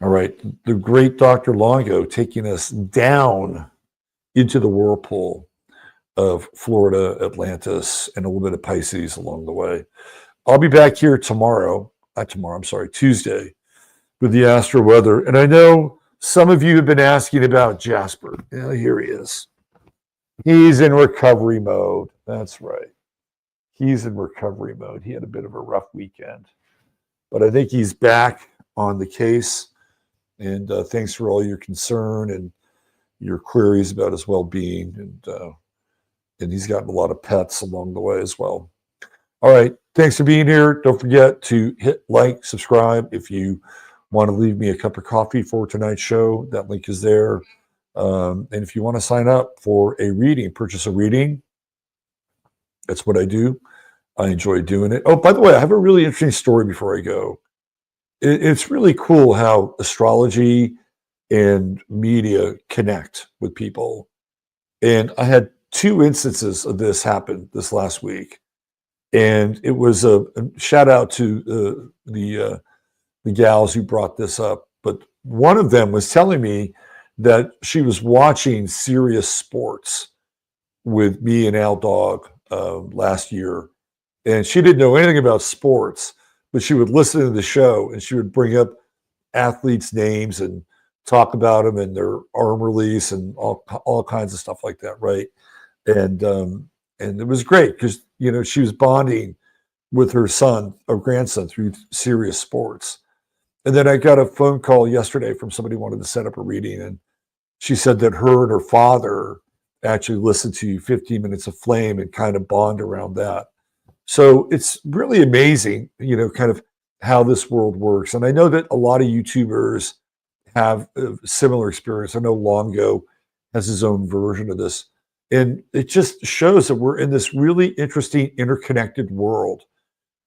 All right. The great Dr. Longo taking us down into the whirlpool of Florida, Atlantis, and a little bit of Pisces along the way. I'll be back here Tuesday, with the astro weather. And I know some of you have been asking about Jasper. Yeah, here he is. He's in recovery mode. That's right. He's in recovery mode. He had a bit of a rough weekend, but I think he's back on the case. And thanks for all your concern and your queries about his well-being. And he's gotten a lot of pets along the way as well. All right. Thanks for being here. Don't forget to hit like, subscribe. If you want to leave me a cup of coffee for tonight's show, that link is there. And if you want to sign up for a reading, purchase a reading, that's what I do. I enjoy doing it. Oh, by the way, I have a really interesting story before I go. It's really cool how astrology and media connect with people. And I had 2 instances of this happen this last week. And it was a shout out to the gals who brought this up. But one of them was telling me that she was watching Serious Sports with me and Al Dog last year. And she didn't know anything about sports, but she would listen to the show and she would bring up athletes' names and talk about them and their arm release and all kinds of stuff like that, right? And it was great because, you know, she was bonding with her son or grandson through Serious Sports. And then I got a phone call yesterday from somebody who wanted to set up a reading, and she said that her and her father actually listened to 15 Minutes of Flame and kind of bond around that. So it's really amazing, you know, kind of how this world works. And I know that a lot of YouTubers have a similar experience. I know Longo has his own version of this. And it just shows that we're in this really interesting interconnected world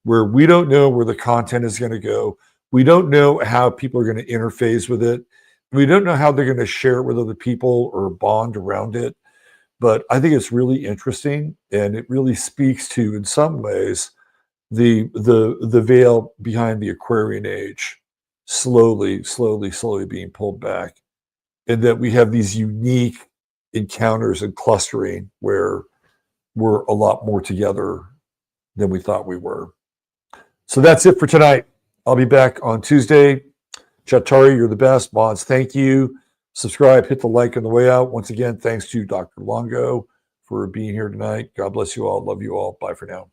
where we don't know where the content is going to go. We don't know how people are going to interface with it. We don't know how they're going to share it with other people or bond around it. But I think it's really interesting, and it really speaks to, in some ways, the veil behind the Aquarian age slowly being pulled back, and that we have these unique encounters and clustering where we're a lot more together than we thought we were. So that's it for tonight. I'll be back on Tuesday. Chatari, you're the best. Mods, thank you. Subscribe, hit the like on the way out. Once again, thanks to Dr. Longo for being here tonight. God bless you all. Love you all. Bye for now.